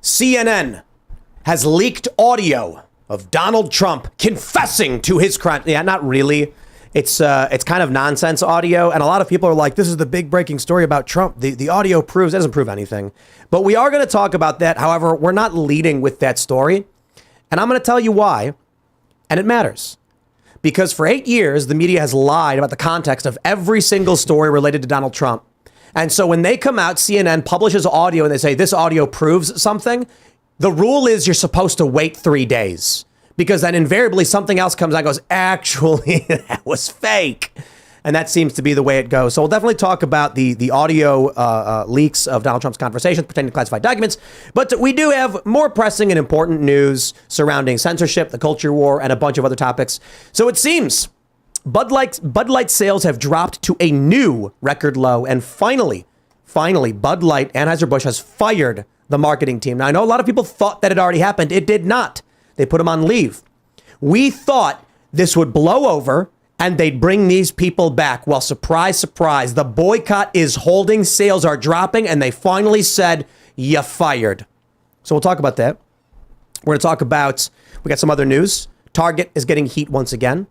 CNN has leaked audio of Donald Trump confessing to his crime. Yeah, not really. It's kind of nonsense audio. And a lot of people are like, this is the big breaking story about Trump. The audio proves, it doesn't prove anything. But we are going to talk about that. However, we're not leading with that story. And I'm going to tell you why. And it matters. Because for 8 years, the media has lied about the context of every single story related to Donald Trump. And so when they come out, CNN publishes audio and they say this audio proves something. The rule is you're supposed to wait 3 days. Because then invariably something else comes out and goes, actually, that was fake. And that seems to be the way it goes. So we'll definitely talk about the audio leaks of Donald Trump's conversations pertaining to classified documents. But we do have more pressing and important news surrounding censorship, the culture war, and a bunch of other topics. So it seems Bud Light sales have dropped to a new record low. And finally, Bud Light, Anheuser-Busch, has fired the marketing team. Now, I know a lot of people thought that it already happened. It did not. They put them on leave. We thought this would blow over and they'd bring these people back. Well, surprise, surprise, the boycott is holding, sales are dropping, and they finally said, you fired. So we'll talk about that. We're going to talk about, we got some other news. Target is getting heat once again.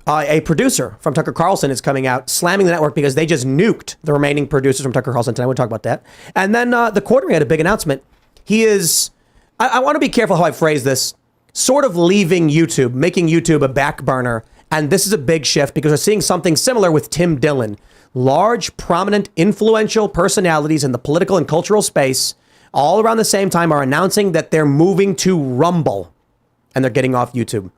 A producer from Tucker Carlson is coming out slamming the network because they just nuked the remaining producers from Tucker Carlson tonight. We'll talk about that. And then the Quarterly had a big announcement. He is... I want to be careful how I phrase this, sort of leaving YouTube, making YouTube a back burner. And this is a big shift because we're seeing something similar with Tim Dillon. Large, prominent, influential personalities in the political and cultural space all around the same time are announcing that they're moving to Rumble and they're getting off YouTube.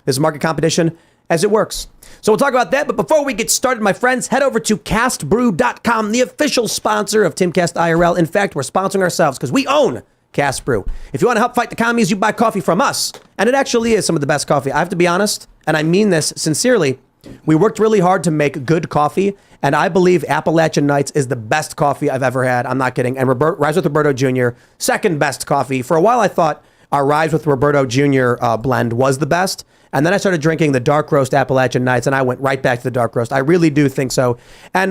This is market competition as it works. So we'll talk about that. But before we get started, my friends, head over to castbrew.com, the official sponsor of Timcast IRL. In fact, we're sponsoring ourselves because we own Cast Brew. If you want to help fight the commies, you buy coffee from us. And it actually is some of the best coffee. I have to be honest, and I mean this sincerely. We worked really hard to make good coffee, and I believe Appalachian Nights is the best coffee I've ever had. I'm not kidding. And Rise with Roberto Jr., second best coffee. For a while, I thought our Rise with Roberto Jr. Blend was the best. And then I started drinking the dark roast Appalachian Nights, and I went right back to the dark roast. I really do think so. And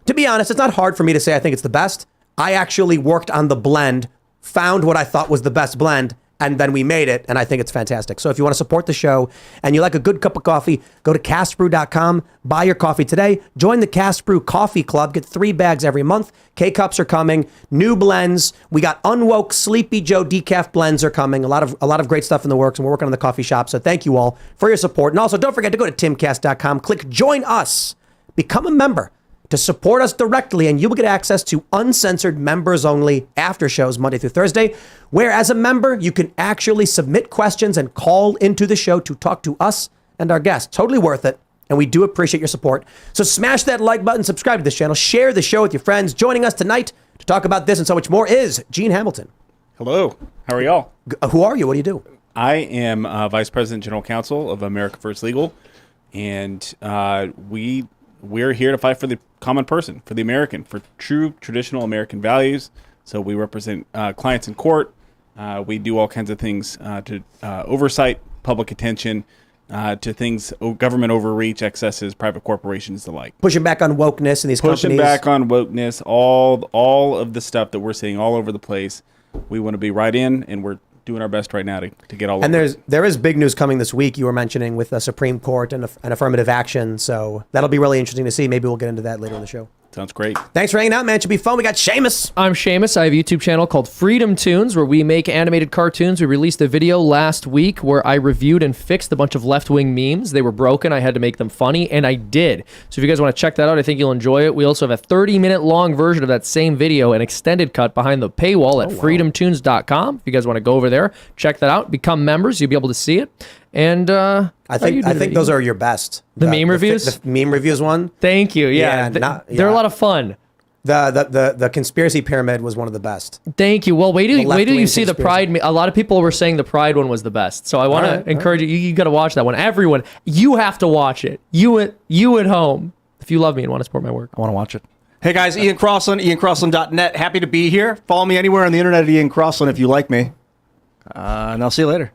to be honest, it's not hard for me to say I think it's the best. I actually worked on the blend, found what I thought was the best blend, and then we made it, and I think it's fantastic. So if you want to support the show and you like a good cup of coffee, go to castbrew.com, buy your coffee today, join the Cast Brew Coffee Club, get 3 bags every month. K-Cups are coming, new blends. We got Unwoke Sleepy Joe decaf blends are coming. A lot of great stuff in the works, and we're working on the coffee shop. So thank you all for your support. And also don't forget to go to timcast.com, click join us, become a member to support us directly, and you will get access to uncensored members-only after shows Monday through Thursday, where as a member, you can actually submit questions and call into the show to talk to us and our guests. Totally worth it, and we do appreciate your support. So smash that like button, subscribe to this channel, share the show with your friends. Joining us tonight to talk about this and so much more is Gene Hamilton. Hello. How are y'all? Who are you? What do you do? I am Vice President General Counsel of America First Legal, and we're here to fight for the common person, for the American, for true traditional American values. So we represent clients in court. We do all kinds of things to oversight, public attention, to things, government overreach, excesses, private corporations, the like. Pushing back on wokeness in these companies. Pushing back on wokeness, all of the stuff that we're seeing all over the place. We want to be right in, and we're doing our best right now to get all and over it. There is big news coming this week, you were mentioning, with the Supreme Court and affirmative action. So that'll be really interesting to see. Maybe we'll get into that later in the show. Sounds great. Thanks for hanging out, man. It should be fun. We got Seamus. I'm Seamus. I have a YouTube channel called Freedom Tunes where we make animated cartoons. We released a video last week where I reviewed and fixed a bunch of left-wing memes. They were broken. I had to make them funny, and I did. So if you guys want to check that out, I think you'll enjoy it. We also have a 30-minute long version of that same video, an extended cut behind the paywall at freedomtunes.com. If you guys want to go over there, check that out. Become members. You'll be able to see it. And I think those are your best. The meme reviews? The meme reviews one. Thank you. Yeah. They're a lot of fun. The conspiracy pyramid was one of the best. Thank you. Well, wait till you see the Pride. A lot of people were saying the Pride one was the best. So I want to encourage you. You got to watch that one. Everyone, you have to watch it. You at home, if you love me and want to support my work. I want to watch it. Hey guys, Ian Crossland, IanCrossland.net. Happy to be here. Follow me anywhere on the internet at Ian Crossland if you like me. And I'll see you later.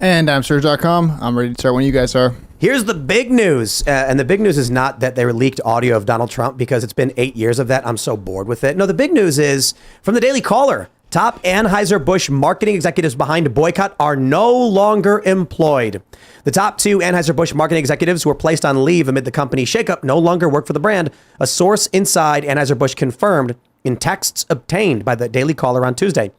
And I'm Serge.com. I'm ready to start when you guys are. Here's the big news. And the big news is not that they leaked audio of Donald Trump because it's been 8 years of that. I'm so bored with it. No, the big news is from the Daily Caller. Top Anheuser-Busch marketing executives behind boycott are no longer employed. The top 2 Anheuser-Busch marketing executives who were placed on leave amid the company shakeup no longer work for the brand, a source inside Anheuser-Busch confirmed in texts obtained by the Daily Caller on Tuesday.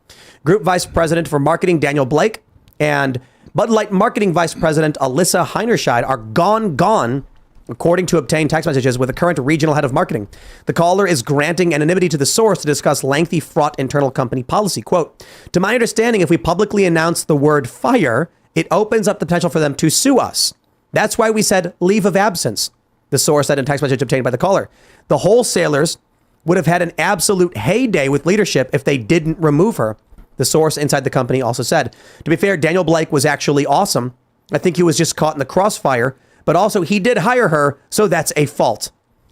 Group Vice President for Marketing Daniel Blake and Bud Light Marketing Vice President Alyssa Heinerscheid are gone, according to obtained text messages with the current regional head of marketing. The caller is granting anonymity to the source to discuss lengthy, fraught internal company policy. Quote, to my understanding, if we publicly announce the word fire, it opens up the potential for them to sue us. That's why we said leave of absence, the source said in text message obtained by the caller. The wholesalers would have had an absolute heyday with leadership if they didn't remove her, the source inside the company also said. To be fair, Daniel Blake was actually awesome. I think he was just caught in the crossfire, but also he did hire her, so that's a fault.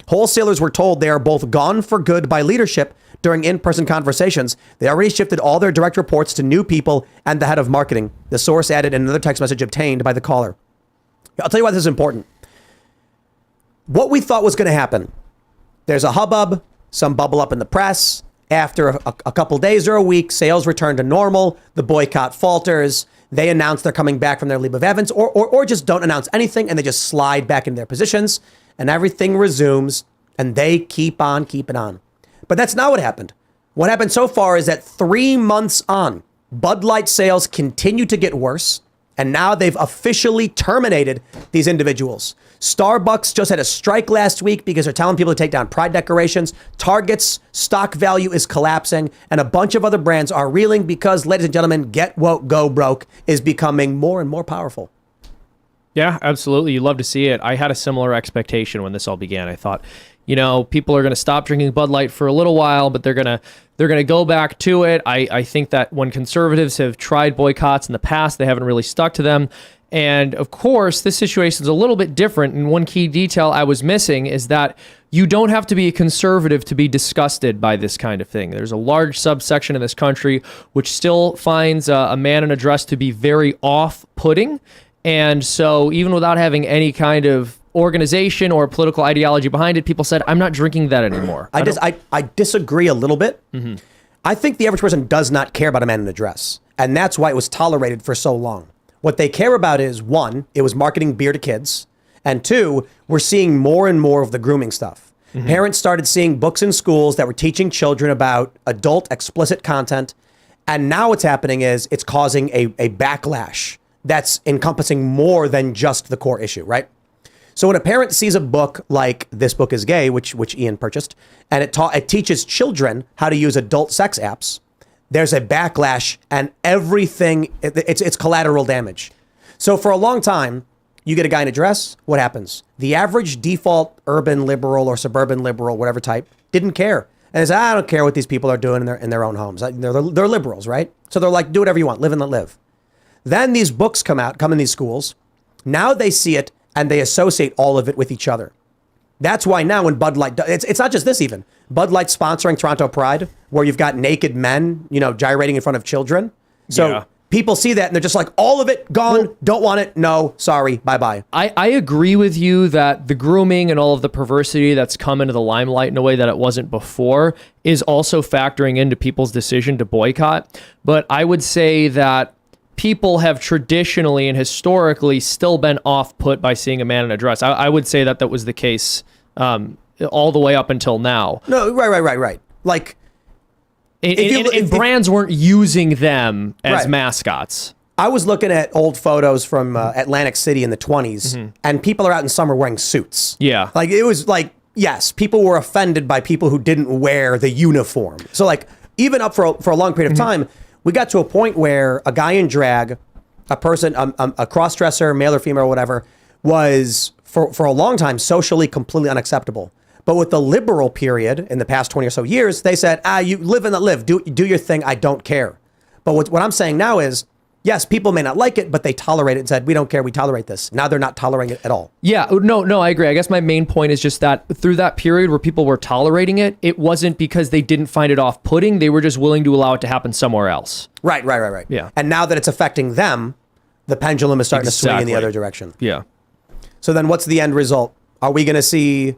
Wholesalers were told they are both gone for good by leadership during in-person conversations. They already shifted all their direct reports to new people and the head of marketing. The source added in another text message obtained by the caller. I'll tell you why this is important. What we thought was going to happen. There's a hubbub, some bubble up in the press. After a couple days or a week, sales return to normal. The boycott falters. They announce they're coming back from their leave of absence or just don't announce anything and they just slide back into their positions and everything resumes and they keep on keeping on. But that's not what happened. What happened so far is that 3 months on, Bud Light sales continue to get worse. And now they've officially terminated these individuals. Starbucks just had a strike last week because they're telling people to take down pride decorations. Target's stock value is collapsing. And a bunch of other brands are reeling because, ladies and gentlemen, get woke, go broke is becoming more and more powerful. Yeah, absolutely. You love to see it. I had a similar expectation when this all began. I thought, you know, people are going to stop drinking Bud Light for a little while, but they're going to go back to it. I think that when conservatives have tried boycotts in the past, they haven't really stuck to them. And of course, this situation is a little bit different. And one key detail I was missing is that you don't have to be a conservative to be disgusted by this kind of thing. There's a large subsection in this country which still finds a man in a dress to be very off-putting. And so even without having any kind of organization or political ideology behind it, people said, I'm not drinking that anymore. I disagree a little bit. Mm-hmm. I think the average person does not care about a man in a dress. And that's why it was tolerated for so long. What they care about is, 1, it was marketing beer to kids. And 2, we're seeing more and more of the grooming stuff. Mm-hmm. Parents started seeing books in schools that were teaching children about adult explicit content. And now what's happening is it's causing a backlash that's encompassing more than just the core issue, right? So when a parent sees a book like This Book is Gay, which Ian purchased, and it teaches children how to use adult sex apps, there's a backlash and everything, it's collateral damage. So for a long time, you get a guy in a dress, what happens? The average default urban liberal or suburban liberal, whatever type, didn't care. And they said, I don't care what these people are doing in their own homes. They're liberals, right? So they're like, do whatever you want, live and let live. Then these books come in these schools. Now they see it and they associate all of it with each other. That's why now when Bud Light, it's not just this even. Bud Light sponsoring Toronto Pride, where you've got naked men, gyrating in front of children. So people see that and they're just like, all of it gone, don't want it, no, sorry, bye-bye. I agree with you that the grooming and all of the perversity that's come into the limelight in a way that it wasn't before is also factoring into people's decision to boycott. But I would say that people have traditionally and historically still been off-put by seeing a man in a dress. I would say that was the case all the way up until now. No, right. Like, if brands weren't using them as mascots. I was looking at old photos from Atlantic City in the 20s, and people are out in summer wearing suits. Yeah. Like, it was like, yes, people were offended by people who didn't wear the uniform. So, like, even up for a long period of time, we got to a point where a guy in drag, a person, a cross-dresser, male or female or whatever, was for a long time socially completely unacceptable. But with the liberal period in the past 20 or so years, they said, you live and let live, do your thing, I don't care. But what I'm saying now is, yes, people may not like it, but they tolerate it and said, we don't care, we tolerate this. Now they're not tolerating it at all. Yeah, no, I agree. I guess my main point is just that through that period where people were tolerating it, it wasn't because they didn't find it off-putting. They were just willing to allow it to happen somewhere else. Right. Yeah. And now that it's affecting them, the pendulum is starting to swing in the other direction. Yeah. So then what's the end result? Are we going to see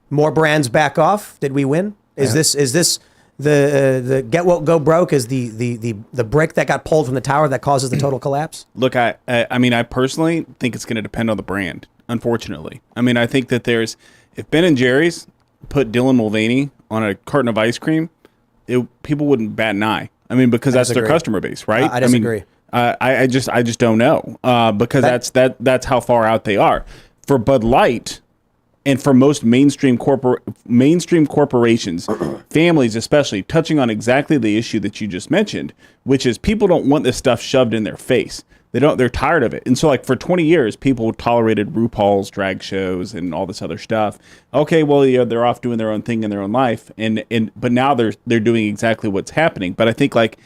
more brands back off? Did we win? Is this the get woke go broke is the brick that got pulled from the tower that causes the total collapse? Look, I mean, I personally think it's going to depend on the brand. Unfortunately, I mean, I think that if Ben and Jerry's put Dylan Mulvaney on a carton of ice cream, people wouldn't bat an eye. I mean, because that's their customer base, right? I disagree. I just don't know because that's how far out they are. For Bud Light and for most mainstream corporations, families especially, touching on exactly the issue that you just mentioned, which is people don't want this stuff shoved in their face. They're tired of it. And so like for 20 years, people tolerated RuPaul's drag shows and all this other stuff. Okay, well, yeah, they're off doing their own thing in their own life. But now they're doing exactly what's happening. But I think like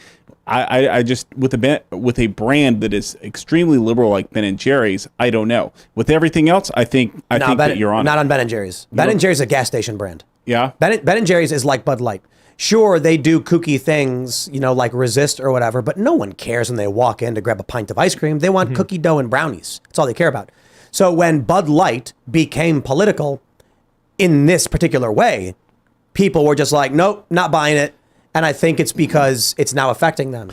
I just with a brand that is extremely liberal like Ben and Jerry's, I don't know. With everything else, I think that you're on. Not on Ben and Jerry's. Ben and Jerry's is a gas station brand. Yeah. Ben and Jerry's is like Bud Light. Sure, they do kooky things, like resist or whatever, but no one cares when they walk in to grab a pint of ice cream. They want cookie dough and brownies. That's all they care about. So when Bud Light became political in this particular way, people were just like, nope, not buying it. And I think it's because it's now affecting them.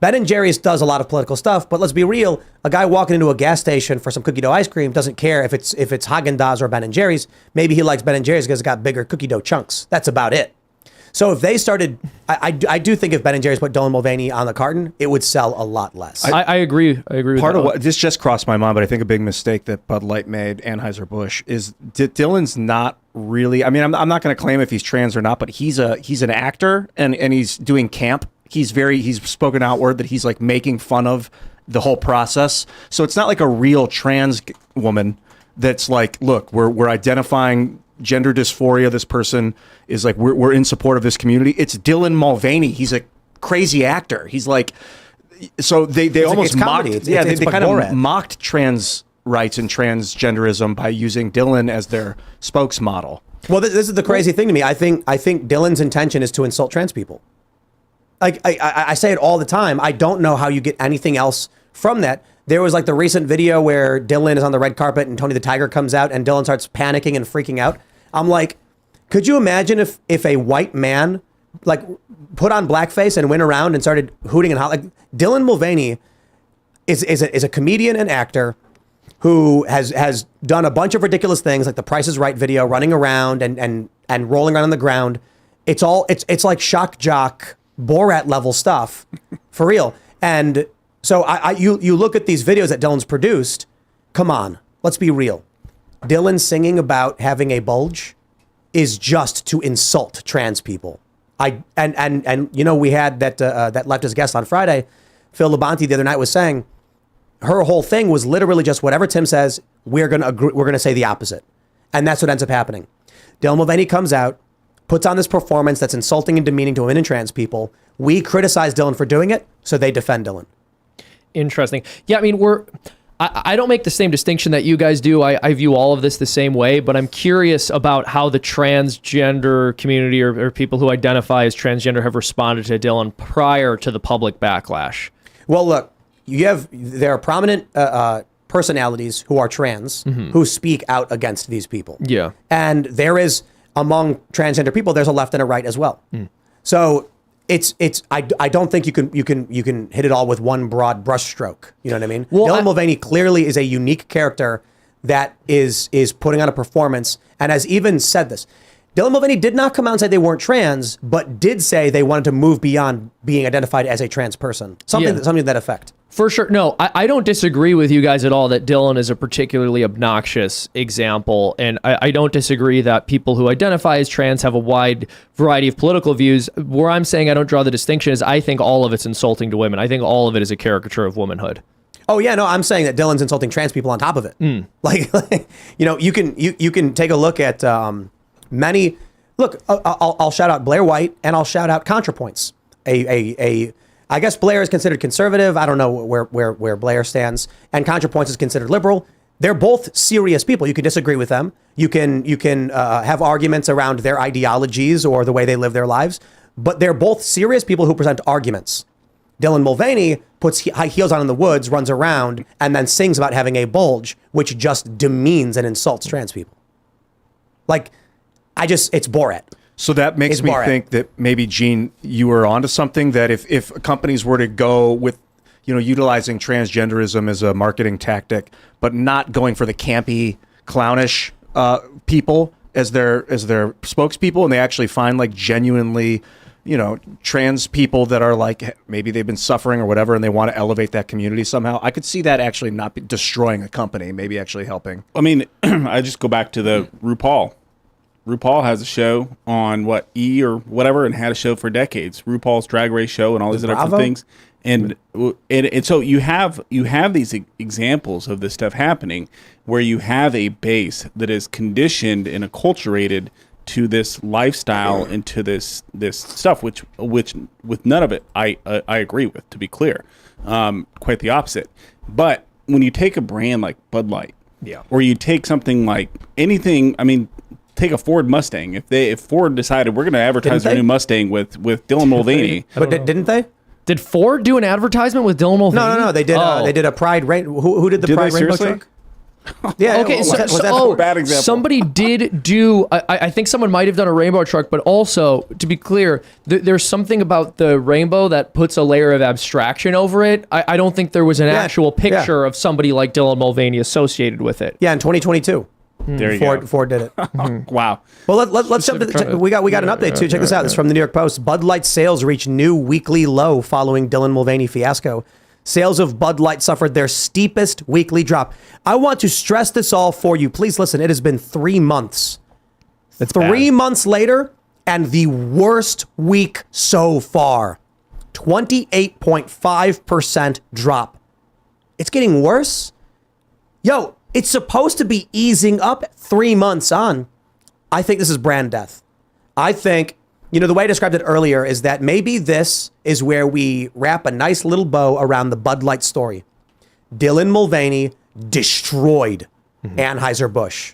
Ben and Jerry's does a lot of political stuff, but let's be real. A guy walking into a gas station for some cookie dough ice cream doesn't care if it's Haagen-Dazs or Ben and Jerry's. Maybe he likes Ben and Jerry's because it's got bigger cookie dough chunks. That's about it. So if they started, I do think if Ben and Jerry's put Dylan Mulvaney on the carton, it would sell a lot less. I agree. I agree with Part that. of what this just crossed my mind, but I think a big mistake that Bud Light made, Anheuser-Busch, is Dylan's not really. I mean, I'm not going to claim if he's trans or not, but he's an actor and he's doing camp. He's spoken outward that he's like making fun of the whole process. So it's not like a real trans woman that's like, look, we're identifying gender dysphoria. This person is like, we're in support of this community. It's Dylan Mulvaney. He's a crazy actor. He's like, so they almost mocked. They kind of mocked trans rights and transgenderism by using Dylan as their spokesmodel. Well, this is the crazy thing to me. I think Dylan's intention is to insult trans people. Like I say it all the time. I don't know how you get anything else from that. There was like the recent video where Dylan is on the red carpet and Tony the Tiger comes out and Dylan starts panicking and freaking out. I'm like, could you imagine if a white man like put on blackface and went around and started hooting and hollering? Like, Dylan Mulvaney is a comedian and actor who has done a bunch of ridiculous things like the Price is Right video, running around and rolling around on the ground. It's like shock jock Borat level stuff for real. And so you look at these videos that Dylan's produced. Come on, let's be real. Dylan singing about having a bulge is just to insult trans people. We had that leftist guest on Friday, Phil Labonte, the other night was saying her whole thing was literally just whatever Tim says, we're gonna say the opposite, and that's what ends up happening. Dylan Mulvaney comes out, puts on this performance that's insulting and demeaning to women and trans people. We criticize Dylan for doing it, so they defend Dylan. Interesting. Yeah, I mean, I don't make the same distinction that you guys do. I view all of this the same way, but I'm curious about how the transgender community or people who identify as transgender have responded to Dylan prior to the public backlash. Well, look, there are prominent personalities who are trans who speak out against these people. Yeah. And there is, among transgender people, there's a left and a right as well. So I don't think you can hit it all with one broad brushstroke. You know what I mean? Well, Dylan Mulvaney clearly is a unique character that is putting on a performance and has even said this. Dylan Mulvaney did not come out and say they weren't trans, but did say they wanted to move beyond being identified as a trans person. Something to that effect. For sure. No, I don't disagree with you guys at all that Dylan is a particularly obnoxious example. And I don't disagree that people who identify as trans have a wide variety of political views. Where I'm saying I don't draw the distinction is I think all of it's insulting to women. I think all of it is a caricature of womanhood. Oh yeah, no, I'm saying that Dylan's insulting trans people on top of it. Like, you can take a look at many. Look, I'll shout out Blair White and I'll shout out ContraPoints. I guess Blair is considered conservative. I don't know where Blair stands, and ContraPoints is considered liberal. They're both serious people. You can disagree with them. You can have arguments around their ideologies or the way they live their lives, but they're both serious people who present arguments. Dylan Mulvaney puts high heels on in the woods, runs around, and then sings about having a bulge, which just demeans and insults trans people. Like, it's Borat. So that makes Is me Borat. think that maybe, Gene, you were onto something, that if companies were to go with, utilizing transgenderism as a marketing tactic, but not going for the campy, clownish people as their spokespeople, and they actually find like genuinely, trans people that are like, maybe they've been suffering or whatever, and they want to elevate that community somehow. I could see that actually not be destroying a company, maybe actually helping. I mean, I just go back to the RuPaul. RuPaul has a show on E! Or whatever, and had a show for decades. RuPaul's Drag Race show and all these other different Bravo? things. And so you have these examples of this stuff happening where you have a base that is conditioned and acculturated to this lifestyle and to this stuff, which with none of it I agree with, to be clear, quite the opposite. But when you take a brand like Bud Light, or you take something like anything, I mean, take a Ford Mustang. If Ford decided we're going to advertise their new Mustang with Dylan Mulvaney, But didn't they? Did Ford do an advertisement with Dylan Mulvaney? No. They did. Oh. They did a Pride Rain. Who did the Did Pride they Rainbow seriously? truck? Yeah. Okay, was that so bad example? somebody did do. I think someone might have done a rainbow truck, but also to be clear, there's something about the rainbow that puts a layer of abstraction over it. I don't think there was an actual picture of somebody like Dylan Mulvaney associated with it. Yeah, in 2022. there you go. Ford did it. Wow. Well, let's jump to we got an update too. Check this out. This is from the New York Post. Bud Light sales reach new weekly low following Dylan Mulvaney fiasco. Sales of Bud Light suffered their steepest weekly drop. I want to stress this all for you. Please listen. It has been 3 months. That's 3 bad. months later, and the worst week so far. 28.5% drop. It's getting worse. Yo, it's supposed to be easing up 3 months on. I think this is brand death. I think, the way I described it earlier is that maybe this is where we wrap a nice little bow around the Bud Light story. Dylan Mulvaney destroyed Anheuser-Busch.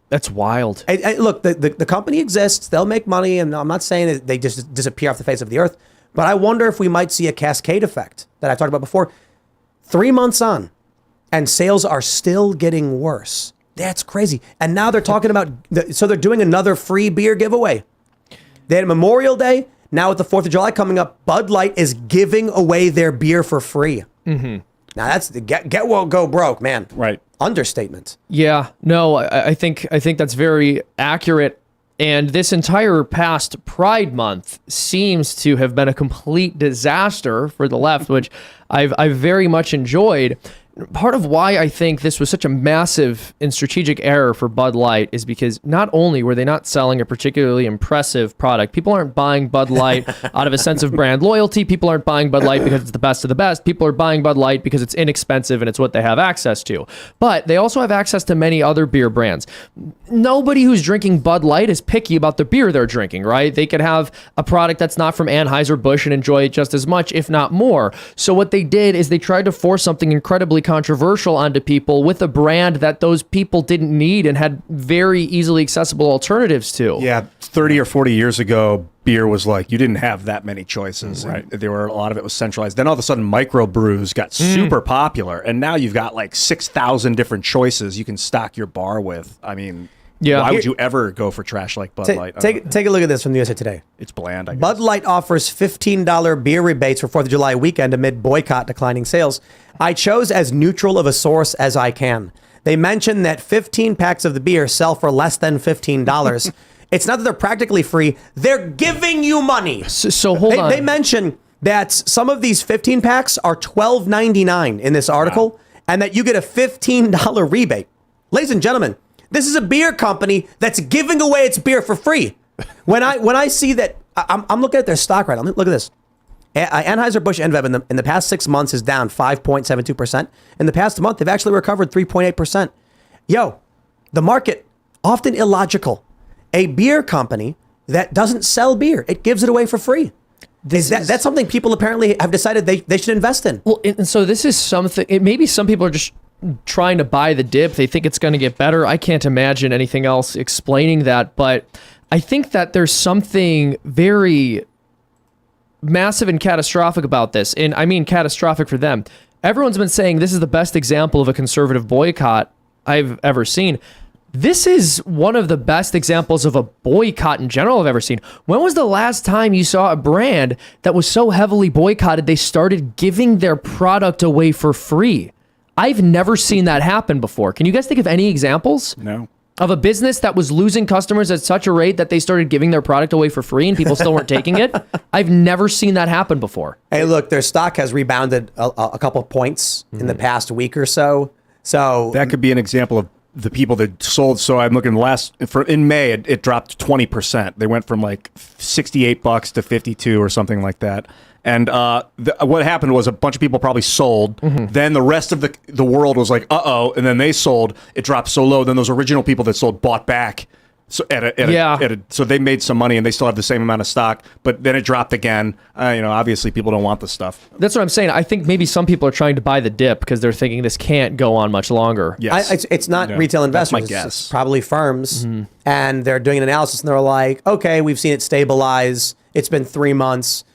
That's wild. Look, the company exists. They'll make money, and I'm not saying that they just disappear off the face of the earth, but I wonder if we might see a cascade effect that I've talked about before. 3 months on, and sales are still getting worse. That's crazy. And now they're talking about, so they're doing another free beer giveaway. They had Memorial Day. Now with the 4th of July coming up, Bud Light is giving away their beer for free. Now that's the get well, go broke, man. Right. Understatement. Yeah, no, I think that's very accurate. And this entire past Pride Month seems to have been a complete disaster for the left, which I've very much enjoyed. Part of why I think this was such a massive and strategic error for Bud Light is because not only were they not selling a particularly impressive product, people aren't buying Bud Light out of a sense of brand loyalty. People aren't buying Bud Light because it's the best of the best. People are buying Bud Light because it's inexpensive and it's what they have access to. But they also have access to many other beer brands. Nobody who's drinking Bud Light is picky about the beer they're drinking, right? They could have a product that's not from Anheuser-Busch and enjoy it just as much, if not more. So what they did is they tried to force something incredibly controversial onto people with a brand that those people didn't need and had very easily accessible alternatives to. Yeah, 30 or 40 years ago, beer was like, you didn't have that many choices. Right. There were a lot of it was centralized. Then all of a sudden, microbrews got super popular, and now you've got like 6,000 different choices you can stock your bar with. I mean, why would you ever go for trash like Bud Light? Take a look at this from the USA Today. It's bland, I guess. Bud Light offers $15 beer rebates for 4th of July weekend amid boycott declining sales. I chose as neutral of a source as I can. They mention that 15 packs of the beer sell for less than $15. It's not that they're practically free. They're giving you money. So hold on. They mention that some of these 15 packs are $12.99 in this article, and that you get a $15 rebate. Ladies and gentlemen, this is a beer company that's giving away its beer for free. When I see that, I'm looking at their stock right now. Look at this. Anheuser-Busch InBev in the past 6 months is down 5.72%. In the past month, they've actually recovered 3.8%. Yo, the market, often illogical. A beer company that doesn't sell beer, it gives it away for free. That's something people apparently have decided they should invest in. Well, and so this is something, maybe some people are just trying to buy the dip. They think it's going to get better. I can't imagine anything else explaining that, but I think that there's something very massive and catastrophic about this. And I mean catastrophic for them. Everyone's been saying this is the best example of a conservative boycott I've ever seen. This is one of the best examples of a boycott in general I've ever seen. When was the last time you saw a brand that was so heavily boycotted they started giving their product away for free? I've never seen that happen before. Can you guys think of any examples? No. Of a business that was losing customers at such a rate that they started giving their product away for free and people still weren't taking it? I've never seen that happen before. Hey, look, their stock has rebounded a couple points in the past week or so. So That could be an example of the people that sold. So I'm looking in May, it dropped 20%. They went from like $68 to 52 or something like that. And what happened was a bunch of people probably sold. Then the rest of the world was like, uh-oh. And then they sold. It dropped so low. Then those original people that sold bought back. So so they made some money and they still have the same amount of stock. But then it dropped again. Obviously people don't want the stuff. That's what I'm saying. I think maybe some people are trying to buy the dip because they're thinking this can't go on much longer. Yes. It's not retail investors. That's my guess. It's probably firms. And they're doing an analysis and they're like, okay, we've seen it stabilize. It's been 3 months.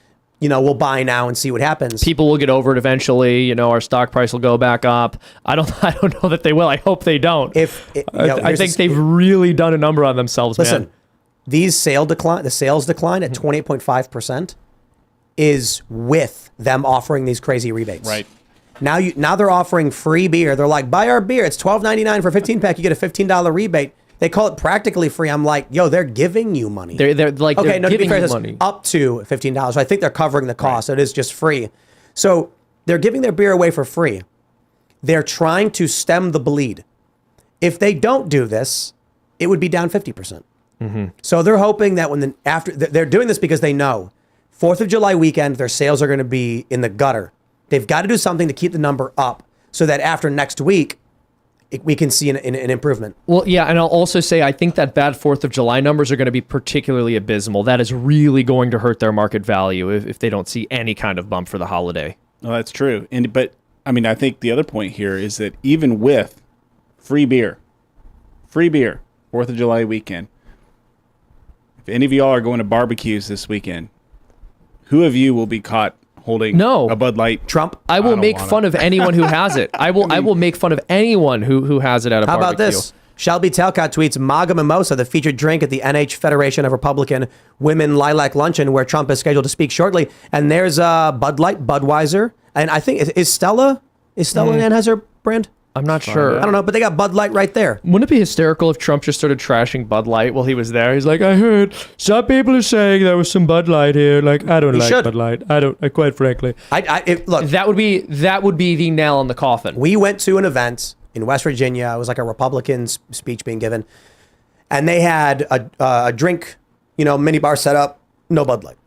We'll buy now and see what happens. People will get over it eventually. Our stock price will go back up. I don't know that they will. I hope they don't. I think they've really done a number on themselves, Listen, man. the sales decline at 28.5% is with them offering these crazy rebates. Right. Now they're offering free beer. They're like, buy our beer. It's $12.99 for a 15-pack. You get a $15 rebate. They call it practically free. I'm like, yo, they're giving you money. They're like, okay, they're to be giving fair, you it's money. up to $15. So I think they're covering the cost. So it is just free. So they're giving their beer away for free. They're trying to stem the bleed. If they don't do this, it would be down 50%. So they're hoping that they're doing this because they know 4th of July weekend, their sales are going to be in the gutter. They've got to do something to keep the number up so that after next week, we can see an improvement. Well, yeah, and I'll also say I think that bad 4th of July numbers are going to be particularly abysmal. That is really going to hurt their market value if they don't see any kind of bump for the holiday. Well, that's true. But I think the other point here is that even with free beer, 4th of July weekend, if any of y'all are going to barbecues this weekend, who of you will be caught holding a Bud Light? Trump? I will make fun of anyone who has it. I will make fun of anyone who has it at a barbecue. How about this? Shelby Talcott tweets, MAGA Mimosa, the featured drink at the NH Federation of Republican Women Lilac Luncheon, where Trump is scheduled to speak shortly. And there's Bud Light, Budweiser. And I think, is Stella an Anheuser brand? I'm not sure. I don't know, but they got Bud Light right there. Wouldn't it be hysterical if Trump just started trashing Bud Light while he was there? He's like, I heard some people are saying there was some Bud Light here. Like, I don't like Bud Light. I don't, quite frankly. Look, that would be the nail on the coffin. We went to an event in West Virginia. It was like a Republican speech being given. And they had a drink, mini bar set up, no Bud Light.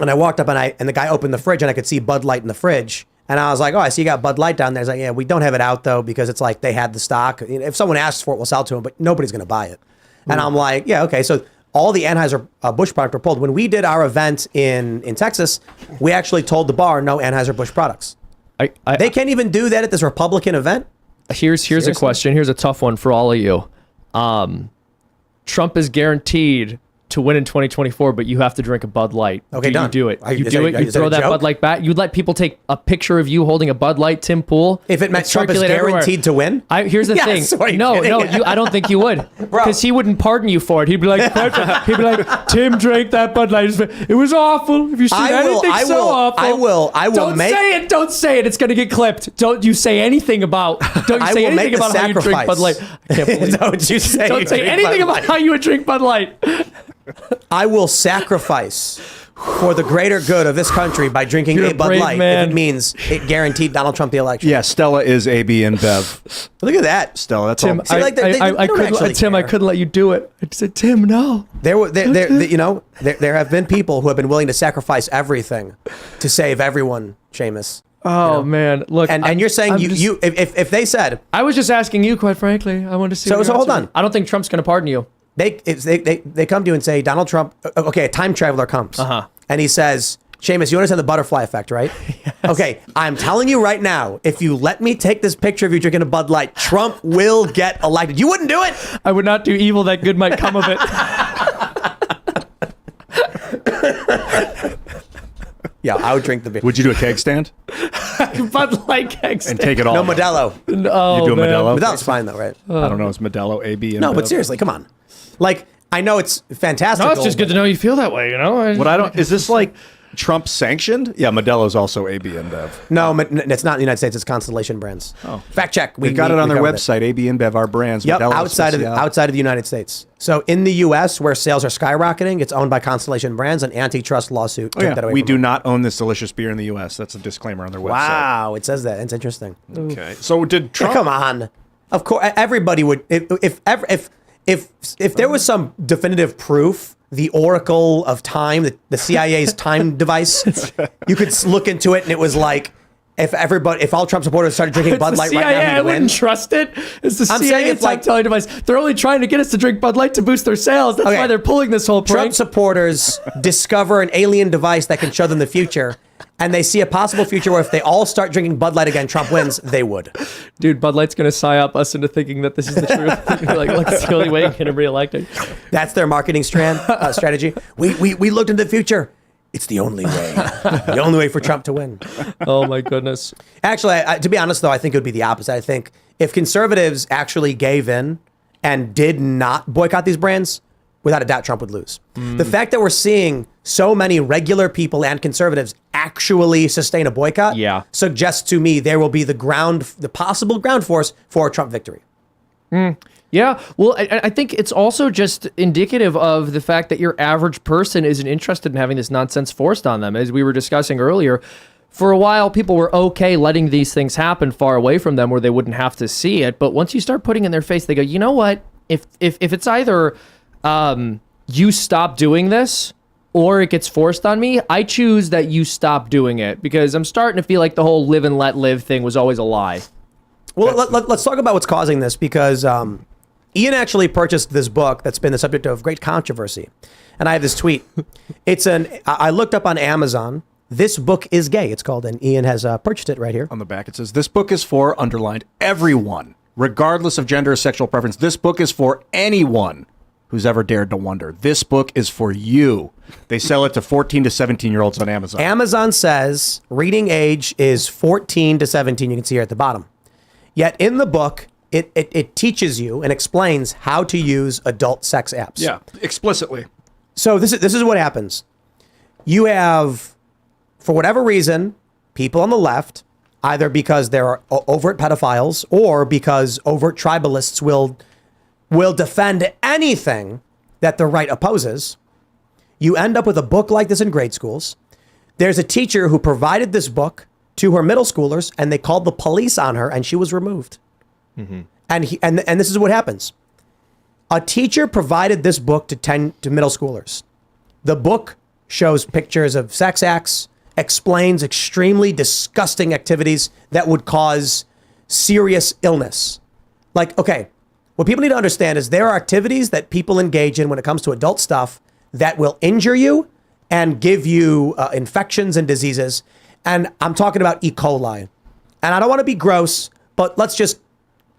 And I walked up and the guy opened the fridge and I could see Bud Light in the fridge. And I was like, oh, I see you got Bud Light down there. He's like, yeah, we don't have it out, though, because it's like they had the stock. If someone asks for it, we'll sell it to them, but nobody's going to buy it. And I'm like, yeah, okay. So all the Anheuser-Busch product were pulled. When we did our event in Texas, we actually told the bar, no Anheuser-Busch products. They can't even do that at this Republican event? Here's a question. Here's a tough one for all of you. Trump is guaranteed to win in 2024, but you have to drink a Bud Light. Okay, done. You do it. You Is do that- it. You is that throw a that joke? Bud Light back. You'd let people take a picture of you holding a Bud Light, Tim Pool. If it meant and Trump is circulate everywhere. guaranteed to win? Here's the thing. Yes, what are you No, kidding? I don't think you would, because he wouldn't pardon you for it. He'd be like, Tim drank that Bud Light. It was awful. Have you seen anything so awful? I will Don't say it. Don't say it. It's going to get clipped. Don't you say anything about. Don't you say anything about how you drink Bud Light. I can't believe Don't you say Don't say anything about how you would drink Bud Light. I will sacrifice for the greater good of this country by drinking You're a a Bud brave Light man. if it means it guaranteed Donald Trump the election. Yeah, Stella is AB and Bev. Look at that. Stella, that's Tim, all. See, like, they don't actually Tim, I care. couldn't let you do it. I said, Tim, no. There have been people who have been willing to sacrifice everything to save everyone, Seamus. Oh man, look. And you're saying if they said I was just asking you, quite frankly. I wanted to see. So- what your so hold answer on. is. I don't think Trump's going to pardon you. they come to you and say Donald Trump, okay, a time traveler comes, and he says, Seamus, you understand the butterfly effect, right? Yes. Okay, I'm telling you right now, if you let me take this picture of you drinking a Bud Light, Trump will get elected. You wouldn't do it? I would not do evil that good might come of it. Yeah, I would drink the beer. Would you do a keg stand? Bud Light keg And take it all. No, Modelo. Oh, You do a man. Modelo? Modelo's fine though, right? I don't know. Is Modelo AB? No, but seriously, come on. Like, I know it's fantastic. No, it's just good to know you feel that way, you know? What I don't is this like Trump sanctioned? Yeah, Modelo's also AB InBev. No, it's not in the United States. It's Constellation Brands. Oh, fact check. We got it on their covered website. AB InBev, our brands. Yep, Modelo outside of the United States. So in the U.S., where sales are skyrocketing, it's owned by Constellation Brands. An antitrust lawsuit took that away. We from do them. not own this delicious beer in the U.S. That's a disclaimer on their website. Wow, it says that. It's interesting. Okay. So did Yeah, Trump? come on. Of course, everybody would. If there was some definitive proof, the Oracle of Time, the CIA's time device, you could look into it, and it was like, if all Trump supporters started drinking Bud Light right now, CIA, he'd I win. wouldn't trust it. It's the I'm saying CIA it's like- time-telling device. They're only trying to get us to drink Bud Light to boost their sales. That's Okay. why they're pulling this whole Trump prank. supporters discover an alien device that can show them the future, and they see a possible future where if they all start drinking Bud Light again, Trump wins. They would. Dude, Bud Light's going to psyop us into thinking that this is the truth. Like, look, it's the only way you can get him reelected. That's their marketing strategy. We looked into the future. It's the only way. The only way for Trump to win. Oh, my goodness. Actually, to be honest, though, I think it would be the opposite. I think if conservatives actually gave in and did not boycott these brands, without a doubt, Trump would lose. The fact that we're seeing so many regular people and conservatives actually sustain a boycott suggests to me there will be the possible ground force for a Trump victory. Yeah, well, I think it's also just indicative of the fact that your average person isn't interested in having this nonsense forced on them. As we were discussing earlier, for a while, people were okay letting these things happen far away from them where they wouldn't have to see it. But once you start putting in their face, they go, you know what? If it's either you stop doing this or it gets forced on me, I choose that you stop doing it because I'm starting to feel like the whole live and let live thing was always a lie. Well, let's talk about what's causing this because Ian actually purchased this book that's been the subject of great controversy. And I have this tweet. I looked up on Amazon. This book is gay. It's called, and Ian has purchased it right here. On the back, it says, this book is for, underlined, everyone, regardless of gender or sexual preference. This book is for anyone who's ever dared to wonder. This book is for you. They sell it to 14 to 17-year-olds on Amazon. Amazon says reading age is 14 to 17. You can see here at the bottom. Yet in the book, it teaches you and explains how to use adult sex apps. Yeah, explicitly. So this is what happens. You have, for whatever reason, people on the left, either because they're overt pedophiles or because overt tribalists will defend anything that the right opposes. You end up with a book like this in grade schools. There's a teacher who provided this book to her middle schoolers, and they called the police on her, and she was removed. Mm-hmm. And this is what happens. A teacher provided this book to middle schoolers. The book shows pictures of sex acts, explains extremely disgusting activities that would cause serious illness. Like, okay, what people need to understand is there are activities that people engage in when it comes to adult stuff that will injure you and give you infections and diseases. And I'm talking about E. coli. And I don't want to be gross, but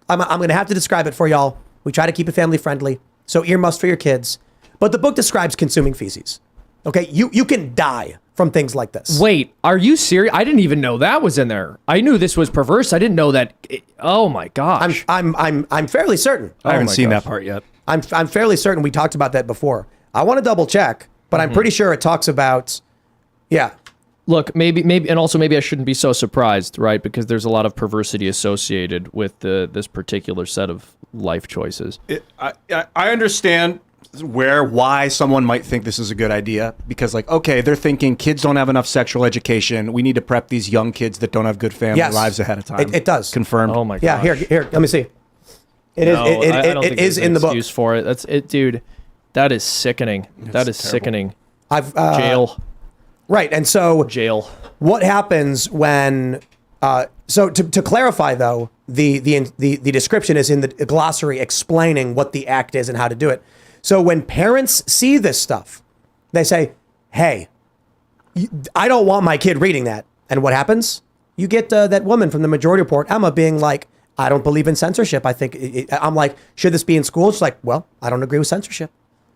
I'm going to have to describe it for y'all. We try to keep it family friendly. So earmuffs for your kids. But the book describes consuming feces. Okay, you can die from things like this. Wait, are you serious? I didn't even know that was in there. I knew this was perverse. I didn't know that. Oh my gosh. I'm fairly certain. I haven't my seen gosh. that part yet. I'm fairly certain we talked about that before. I want to double check, but I'm pretty sure it talks about, yeah. Look, maybe, and also maybe I shouldn't be so surprised, right? Because there's a lot of perversity associated with this particular set of life choices. I understand why someone might think this is a good idea because, like, okay, they're thinking kids don't have enough sexual education. We need to prep these young kids that don't have good family lives ahead of time. It does. Confirmed. Oh my Yeah, gosh. here, let me see. It is in the book. Excuse for it. Dude, that is sickening. That is terrible. sickening. Jail. Right, and so Jail. what happens when? So to clarify, though, the description is in the glossary explaining what the act is and how to do it. So when parents see this stuff, they say, "Hey, I don't want my kid reading that." And what happens? You get that woman from the Majority Report, Emma, being like, "I don't believe in censorship. I think I'm like, should this be in school?" She's like, "Well, I don't agree with censorship."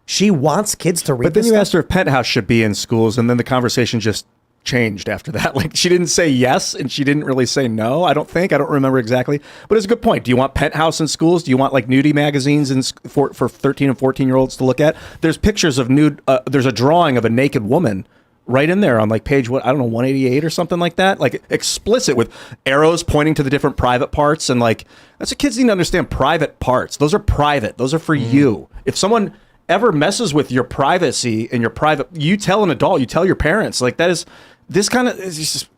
She wants kids to read. But then this you stuff. asked her if Penthouse should be in schools, and then the conversation just changed after that. Like, she didn't say yes, and she didn't really say no. I don't remember exactly, but it's a good point. Do you want Penthouse in schools? Do you want like nudie magazines for 13 and 14-year-olds to look at? There's pictures of nude. There's a drawing of a naked woman right in there on like page 188 or something like that, like explicit with arrows pointing to the different private parts. And like, that's what kids need to understand. Private parts, those are private. Those are for you. If someone ever messes with your privacy and your private, you tell an adult, you tell your parents. Like, that is, this kind of is just,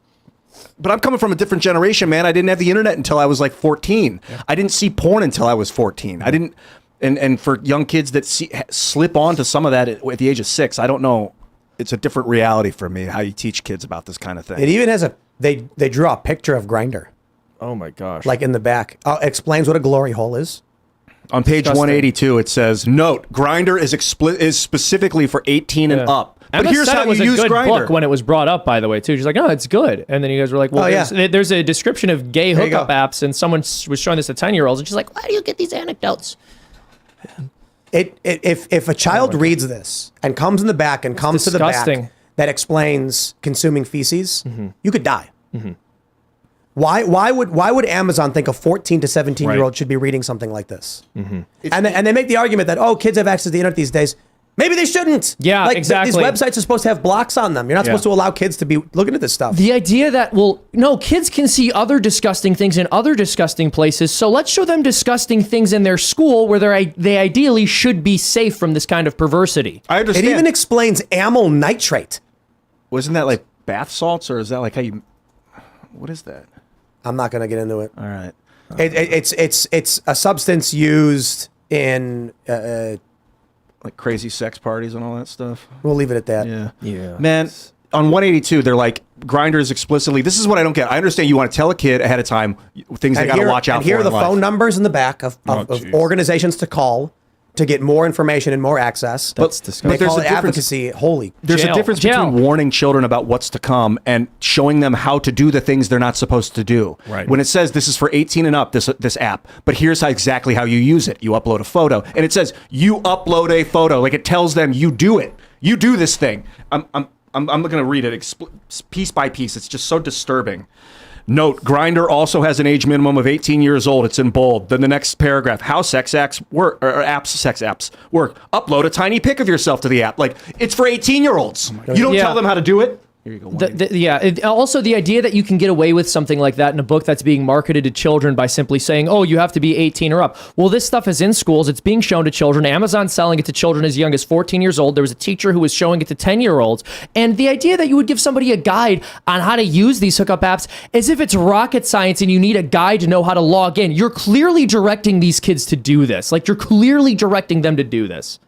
but I'm coming from a different generation, man. I didn't have the internet until I was like 14. Yeah. I didn't see porn until I was 14. I didn't, and for young kids that slip onto some of that at the age of 6, I don't know. It's a different reality for me, how you teach kids about this kind of thing. It even has they drew a picture of Grindr. Oh my gosh. Like in the back. Explains what a glory hole is. On page 182, it says, note, Grindr is specifically for 18 and up. But Emma here's said how it was you a use good Grindr. book when it was brought up, by the way, too. She's like, oh, it's good. And then you guys were like, well, there's a description of gay hookup apps, and someone was showing this to 10-year-olds, and she's like, why do you get these anecdotes? If a child reads this and comes in the back and comes to the back that explains consuming feces, you could die. Why would Amazon think a 14 to 17-year-old should be reading something like this? And they make the argument that, oh, kids have access to the internet these days. Maybe they shouldn't. Yeah, like, exactly. These websites are supposed to have blocks on them. You're not supposed to allow kids to be looking at this stuff. The idea that, well, no, kids can see other disgusting things in other disgusting places, so let's show them disgusting things in their school where they ideally should be safe from this kind of perversity. I understand. It even explains amyl nitrate. Wasn't that like bath salts, or is that like how you... What is that? I'm not going to get into it. All right. It's a substance used in... like crazy sex parties and all that stuff. We'll leave it at that. Yeah. Man, on 182, they're like, Grindr is explicitly... This is what I don't get. I understand you want to tell a kid ahead of time things they got to watch out for. And here are in the life. phone numbers in the back of organizations to call to get more information and more access. That's disgusting. They call There's it a difference. advocacy. There's Jail. a difference Jail. between warning children about what's to come and showing them how to do the things they're not supposed to do. Right. When it says this is for 18 and up, this app, but here's exactly how you use it. You upload a photo, and it says you upload a photo. Like, it tells them you do it. You do this thing. I'm going to read it piece by piece. It's just so disturbing. Note, Grindr also has an age minimum of 18 years old. It's in bold. Then the next paragraph, how sex apps work, sex apps work. Upload a tiny pic of yourself to the app. Like, it's for 18-year-olds. You don't tell them how to do it. Here you go. Also, the idea that you can get away with something like that in a book that's being marketed to children by simply saying, oh, you have to be 18 or up. Well, this stuff is in schools. It's being shown to children. Amazon's selling it to children as young as 14 years old. There was a teacher who was showing it to 10-year-olds. And the idea that you would give somebody a guide on how to use these hookup apps as if it's rocket science and you need a guide to know how to log in. You're clearly directing these kids to do this. Like, you're clearly directing them to do this.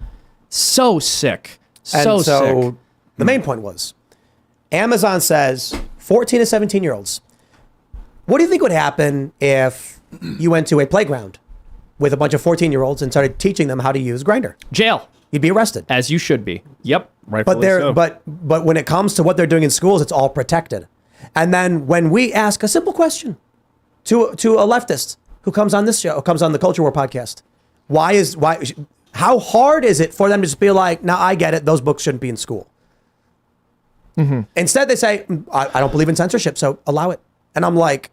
So sick. So sick. The main point was, Amazon says 14 to 17-year-olds. What do you think would happen if you went to a playground with a bunch of 14-year-olds and started teaching them how to use Grindr? Jail. You'd be arrested. As you should be. Yep. But when it comes to what they're doing in schools, it's all protected. And then when we ask a simple question to a leftist who comes on this show, comes on the Culture War podcast, how hard is it for them to just be like, now I get it, those books shouldn't be in school? Instead, they say, I don't believe in censorship, so allow it. And I'm like,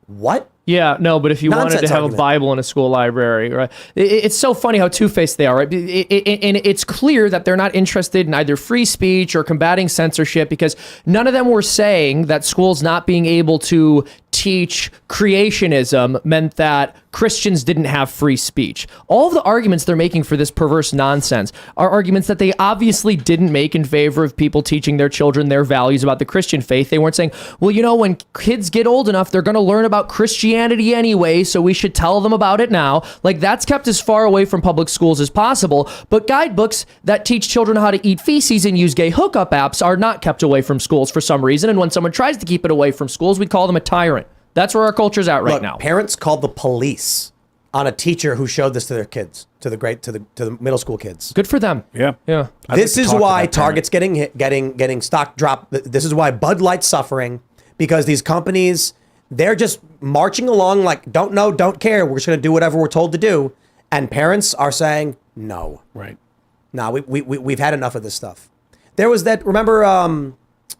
what? Yeah, no, but if you wanted to have argument. a Bible in a school library, right? It's so funny how two-faced they are, right? And it's clear that they're not interested in either free speech or combating censorship, because none of them were saying that schools not being able to teach creationism meant that Christians didn't have free speech. All of the arguments they're making for this perverse nonsense are arguments that they obviously didn't make in favor of people teaching their children their values about the Christian faith. They weren't saying, well, you know, when kids get old enough, they're going to learn about Christianity anyway, so we should tell them about it now. Like, that's kept as far away from public schools as possible. But guidebooks that teach children how to eat feces and use gay hookup apps are not kept away from schools for some reason. And when someone tries to keep it away from schools, we call them a tyrant. That's where our culture's at right now. Parents called the police on a teacher who showed this to their kids, to the middle school kids. Good for them. Yeah. Yeah. This is why Target's getting stock dropped. This is why Bud Light's suffering, because these companies, they're just marching along like, don't know, don't care. We're just going to do whatever we're told to do. And parents are saying, no. Right. No, we've had enough of this stuff. There was that, remember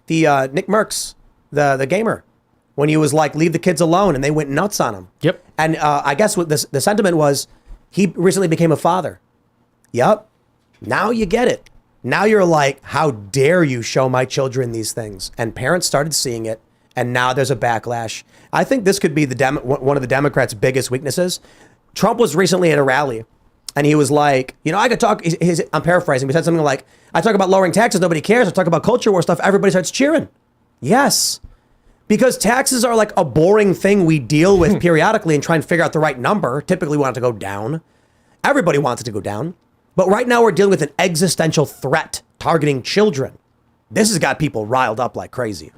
Nick Merckx, the gamer, when he was like, leave the kids alone, and they went nuts on him. Yep. And I guess what the sentiment was, he recently became a father. Yep. Now you get it. Now you're like, how dare you show my children these things? And parents started seeing it, and now there's a backlash. I think this could be one of the Democrats' biggest weaknesses. Trump was recently at a rally, and he was like, I could talk, I'm paraphrasing, but he said something like, I talk about lowering taxes, nobody cares. I talk about culture war stuff, everybody starts cheering. Yes. Because taxes are like a boring thing we deal with periodically and try and figure out the right number. Typically we want it to go down. Everybody wants it to go down. But right now we're dealing with an existential threat targeting children. This has got people riled up like crazy.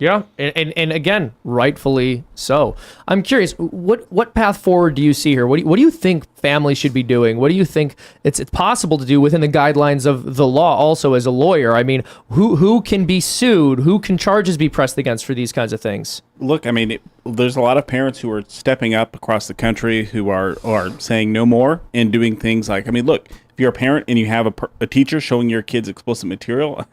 Yeah, and again, rightfully so. I'm curious, what path forward do you see here? What do you think families should be doing? What do you think it's possible to do within the guidelines of the law? Also, as a lawyer, I mean, who can be sued? Who can charges be pressed against for these kinds of things? Look, I mean, there's a lot of parents who are stepping up across the country who are saying no more and doing things like, I mean, look, if you're a parent and you have a teacher showing your kids explicit material,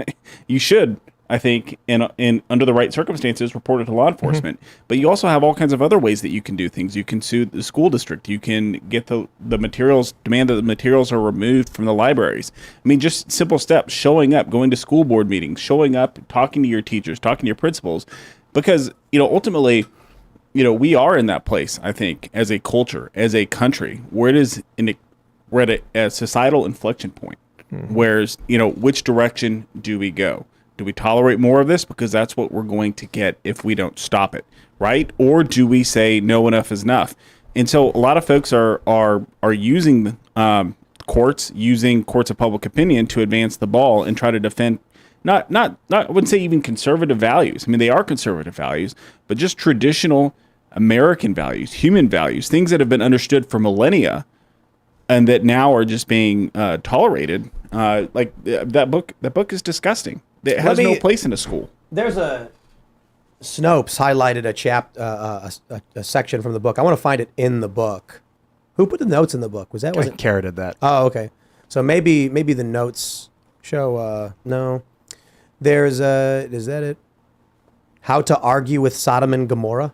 you should, I think, in under the right circumstances, report it to law enforcement. But you also have all kinds of other ways that you can do things. You can sue the school district. You can get the materials, demand that the materials are removed from the libraries. I mean, just simple steps, showing up, going to school board meetings, showing up, talking to your teachers, talking to your principals. Because, ultimately, we are in that place, I think, as a culture, as a country, where it is we're at a societal inflection point. Whereas, which direction do we go? Do we tolerate more of this because that's what we're going to get if we don't stop it, right? Or do we say no, enough is enough? And so a lot of folks are using courts of public opinion to advance the ball and try to defend not I wouldn't say even conservative values. I mean, they are conservative values, but just traditional American values, human values, things that have been understood for millennia and that now are just being tolerated. Like that book is disgusting. It has no place in a school. There's Snopes highlighted a section from the book. I want to find it in the book. Who put the notes in the book? Was it Kara did that. Oh, okay. So maybe the notes show. No, there's is that it? How to argue with Sodom and Gomorrah.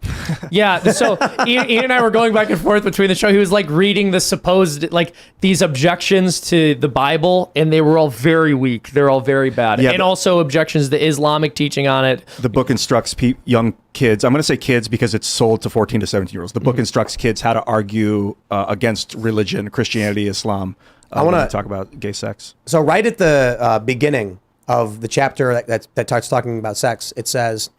Yeah, so Ian and I were going back and forth between the show. He was like reading the supposed, these objections to the Bible, and they were all very weak. They're all very bad. Yeah, and also objections to Islamic teaching on it. The book instructs young kids, I'm going to say kids because it's sold to 14 to 17-year-olds. The book instructs kids how to argue against religion, Christianity, Islam. I want to talk about gay sex. So right at the beginning of the chapter that starts talking about sex, it says,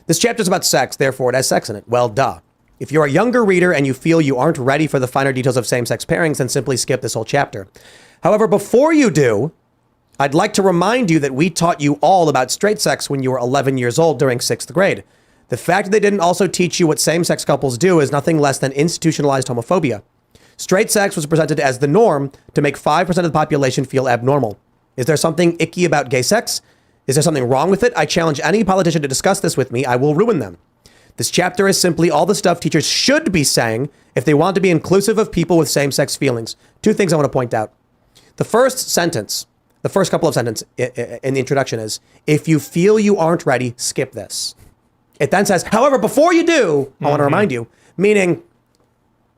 this chapter is about sex, therefore it has sex in it. Well, duh. If you're a younger reader and you feel you aren't ready for the finer details of same-sex pairings, then simply skip this whole chapter. However, before you do, I'd like to remind you that we taught you all about straight sex when you were 11 years old during 6th grade. The fact that they didn't also teach you what same-sex couples do is nothing less than institutionalized homophobia. Straight sex was presented as the norm to make 5% of the population feel abnormal. Is there something icky about gay sex? Is there something wrong with it? I challenge any politician to discuss this with me. I will ruin them. This chapter is simply all the stuff teachers should be saying if they want to be inclusive of people with same-sex feelings. 2 things I want to point out. The first couple of sentences in the introduction is, if you feel you aren't ready, skip this. It then says, however, before you do, I want to remind you, meaning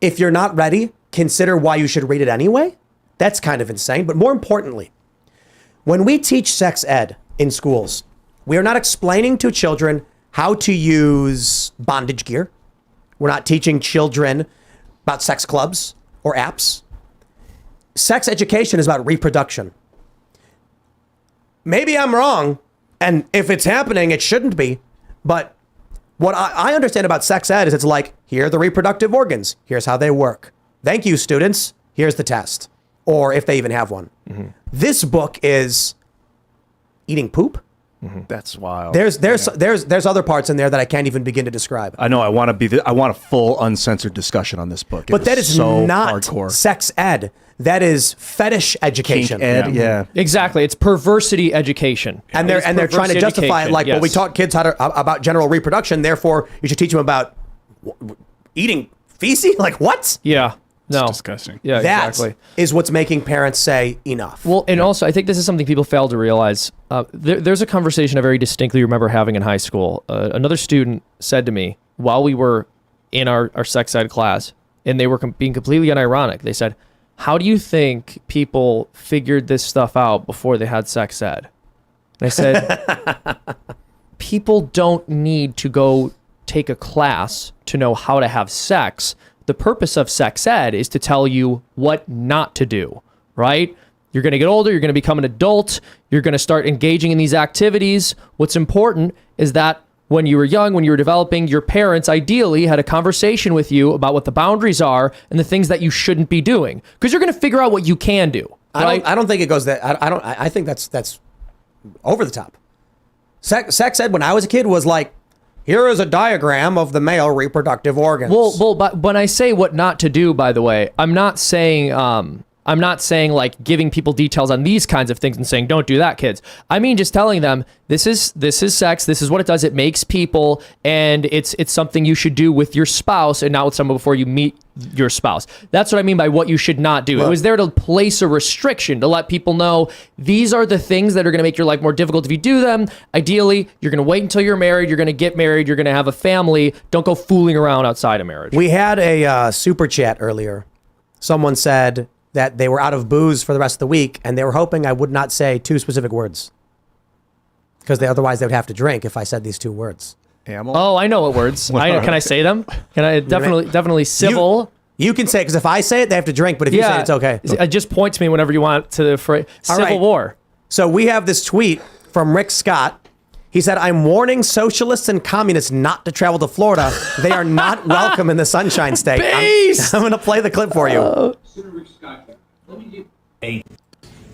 if you're not ready, consider why you should read it anyway. That's kind of insane. But more importantly, when we teach sex ed in schools, we are not explaining to children how to use bondage gear. We're not teaching children about sex clubs or apps. Sex education is about reproduction. Maybe I'm wrong, and if it's happening, it shouldn't be. But what I understand about sex ed is it's like, here are the reproductive organs. Here's how they work. Thank you, students. Here's the test. Or if they even have one. This book is eating poop. That's wild. There's other parts in there that I can't even begin to describe. I know. I want a full uncensored discussion on this book. But that is so not hardcore. Sex ed. That is fetish education. Kink ed, yeah. Exactly. It's perversity education. And they're trying to justify it like, well, we taught kids about general reproduction, therefore you should teach them about eating feces? Like what? Yeah. No. disgusting. Yeah, That exactly. is what's making parents say enough. Well, and also, I think this is something people fail to realize. There's a conversation I very distinctly remember having in high school. Another student said to me while we were in our sex ed class, and they were being completely unironic. They said, how do you think people figured this stuff out before they had sex ed? And I said, people don't need to go take a class to know how to have sex. The purpose of sex ed is to tell you what not to do, right? You're going to get older. You're going to become an adult. You're going to start engaging in these activities. What's important is that when you were young, when you were developing, your parents ideally had a conversation with you about what the boundaries are and the things that you shouldn't be doing, because you're going to figure out what you can do. Right? I don't think it goes that. I think that's over the top. Sex ed when I was a kid was like, here is a diagram of the male reproductive organs. Well, but when I say what not to do, by the way, I'm not saying like giving people details on these kinds of things and saying don't do that, kids. I mean just telling them this is sex, this is what it does. It makes people, and it's something you should do with your spouse and not with someone before you meet your spouse. That's what I mean by what you should not do. It was there to place a restriction, to let people know these are the things that are going to make your life more difficult if you do them. Ideally, you're going to wait until you're married, you're going to get married, you're going to have a family. Don't go fooling around outside of marriage. We had a super chat earlier. Someone said that they were out of booze for the rest of the week, and they were hoping I would not say two specific words, because otherwise they would have to drink if I said these two words. Amel? Oh, I know what words. Can I say them? Can I definitely civil? You can say it, because if I say it, they have to drink, but if you say it, it's okay. Just point to me whenever you want to the phrase Civil right. War. So we have this tweet from Rick Scott. He said, I'm warning socialists and communists not to travel to Florida. They are not welcome in the Sunshine State. I'm going to play the clip for you. Senator Rick Scott here.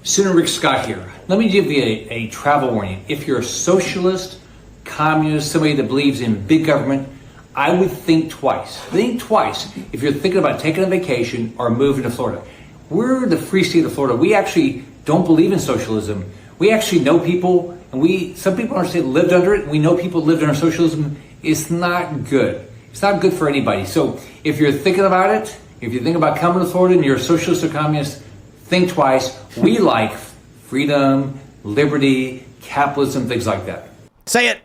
Senator Rick Scott here. Let me give you a travel warning. If you're a socialist, communist, somebody that believes in big government, I would think twice. Think twice if you're thinking about taking a vacation or moving to Florida. We're the free state of Florida. We actually don't believe in socialism. We actually know people, and some people in our state lived under it. We know people lived under socialism. It's not good. It's not good for anybody. So if you're thinking about it, if you think about coming to Florida and you're a socialist or communist, think twice. We like freedom, liberty, capitalism, things like that. Say it.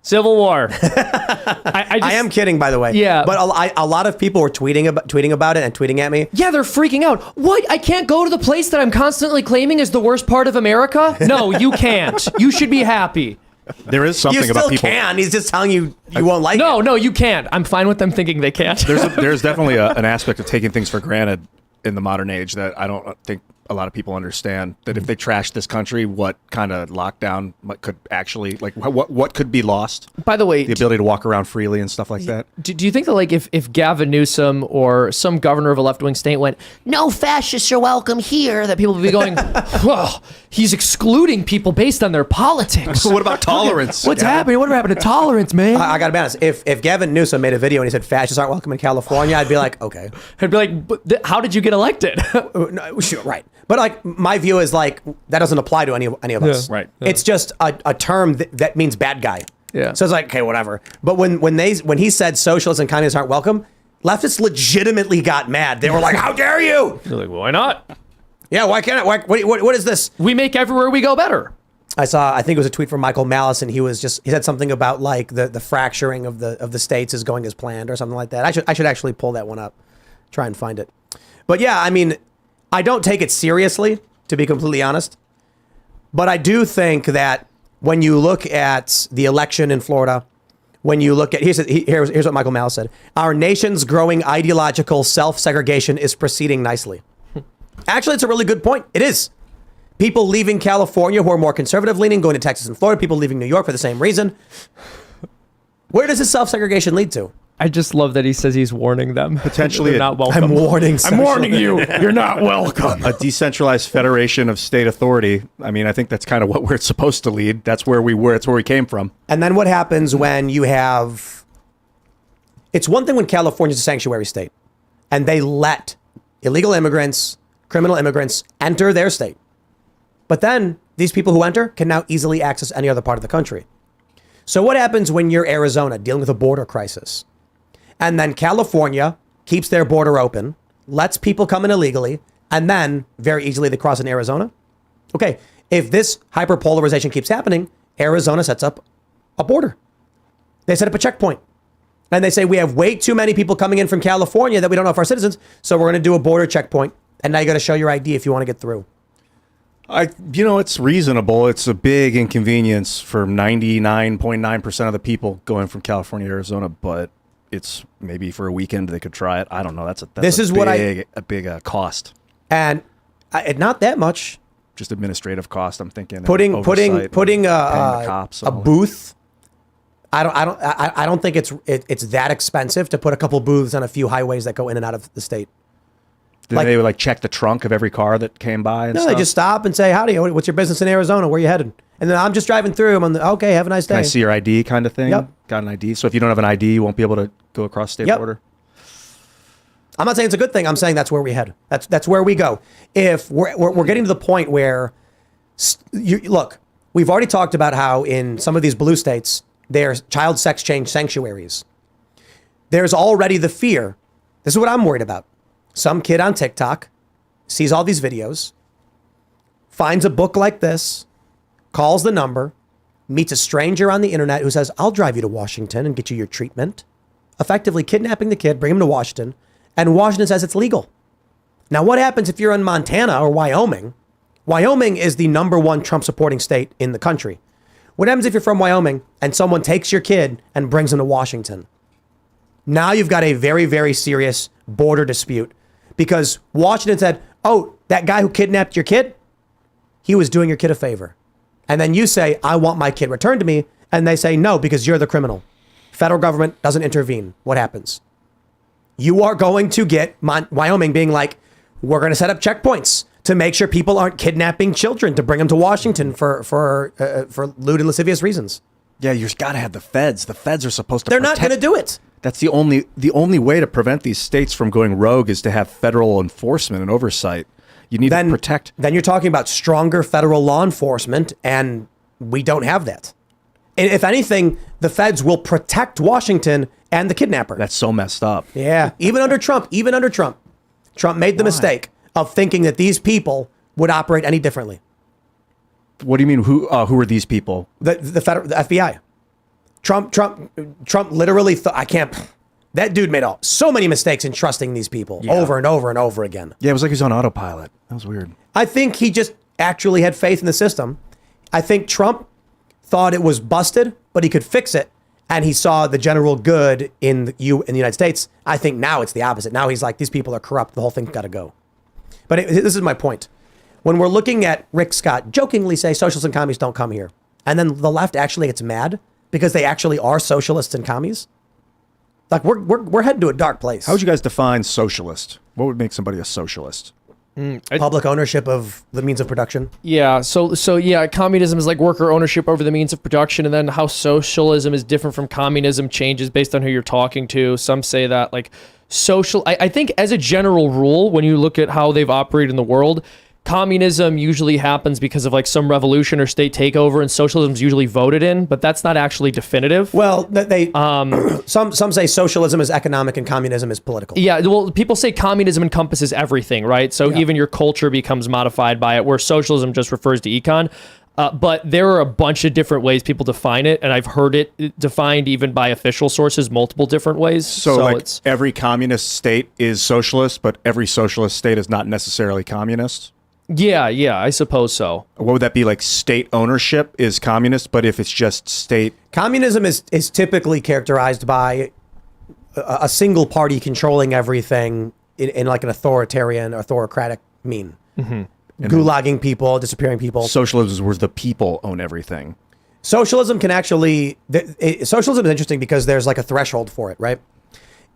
Civil War. I am kidding, by the way. Yeah. But a lot of people were tweeting about it and tweeting at me. Yeah, they're freaking out. What? I can't go to the place that I'm constantly claiming is the worst part of America? No, you can't. You should be happy. There is something You about still people. can. He's just telling you won't like it. No, you can't. I'm fine with them thinking they can't. There's definitely an aspect of taking things for granted in the modern age that I don't think a lot of people understand. That if they trash this country, what kind of lockdown could actually, like, what could be lost? By the way, The ability to walk around freely and stuff like that. do you think that, like, if Gavin Newsom or some governor of a left-wing state went, no fascists are welcome here, that people would be going, well, he's excluding people based on their politics. What about tolerance? What's happening? What happened to tolerance, man? I got to be honest. If Gavin Newsom made a video and he said fascists aren't welcome in California, I'd be like, okay. I'd be like, but how did you get elected? No, sure, right. But like my view is like that doesn't apply to any of us. Right. It's just a term that means bad guy. Yeah. So it's like, okay, whatever. But when he said socialists and communists aren't welcome, leftists legitimately got mad. They were like, how dare you? You're like, well, why not? Yeah, why can't I? What is this? We make everywhere we go better. I think it was a tweet from Michael Malice, and he said something about like the fracturing of the states is going as planned or something like that. I should actually pull that one up, try and find it. But yeah, I mean, I don't take it seriously, to be completely honest. But I do think that when you look at the election in Florida, when you look at here's what Michael Malice said: our nation's growing ideological self-segregation is proceeding nicely. Actually, it's a really good point. It is. People leaving California who are more conservative leaning, going to Texas and Florida, people leaving New York for the same reason. Where does this self-segregation lead to? I just love that he says he's warning them. Potentially They're not welcome. I'm warning. I'm warning you. You're not welcome. A decentralized federation of state authority. I mean, I think that's kind of what we're supposed to lead. That's where we were. It's where we came from. And then what happens when you have... It's one thing when California's a sanctuary state and they let illegal immigrants, criminal immigrants enter their state. But then these people who enter can now easily access any other part of the country. So what happens when you're Arizona dealing with a border crisis? And then California keeps their border open, lets people come in illegally, and then very easily they cross in Arizona. Okay, if this hyperpolarization keeps happening, Arizona sets up a border. They set up a checkpoint. And they say, we have way too many people coming in from California that we don't know if are citizens, so we're going to do a border checkpoint. And now you got to show your ID if you want to get through. It's reasonable. It's a big inconvenience for 99.9% of the people going from California to Arizona, but it's maybe for a weekend they could try it. I don't know. That's a big cost. And not that much. Just administrative cost, I'm thinking. Putting the cops, a booth. I don't think it's that expensive to put a couple booths on a few highways that go in and out of the state. They would check the trunk of every car that came by and stuff? They just stop and say, howdy, what's your business in Arizona? Where are you headed? And then I'm just driving through. Okay, have a nice day. Can I see your ID kind of thing? Yep. Got an ID? So if you don't have an ID, you won't be able to go across state border? I'm not saying it's a good thing. I'm saying that's where we head. That's where we go. If we're getting to the point where, look, we've already talked about how in some of these blue states, there's child sex change sanctuaries. There's already the fear. This is what I'm worried about. Some kid on TikTok sees all these videos, finds a book like this, calls the number, meets a stranger on the internet who says, I'll drive you to Washington and get you your treatment, effectively kidnapping the kid, bring him to Washington, and Washington says it's legal. Now, what happens if you're in Montana or Wyoming? Wyoming is the #1 Trump supporting state in the country. What happens if you're from Wyoming and someone takes your kid and brings him to Washington? Now you've got a very, very serious border dispute because Washington said, oh, that guy who kidnapped your kid, he was doing your kid a favor. And then you say, I want my kid returned to me. And they say, no, because you're the criminal. Federal government doesn't intervene. What happens? You are going to get Wyoming being like, we're going to set up checkpoints to make sure people aren't kidnapping children to bring them to Washington for lewd and lascivious reasons. Yeah, you just got to have the feds. The feds are supposed to They're not going to do it. That's the only way to prevent these states from going rogue is to have federal enforcement and oversight. You need to protect. Then you're talking about stronger federal law enforcement, and we don't have that. And if anything, the feds will protect Washington and the kidnapper. That's so messed up. Yeah, even under Trump. Trump made the mistake of thinking that these people would operate any differently. What do you mean? Who are these people? The FBI. Trump literally thought, that dude made so many mistakes in trusting these people over and over and over again. Yeah, it was like he was on autopilot. That was weird. I think he just actually had faith in the system. I think Trump thought it was busted, but he could fix it. And he saw the general good in the United States. I think now it's the opposite. Now he's like, these people are corrupt. The whole thing's got to go. But this is my point. When we're looking at Rick Scott jokingly say socialists and communists don't come here, and then the left actually gets mad because they actually are socialists and commies, like we're heading to a dark place. How would you guys define socialist? What would make somebody a socialist? Public ownership of the means of production. Yeah. So yeah, communism is like worker ownership over the means of production, and then how socialism is different from communism changes based on who you're talking to. Some say that like I think as a general rule, when you look at how they've operated in the world, communism usually happens because of like some revolution or state takeover, and socialism is usually voted in, but that's not actually definitive. Well, some say socialism is economic and communism is political. Yeah, well, people say communism encompasses everything, right? So even your culture becomes modified by it, where socialism just refers to econ. But there are a bunch of different ways people define it, and I've heard it defined even by official sources multiple different ways. So like every communist state is socialist, but every socialist state is not necessarily communist? Yeah, I suppose so. What would that be? Like state ownership is communist, but if it's just state... Communism is typically characterized by a single party controlling everything in like an autocratic mean. Mm-hmm. Gulagging people, disappearing people. Socialism is where the people own everything. Socialism can actually... Socialism is interesting because there's like a threshold for it, right?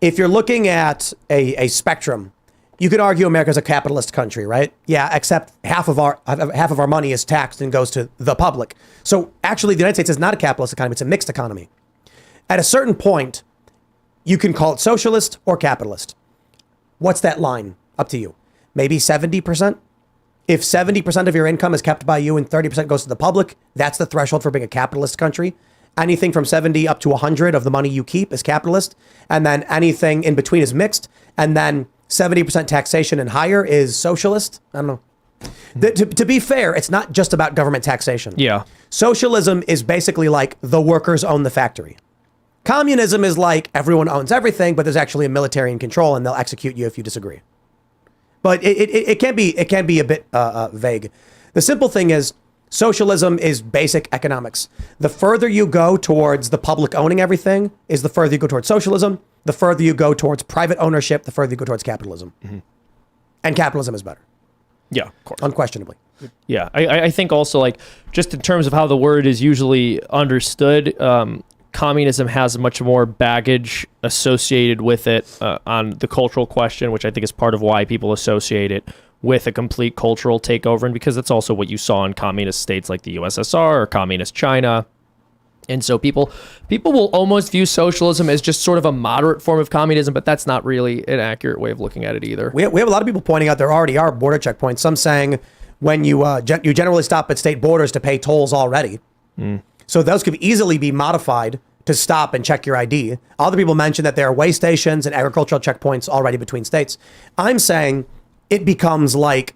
If you're looking at a spectrum, you could argue America's a capitalist country, right? Yeah, except half of our money is taxed and goes to the public. So actually, the United States is not a capitalist economy; it's a mixed economy. At a certain point, you can call it socialist or capitalist. What's that line? Up to you. Maybe 70%. If 70% of your income is kept by you and 30% goes to the public, that's the threshold for being a capitalist country. Anything from 70 up to 100 of the money you keep is capitalist. And then anything in between is mixed. And then 70% taxation and higher is socialist. I don't know. To be fair, it's not just about government taxation. Yeah. Socialism is basically like the workers own the factory. Communism is like everyone owns everything, but there's actually a military in control and they'll execute you if you disagree. But it can be a bit vague. The simple thing is socialism is basic economics. The further you go towards the public owning everything is the further you go towards socialism. The further you go towards private ownership, the further you go towards capitalism. Mm-hmm. And capitalism is better. Yeah, of course. Unquestionably. Yeah, I think also, like, just in terms of how the word is usually understood, communism has much more baggage associated with it on the cultural question, which I think is part of why people associate it with a complete cultural takeover, and because that's also what you saw in communist states like the USSR or communist China. And so people will almost view socialism as just sort of a moderate form of communism, but that's not really an accurate way of looking at it either. We have a lot of people pointing out there already are border checkpoints. Some saying when you generally stop at state borders to pay tolls already. So those could easily be modified to stop and check your ID. Other people mention that there are way stations and agricultural checkpoints already between states. I'm saying it becomes like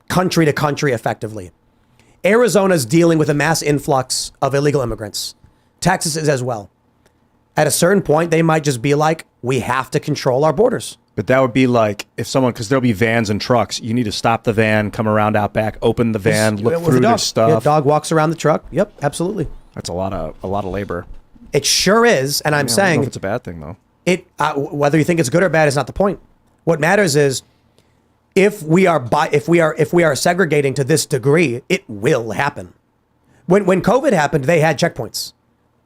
country to country effectively. Arizona's dealing with a mass influx of illegal immigrants. Texas is as well. At a certain point, they might just be like, we have to control our borders. But that would be like if someone, because there'll be vans and trucks. You need to stop the van, come around out back, open the van, look With through a their dog. stuff. Yeah, dog walks around the truck. Yep, absolutely. That's a lot of labor. It sure is, and I'm I don't know saying if it's a bad thing though. whether you think it's good or bad is not the point. What matters is if we are segregating to this degree, it will happen. When COVID happened, they had checkpoints.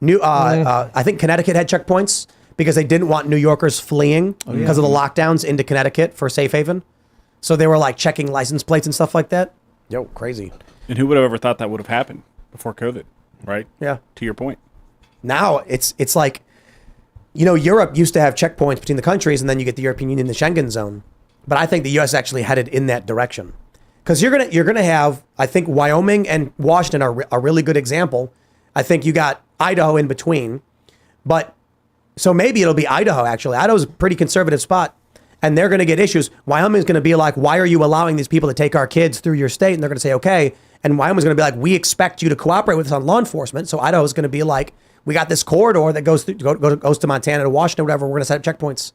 I think Connecticut had checkpoints because they didn't want New Yorkers fleeing because of the lockdowns into Connecticut for safe haven. So they were like checking license plates and stuff like that. Yo, crazy. And who would have ever thought that would have happened before COVID, right? Yeah. To your point. Now it's like, Europe used to have checkpoints between the countries, and then you get the European Union, the Schengen zone. But I think the U.S. actually headed in that direction, because you're gonna have, I think, Wyoming and Washington are a really good example. I think you got Idaho in between, but so maybe it'll be Idaho. Actually, Idaho's a pretty conservative spot, and they're gonna get issues. Wyoming's gonna be like, why are you allowing these people to take our kids through your state? And they're gonna say, okay. And Wyoming's gonna be like, we expect you to cooperate with us on law enforcement. So Idaho's gonna be like, we got this corridor that goes to Montana to Washington, or whatever. We're gonna set up checkpoints.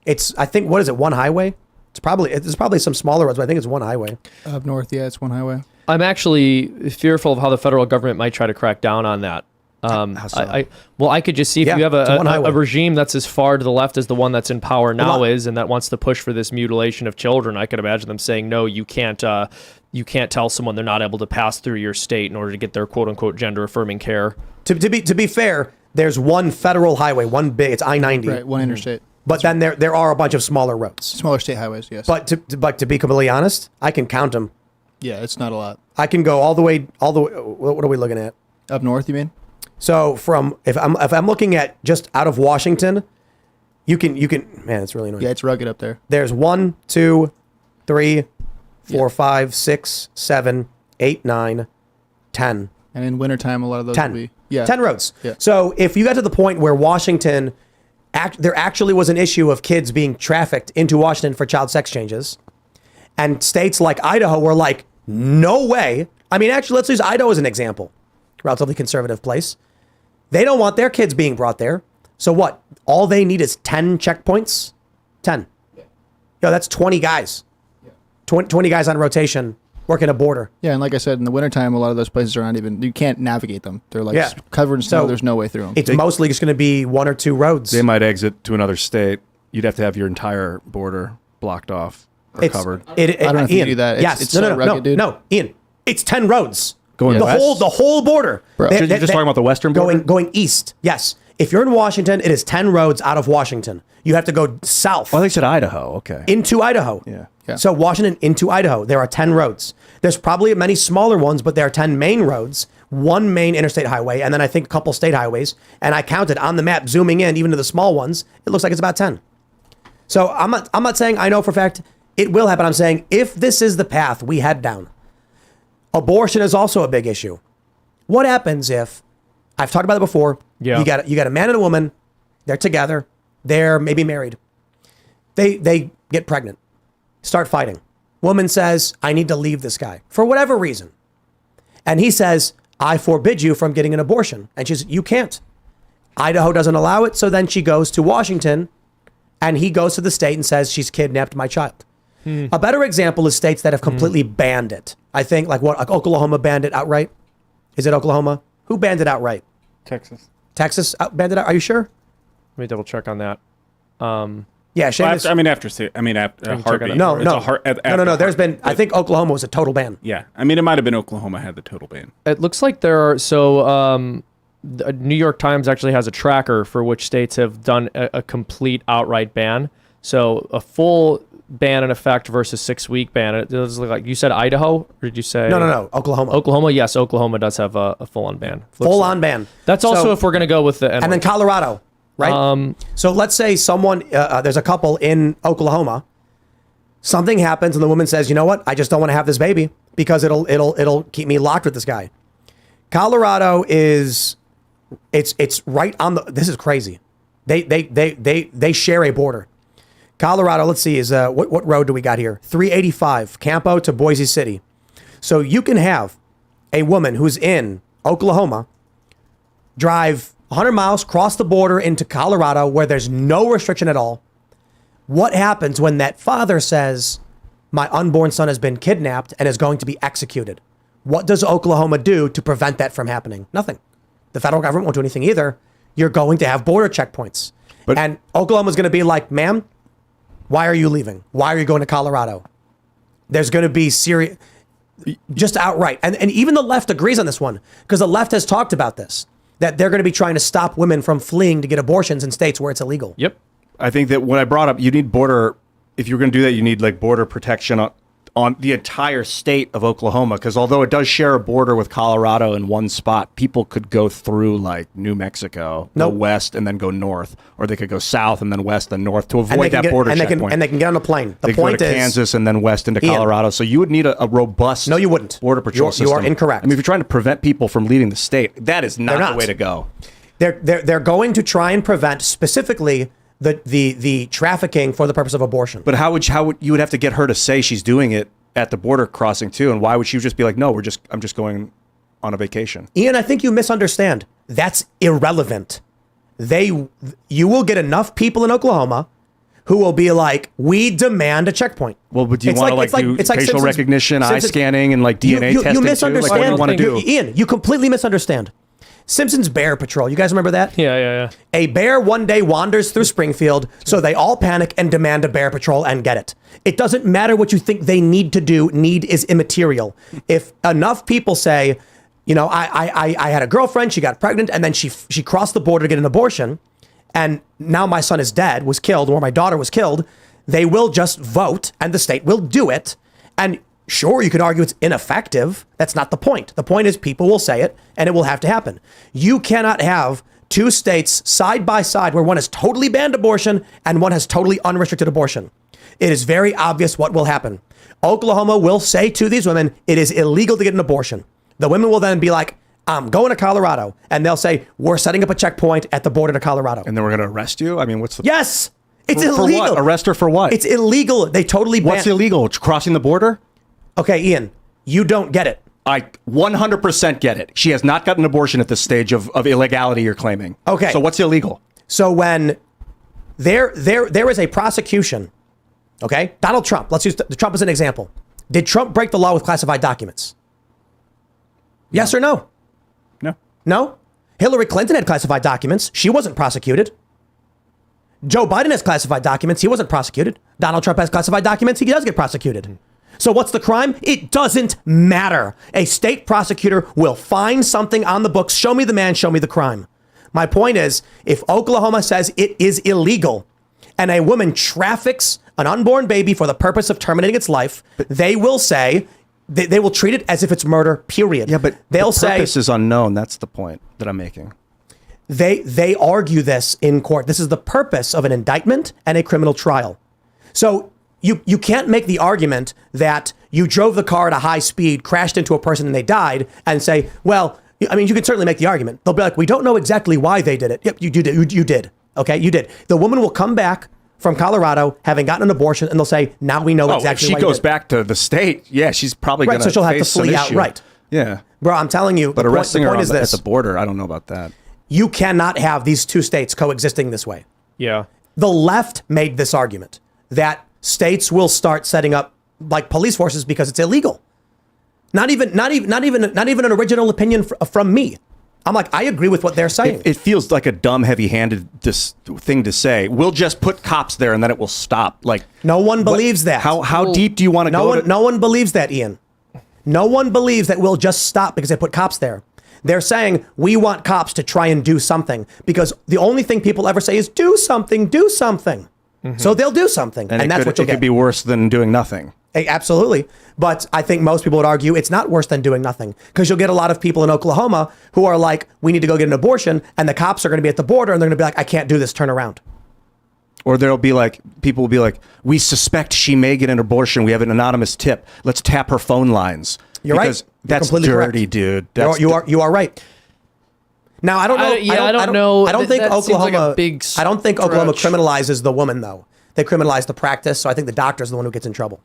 It's, I think, what is it? One highway? There's probably some smaller roads, but I think it's one highway. Up north, yeah, it's one highway. I'm actually fearful of how the federal government might try to crack down on that. How so? I could just see if Yeah, you have it's one a highway. regime that's as far to the left as the one that's in power now lot- is, and that wants to push for this mutilation of children. I could imagine them saying, no, you can't tell someone they're not able to pass through your state in order to get their quote unquote gender affirming care. To be fair, there's one federal highway, one big. It's I-90. Right, one interstate. But then there are a bunch of smaller roads. Smaller state highways, yes. But to be completely honest, I can count them. yeah, it's not a lot. I can go all the way. What are we looking at? Up north, you mean? So if I'm looking at just out of Washington, you can man, it's really annoying. Yeah, it's rugged up there. There's 1, 2, 3, 4, 5, 6, 7, 8, 9, 10. And in wintertime, a lot of those 10. will be... Yeah. 10 roads. Yeah. So if you got to the point where Washington, there actually was an issue of kids being trafficked into Washington for child sex changes, and states like Idaho were like, no way. I mean, actually, let's use Idaho as an example. Relatively conservative place. They don't want their kids being brought there. So what? All they need is 10 checkpoints? 10. Yo, that's 20 guys. 20 guys on rotation working a border. Yeah, and like I said, in the wintertime, a lot of those places are not even... You can't navigate them. They're like Yeah. covered in snow. So There's no way through them. It's mostly just going to be 1 or 2 roads. They might exit to another state. You'd have to have your entire border blocked off or covered. I don't know if you Ian, do that. Yes. It's so rugged, dude. No, Ian. It's 10 roads. Going the west? whole border. Bro. You're just talking about the western border? Going east. Yes. If you're in Washington, it is 10 roads out of Washington. You have to go south Oh, they said Idaho. Okay. into Idaho. Yeah. Yeah. So Washington into Idaho, there are 10 roads. There's probably many smaller ones, but there are 10 main roads, 1 main interstate highway, and then I think a couple state highways. And I counted on the map, zooming in, even to the small ones, it looks like it's about 10. So I'm not saying I know for a fact it will happen. I'm saying if this is the path we head down, abortion is also a big issue. What happens if, I've talked about it before, Yeah. you got a man and a woman, they're together, they're maybe married. They get pregnant, start fighting. Woman says, I need to leave this guy for whatever reason. And he says, I forbid you from getting an abortion. And she says, you can't. Idaho doesn't allow it. So then she goes to Washington and he goes to the state and says, she's kidnapped my child. A better example is states that have completely banned it. I think like Oklahoma banned it outright. Is it Oklahoma? Who banned it outright? Texas. Texas banned it out. Are you sure? Let me double check on that. Yeah, Seamus. After heartbeat. No. After There's been, I think Oklahoma was a total ban. Yeah. I mean, it might have been Oklahoma had the total ban. It looks like there are, the New York Times actually has a tracker for which states have done a complete outright ban. So a full ban in effect versus 6-week ban. It does look like, you said Idaho, or did you say? No. Oklahoma. Oklahoma, yes, Oklahoma does have a full-on ban. Full on ban. That's also So- if we're going to go with the N-word. And then Colorado, right? So let's say someone, there's a couple in Oklahoma. Something happens and the woman says, you know what? I just don't want to have this baby because it'll keep me locked with this guy. Colorado is, it's right on the, this is crazy. They share a border. Colorado, let's see, is what road do we got here? 385, Campo to Boise City. So you can have a woman who's in Oklahoma drive 100 miles, cross the border into Colorado where there's no restriction at all. What happens when that father says, my unborn son has been kidnapped and is going to be executed? What does Oklahoma do to prevent that from happening? Nothing. The federal government won't do anything either. You're going to have border checkpoints. And Oklahoma's going to be like, ma'am, why are you leaving? Why are you going to Colorado? There's going to be serious, just outright. And even the left agrees on this one because the left has talked about this, that they're going to be trying to stop women from fleeing to get abortions in states where it's illegal. Yep. I think that when I brought up, you need border, if you're going to do that, you need like border protection on the entire state of Oklahoma. Because although it does share a border with Colorado in one spot, people could go through like New Mexico, go west and then go north, or they could go south and then west and north to avoid that border checkpoint. And they can get on a plane. The they point go to is Kansas and then west into Colorado. So you would need a robust No, you wouldn't. border patrol system. You are incorrect. I mean, if you're trying to prevent people from leaving the state, that is not the way to go. They're going to try and prevent specifically the trafficking for the purpose of abortion. But how would you would have to get her to say she's doing it at the border crossing too? And why would she just be like, no, I'm just going on a vacation? Ian, I think you misunderstand. That's irrelevant. You will get enough people in Oklahoma who will be like, we demand a checkpoint. Well, but do you want to do facial recognition, eye scanning, and like DNA testing? You misunderstand. Like, what do you want to do? Ian, you completely misunderstand. Simpsons Bear Patrol. You guys remember that? Yeah. A bear one day wanders through Springfield, so they all panic and demand a bear patrol and get it. It doesn't matter what you think they need to do. Need is immaterial. If enough people say, you know, I had a girlfriend, she got pregnant, and then she crossed the border to get an abortion, and now my son is dead, was killed, or my daughter was killed, they will just vote, and the state will do it. And sure, you can argue it's ineffective. That's not the point. The point is people will say it, and it will have to happen. You cannot have two states side by side where one has totally banned abortion and one has totally unrestricted abortion. It is very obvious what will happen. Oklahoma will say to these women, it is illegal to get an abortion. The women will then be like, I'm going to Colorado. And they'll say, we're setting up a checkpoint at the border to Colorado. And then we're going to arrest you? I mean, what's the... Yes! It's for illegal. What? Arrest her for what? It's illegal. They totally ban. What's illegal? Crossing the border? Okay, Ian, you don't get it. I 100% get it. She has not gotten an abortion at this stage of illegality you're claiming. Okay. So what's illegal? So when there is a prosecution, okay? Donald Trump, let's use Trump as an example. Did Trump break the law with classified documents? Yes or no? No. No? Hillary Clinton had classified documents. She wasn't prosecuted. Joe Biden has classified documents. He wasn't prosecuted. Donald Trump has classified documents. He does get prosecuted. So what's the crime? It doesn't matter. A state prosecutor will find something on the books. Show me the man, show me the crime. My point is, if Oklahoma says it is illegal and a woman traffics an unborn baby for the purpose of terminating its life, they will say, they will treat it as if it's murder, period. Yeah, but they'll the purpose is unknown. That's the point that I'm making. They argue this in court. This is the purpose of an indictment and a criminal trial. So you can't make the argument that you drove the car at a high speed, crashed into a person and they died, and say, well, I mean, you can certainly make the argument. They'll be like, we don't know exactly why they did it. Yep, you did. You did. Okay, you did. The woman will come back from Colorado having gotten an abortion, and they'll say, now we know Oh, exactly if she why you goes did. back to the state, yeah, she's probably Right, going so she'll have to face some flee issue. outright. Yeah. Bro, I'm telling you, But the arresting point her is at this. the border, I don't know about that. You cannot have these two states coexisting this way. Yeah. The left made this argument that states will start setting up like police forces because it's illegal. Not even an original opinion from me. I'm like, I agree with what they're saying. It feels like a dumb, heavy-handed thing to say. We'll just put cops there and then it will stop. Like No one believes that. How deep do you want to go? No one believes that, Ian. No one believes that we'll just stop because they put cops there. They're saying we want cops to try and do something because the only thing people ever say is do something, do something. So they'll do something, and that's what you'll it could get. be worse than doing nothing. Absolutely. But I think most people would argue it's not worse than doing nothing because you'll get a lot of people in Oklahoma who are like, we need to go get an abortion. And the cops are going to be at the border and they're going to be like, I can't do this. Turn around. Or there'll be like, people will be like, we suspect she may get an abortion. We have an anonymous tip. Let's tap her phone lines. You're right. Because You're that's completely dirty, correct. dude. You are right. Now, I don't know. I don't know. I don't think That seems like Oklahoma. a big I don't think Oklahoma stretch. criminalizes the woman though. They criminalize the practice. So I think the doctor's the one who gets in trouble.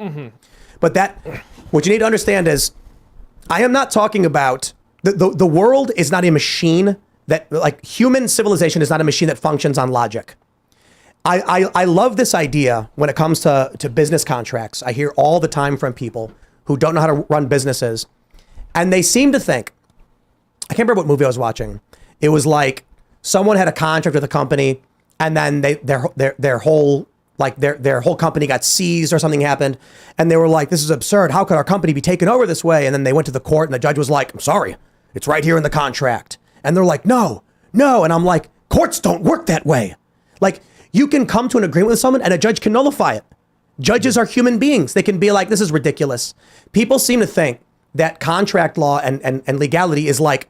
But what you need to understand is, I am not talking about the world is not a machine that like human civilization is not a machine that functions on logic. I love this idea when it comes to business contracts. I hear all the time from people who don't know how to run businesses, and they seem to think. I can't remember what movie I was watching. It was like someone had a contract with a company, and then their whole company got seized or something happened, and they were like, "This is absurd. How could our company be taken over this way?" And then they went to the court, and the judge was like, "I'm sorry, it's right here in the contract." And they're like, "No, no," and I'm like, "Courts don't work that way. Like." You can come to an agreement with someone and a judge can nullify it. Judges are human beings. They can be like, this is ridiculous. People seem to think that contract law and legality is like,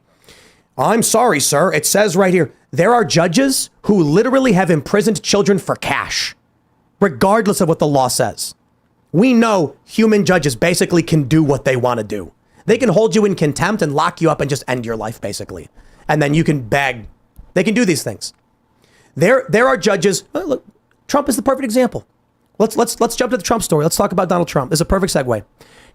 I'm sorry, sir. It says right here, there are judges who literally have imprisoned children for cash, regardless of what the law says. We know human judges basically can do what they want to do. They can hold you in contempt and lock you up and just end your life, basically. And then you can beg. They can do these things. There are judges. Look, Trump is the perfect example. Let's jump to the Trump story. Let's talk about Donald Trump. This is a perfect segue.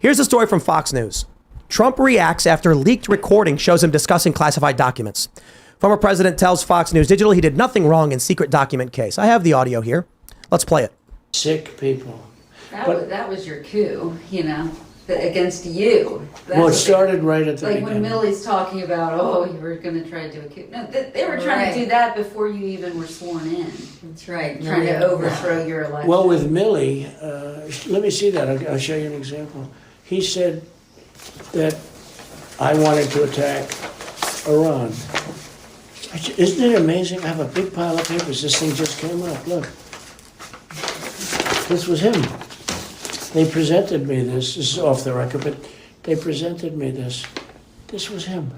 Here's a story from Fox News. Trump reacts after leaked recording shows him discussing classified documents. Former president tells Fox News Digital he did nothing wrong in secret document case. I have the audio here. Let's play it. Sick people. That was your coup, against you. Well, it started right at the Like beginning. when Millie's talking about, oh, you were going to try to do a coup. No, they were trying to do that before you even were sworn in. That's right. Trying to overthrow your election. Well, with Millie, let me see that. I'll show you an example. He said that I wanted to attack Iran. Isn't it amazing? I have a big pile of papers. This thing just came up. Look. This was him. They presented me this. This is off the record, but they presented me this. This was him.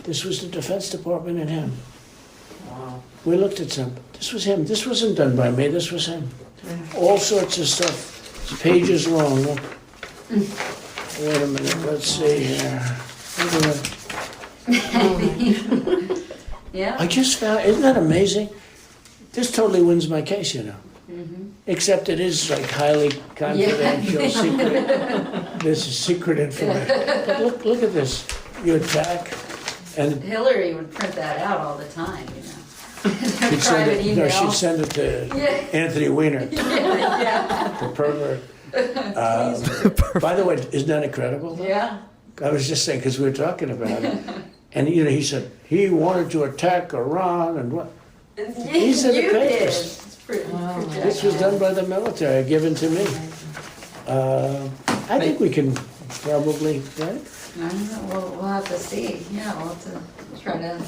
This was the Defense Department and him. Wow. We looked at some. This was him. This wasn't done by me. This was him. All sorts of stuff. It's pages long. Look. Wait a minute. Let's see here. Look at that. Yeah. I just found, isn't that amazing? This totally wins my case, Except it is like highly confidential, secret. This is secret information. But look at this. You attack, and Hillary would print that out all the time, she'd send Private it, email. she'd send it to Yeah. Anthony Weiner, the pervert. By the way, isn't that incredible? Though? Yeah. I was just saying, because we were talking about it. And he said, he wanted to attack Iran and what? These are the You did. papers. It's pretty This was done by the military, given to me. I think we can probably, right? I don't know. We'll have to see. Yeah, we'll have to try to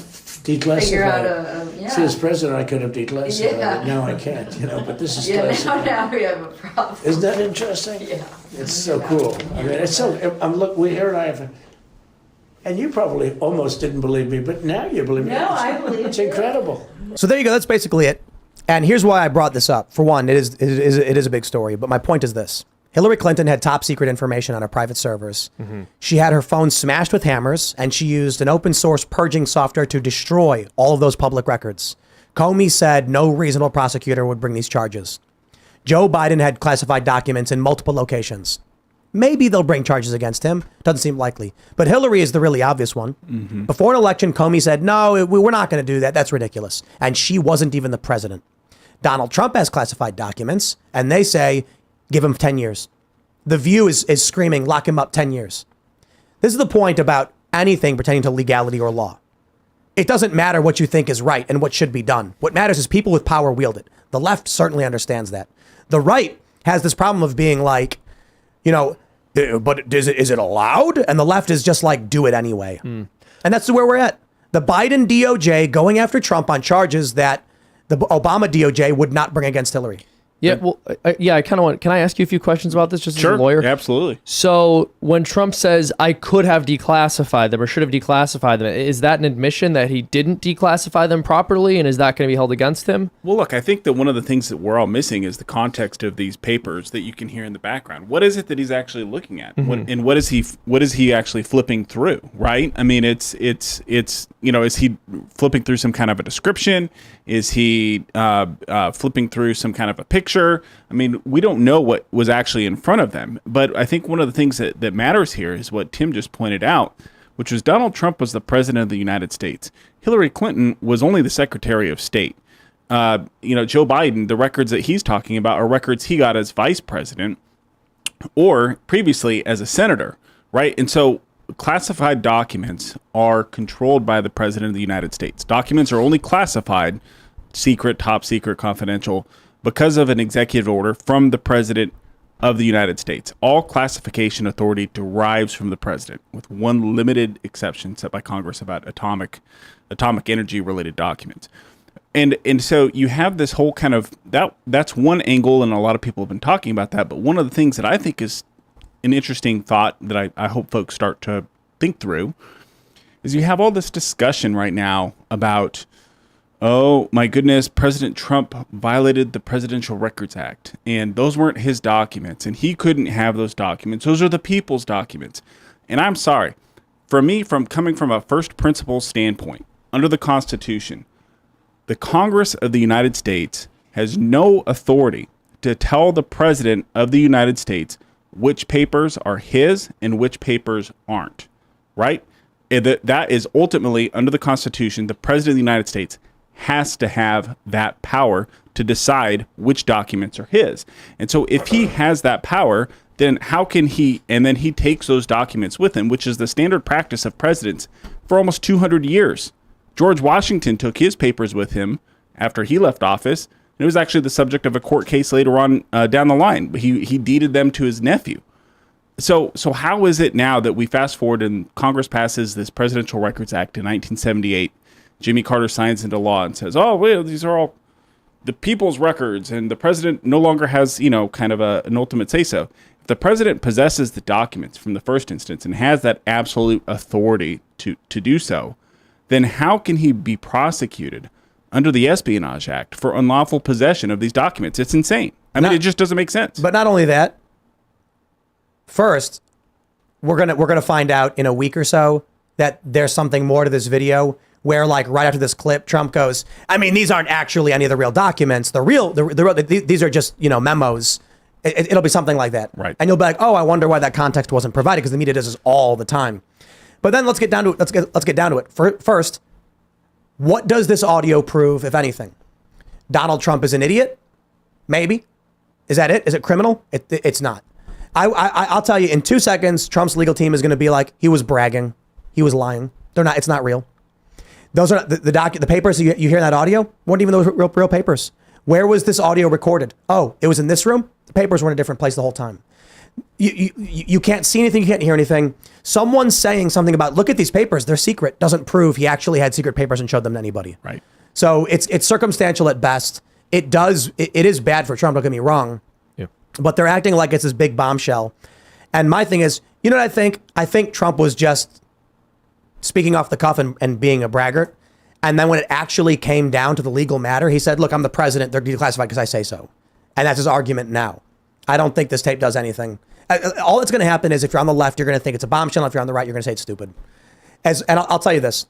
Declassify figure out it. yeah. See, as president, I could have declassified Yeah. it. Now I can't, but this is Yeah, classified. now we have a problem. Isn't that interesting? Yeah. It's so cool. I mean, it's so, look, we here and I have, and you probably almost didn't believe me, but now you believe me. No, I believe It's you. incredible. So there you go. That's basically it. And here's why I brought this up. For one, it is a big story. But my point is this. Hillary Clinton had top secret information on her private servers. She had her phone smashed with hammers, and she used an open source purging software to destroy all of those public records. Comey said no reasonable prosecutor would bring these charges. Joe Biden had classified documents in multiple locations. Maybe they'll bring charges against him. Doesn't seem likely. But Hillary is the really obvious one. Before an election, Comey said, no, we're not going to do that. That's ridiculous. And she wasn't even the president. Donald Trump has classified documents, and they say, give him 10 years. The View is screaming, lock him up 10 years. This is the point about anything pertaining to legality or law. It doesn't matter what you think is right and what should be done. What matters is people with power wield it. The left certainly understands that. The right has this problem of being like, but is it allowed? And the left is just like, do it anyway. And that's where we're at. The Biden DOJ going after Trump on charges that the Obama DOJ would not bring against Hillary. Yeah, well, I kind of want. Can I ask you a few questions about this, just Sure. as a lawyer? Yeah, absolutely. So when Trump says I could have declassified them or should have declassified them, is that an admission that he didn't declassify them properly, and is that going to be held against him? Well, look, I think that one of the things that we're all missing is the context of these papers that you can hear in the background. What is it that he's actually looking at, and what is he actually flipping through? Right? I mean, it's is he flipping through some kind of a description? Is he flipping through some kind of a picture? I mean, we don't know what was actually in front of them. But I think one of the things that matters here is what Tim just pointed out, which was Donald Trump was the president of the United States. Hillary Clinton was only the Secretary of State. Joe Biden, the records that he's talking about are records he got as vice president or previously as a senator, right? And so classified documents are controlled by the president of the United States. Documents are only classified, secret, top secret, confidential, because of an executive order from the president of the United States. All classification authority derives from the president, with one limited exception set by Congress about atomic energy related documents. And so you have this whole kind of that's one angle, and a lot of people have been talking about that. But one of the things that I think is an interesting thought that I hope folks start to think through is you have all this discussion right now about, oh my goodness, President Trump violated the Presidential Records Act, and those weren't his documents, and he couldn't have those documents. Those are the people's documents. And I'm sorry, for me, from coming from a first principles standpoint, under the Constitution, the Congress of the United States has no authority to tell the President of the United States which papers are his and which papers aren't, right? That is ultimately, under the Constitution, the President of the United States has to have that power to decide which documents are his. And so if he has that power, then how can he, and then he takes those documents with him, which is the standard practice of presidents for almost 200 years. George Washington took his papers with him after he left office, and it was actually the subject of a court case later on down the line. He deeded them to his nephew. So how is it now that we fast forward and Congress passes this Presidential Records Act in 1978, Jimmy Carter signs into law and says, oh, well, these are all the people's records, and the president no longer has, kind of an ultimate say-so. If the president possesses the documents from the first instance and has that absolute authority to do so, then how can he be prosecuted under the Espionage Act for unlawful possession of these documents? It's insane. I mean, it just doesn't make sense. But not only that, first, we're gonna find out in a week or so that there's something more to this video where, like, right after this clip, Trump goes, I mean, these aren't actually any of the real documents. These are just, memos. It'll be something like that. Right. And you'll be like, oh, I wonder why that context wasn't provided, because the media does this all the time. But then let's get down to it. Let's get down to it. First, what does this audio prove, if anything? Donald Trump is an idiot? Maybe. Is that it? Is it criminal? It's not. I'll tell you, in 2 seconds, Trump's legal team is going to be like, he was bragging. He was lying. They're not. It's not real. Those are the papers you hear in that audio weren't even those real papers. Where was this audio recorded? Oh, it was in this room. The papers were in a different place the whole time. You can't see anything. You can't hear anything. Someone saying something about, look at these papers, they're secret, doesn't prove he actually had secret papers and showed them to anybody. Right. So it's circumstantial at best. It is bad for Trump. Don't get me wrong. Yeah. But they're acting like it's this big bombshell. And my thing is, you know what I think? I think Trump was just speaking off the cuff and being a braggart. And then when it actually came down to the legal matter, he said, look, I'm the president. They're declassified because I say so. And that's his argument now. I don't think this tape does anything. All that's going to happen is if you're on the left, you're going to think it's a bombshell. If you're on the right, you're going to say it's stupid. And I'll tell you this.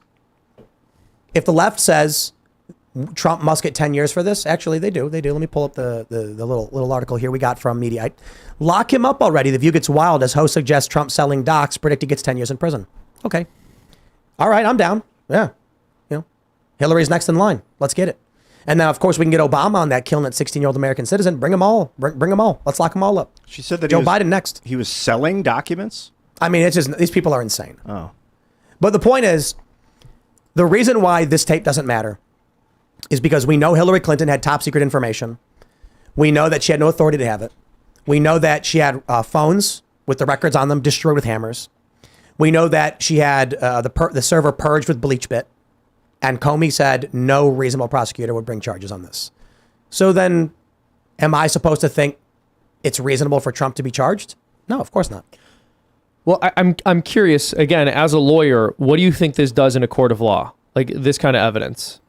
If the left says Trump must get 10 years for this. Actually, they do. They do. Let me pull up the little article here we got from Mediaite. Lock him up already. The View gets wild as host suggests Trump selling docs. Predict he gets 10 years in prison. Okay. All right, I'm down. Yeah. Hillary's next in line. Let's get it. And now, of course, we can get Obama on that, killing that 16-year-old American citizen. Bring them all. Bring them all. Let's lock them all up. She said that Joe Biden next. He was selling documents? I mean, it's just, these people are insane. Oh. But the point is, the reason why this tape doesn't matter is because we know Hillary Clinton had top secret information. We know that she had no authority to have it. We know that she had phones with the records on them destroyed with hammers. We know that she had the server purged with BleachBit. And Comey said no reasonable prosecutor would bring charges on this. So then, am I supposed to think it's reasonable for Trump to be charged? No, of course not. Well, I'm curious, again, as a lawyer, what do you think this does in a court of law? Like this kind of evidence?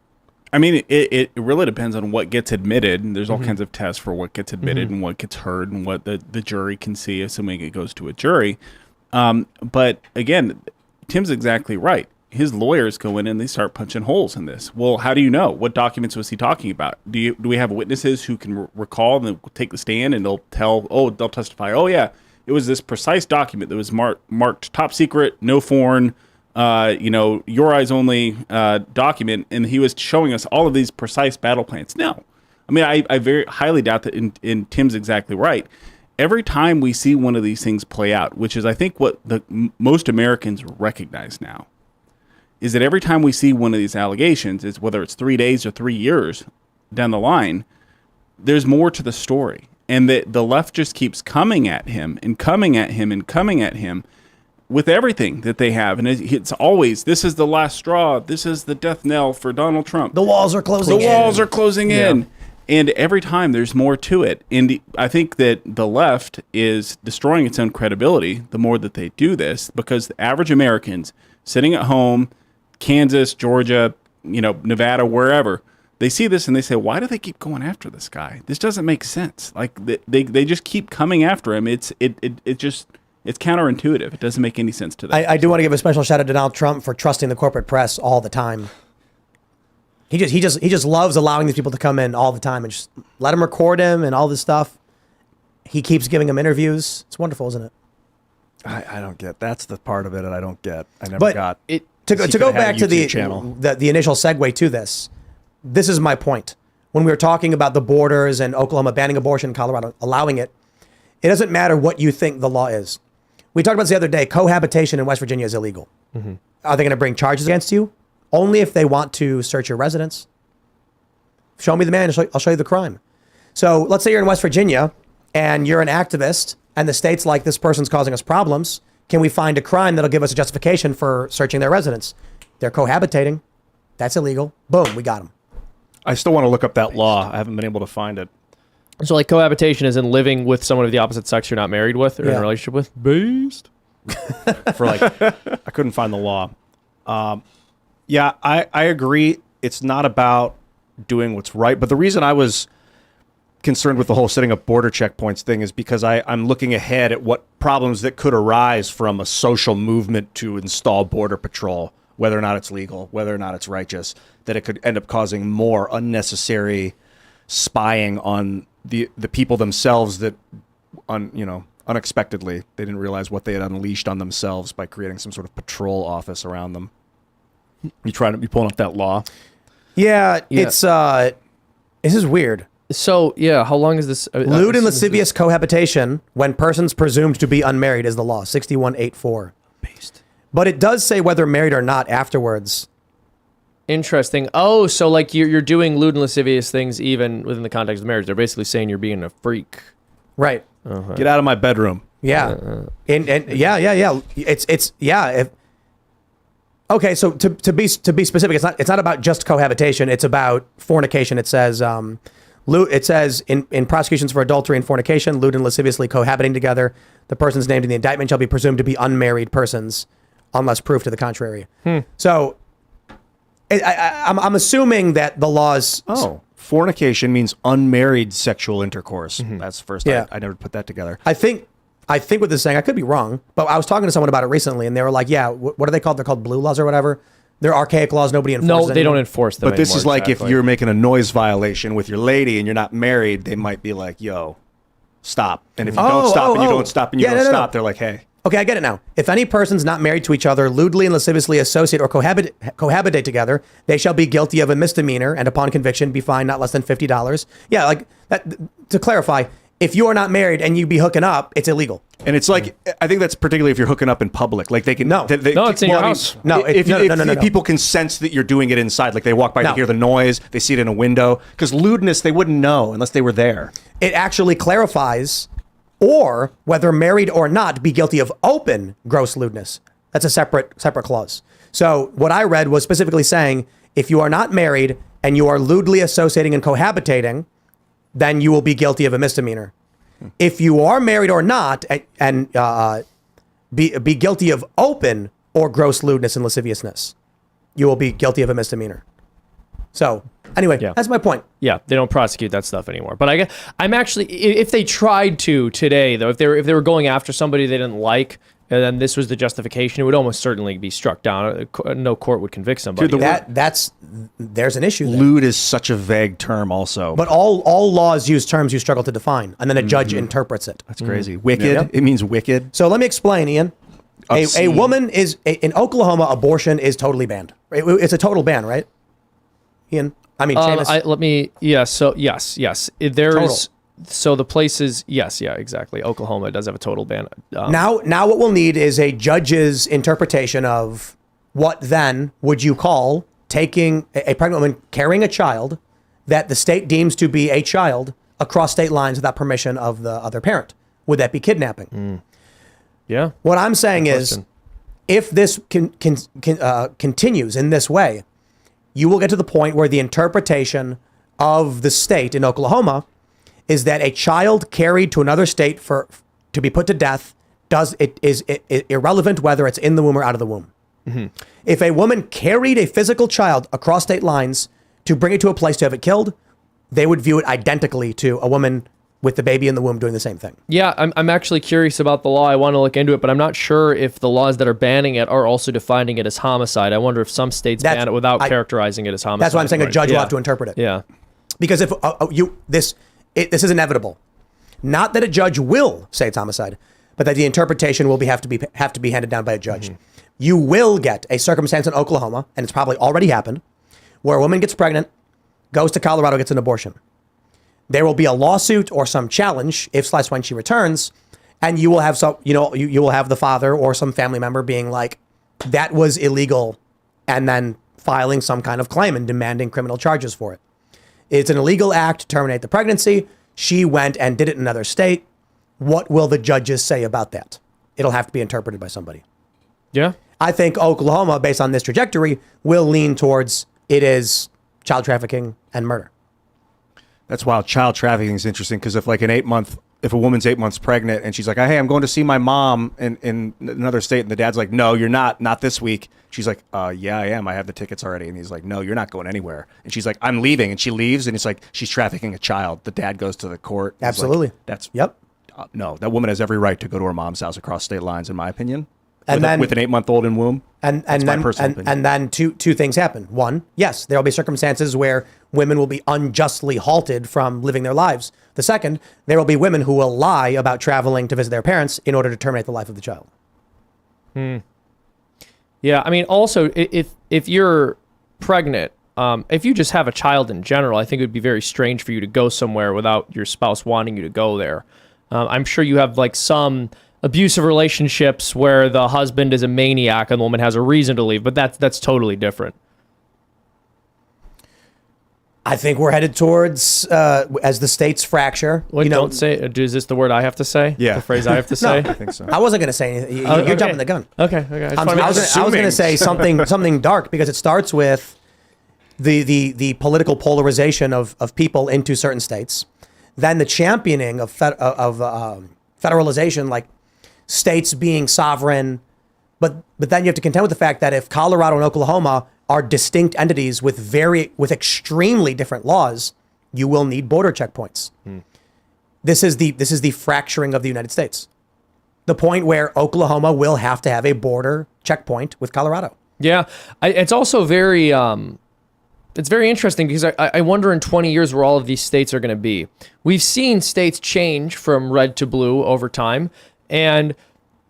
I mean, it really depends on what gets admitted. And there's all kinds of tests for what gets admitted and what gets heard and what the jury can see, assuming it goes to a jury. But again, Tim's exactly right. His lawyers go in and they start punching holes in this. Well, how do you know? What documents was he talking about? Do we have witnesses who can recall and they'll take the stand and they'll testify, oh yeah, it was this precise document that was marked top secret, no foreign, your eyes only document, and he was showing us all of these precise battle plans. No. I mean, I very highly doubt that, and Tim's exactly right. Every time we see one of these things play out, which is I think what most Americans recognize now, is that every time we see one of these allegations, is whether it's 3 days or 3 years down the line, there's more to the story. And the left just keeps coming at him and coming at him and coming at him with everything that they have. And it's always, this is the last straw. This is the death knell for Donald Trump. The walls are closing in. The walls are closing in. And every time there's more to it. And I think that the left is destroying its own credibility the more that they do this, because the average Americans sitting at home, Kansas, Georgia, Nevada, wherever, they see this and they say, why do they keep going after this guy? This doesn't make sense. Like they just keep coming after him. It's counterintuitive. It doesn't make any sense to them. I do want to give a special shout out to Donald Trump for trusting the corporate press all the time. He just loves allowing these people to come in all the time and just let him record him and all this stuff. He keeps giving him interviews. It's wonderful, isn't it? I don't get. That's the part of it I don't get. I never got it. To go back to the initial segue to this, this is my point. When we were talking about the borders and Oklahoma banning abortion, Colorado allowing it, it doesn't matter what you think the law is. We talked about this the other day. Cohabitation in West Virginia is illegal. Mm-hmm. Are they going to bring charges against you? Only if they want to search your residence. Show me the man, I'll show you the crime. So let's say you're in West Virginia and you're an activist and the state's like, this person's causing us problems. Can we find a crime that'll give us a justification for searching their residence? They're cohabitating. That's illegal. Boom, we got them. I still want to look up that law. I haven't been able to find it. So like cohabitation is in living with someone of the opposite sex you're not married with or in a relationship with? Based. I couldn't find the law. Yeah, I agree. It's not about doing what's right. But the reason I was concerned with the whole setting up border checkpoints thing is because I'm looking ahead at what problems that could arise from a social movement to install border patrol, whether or not it's legal, whether or not it's righteous, that it could end up causing more unnecessary spying on the people themselves that, unexpectedly, they didn't realize what they had unleashed on themselves by creating some sort of patrol office around them. You pulling up that law? Yeah. It's this is weird. So yeah, how long is this? Lewd and lascivious cohabitation when persons presumed to be unmarried is the law, 6184. Based. But it does say whether married or not afterwards. Interesting. Oh, so like you're doing lewd and lascivious things even within the context of marriage. They're basically saying you're being a freak. Right. Uh-huh. Get out of my bedroom. Yeah. And yeah. Okay, so to be specific, it's not about just cohabitation. It's about fornication. It says in prosecutions for adultery and fornication, lewd and lasciviously cohabiting together, the persons named in the indictment shall be presumed to be unmarried persons, unless proof to the contrary. So, I'm assuming that the laws. Oh, fornication means unmarried sexual intercourse. That's the first. Yeah. I never put that together. I think what this is saying, I could be wrong, but I was talking to someone about it recently, and they were like, "Yeah, what are they called? They're called blue laws or whatever." They're archaic laws. Nobody enforces. No, they anymore. don't enforce them. But this anymore, is like exactly. if you're making a noise violation with your lady and you're not married, they might be like, yo, stop. And if you don't stop and you don't stop and you don't stop, they're like, hey. Okay, I get it now. If any person's not married to each other, lewdly and lasciviously associate or cohabitate together, they shall be guilty of a misdemeanor and upon conviction be fined not less than $50. Yeah, like that. To clarify, if you are not married and you be hooking up, it's illegal. And it's like, I think that's particularly if you're hooking up in public. Like they can. No. No, it's in your house. No, if people can sense that you're doing it inside, like they walk by, No. they hear the noise, they see it in a window. Because lewdness, they wouldn't know unless they were there. It actually clarifies, or whether married or not, be guilty of open gross lewdness. That's a separate clause. So what I read was specifically saying, if you are not married and you are lewdly associating and cohabitating, then you will be guilty of a misdemeanor. If you are married or not and be guilty of open or gross lewdness and lasciviousness, you will be guilty of a misdemeanor. So anyway, that's my point. Yeah, they don't prosecute that stuff anymore. But I'm actually, if they tried to today, though, if they were going after somebody they didn't like, and then this was the justification, it would almost certainly be struck down. No court would convict somebody. Dude, There's an issue there. Lewd is such a vague term also. But all laws use terms you struggle to define, and then a judge interprets it. That's crazy. Wicked, Yep. it means wicked. So let me explain, Ian. A Obscene. woman is, in Oklahoma, abortion is totally banned. It's a total ban, right? Ian? I mean, Seamus? Yes. There's, so the places, yes, yeah, exactly. Oklahoma does have a total ban. Now what we'll need is a judge's interpretation of what then would you call taking a pregnant woman carrying a child that the state deems to be a child across state lines without permission of the other parent. Would that be kidnapping? Yeah. What I'm saying is, question. if this continues in this way, you will get to the point where the interpretation of the state in Oklahoma is that a child carried to another state to be put to death is irrelevant whether it's in the womb or out of the womb. Mm-hmm. If a woman carried a physical child across state lines to bring it to a place to have it killed, they would view it identically to a woman with the baby in the womb doing the same thing. Yeah, I'm actually curious about the law. I want to look into it, but I'm not sure if the laws that are banning it are also defining it as homicide. I wonder if some states ban it without characterizing it as homicide. That's why I'm saying a judge will have to interpret it. Yeah. Because if this is inevitable. Not that a judge will say it's homicide, but that the interpretation will have to be handed down by a judge. Mm-hmm. You will get a circumstance in Oklahoma, and it's probably already happened, where a woman gets pregnant, goes to Colorado, gets an abortion. There will be a lawsuit or some challenge if/when she returns, and you will have you will have the father or some family member being like, that was illegal, and then filing some kind of claim and demanding criminal charges for it. It's an illegal act to terminate the pregnancy. She went and did it in another state. What will the judges say about that? It'll have to be interpreted by somebody. Yeah. I think Oklahoma, based on this trajectory, will lean towards it is child trafficking and murder. That's wild. Child trafficking is interesting because if a woman's 8 months pregnant and she's like, hey, I'm going to see my mom in another state, and the dad's like, no, you're not this week. She's like, yeah, I am. I have the tickets already. And he's like, no, you're not going anywhere. And she's like, I'm leaving. And she leaves, and it's like she's trafficking a child. The dad goes to the court. Absolutely. Yep. No, that woman has every right to go to her mom's house across state lines, in my opinion. And with an 8-month-old in womb. And then two things happen. One, yes, there will be circumstances where women will be unjustly halted from living their lives. The second, there will be women who will lie about traveling to visit their parents in order to terminate the life of the child. Yeah, I mean, also, if you're pregnant, if you just have a child in general, I think it would be very strange for you to go somewhere without your spouse wanting you to go there. I'm sure you have like some abusive relationships where the husband is a maniac and the woman has a reason to leave, but that's totally different. I think we're headed towards, as the states fracture. Wait, don't say, is this the word I have to say? Yeah. The phrase I have to say? I think so. I wasn't going to say anything. You're jumping the gun. Okay. I was going to say something dark, because it starts with the political polarization of people into certain states. Then the championing of federalization, like states being sovereign. But then you have to contend with the fact that if Colorado and Oklahoma are distinct entities with extremely different laws, you will need border checkpoints. This is the fracturing of the United States. The point where Oklahoma will have to have a border checkpoint with Colorado. Yeah, it's also very it's very interesting because I wonder in 20 years where all of these states are going to be. We've seen states change from red to blue over time, and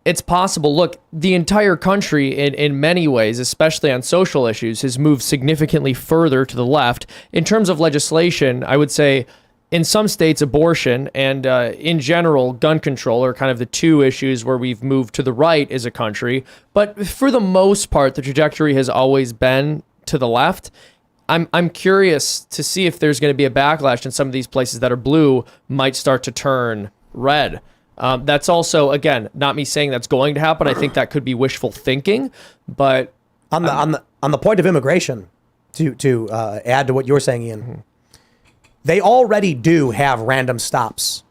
it's possible. Look, the entire country in many ways, especially on social issues, has moved significantly further to the left. In terms of legislation, I would say in some states, abortion and in general, gun control are kind of the two issues where we've moved to the right as a country. But for the most part, the trajectory has always been to the left. I'm curious to see if there's going to be a backlash in some of these places that are blue might start to turn red. That's also, again, not me saying that's going to happen. I think that could be wishful thinking. But on the point of immigration, to add to what you were saying, Ian, they already do have random stops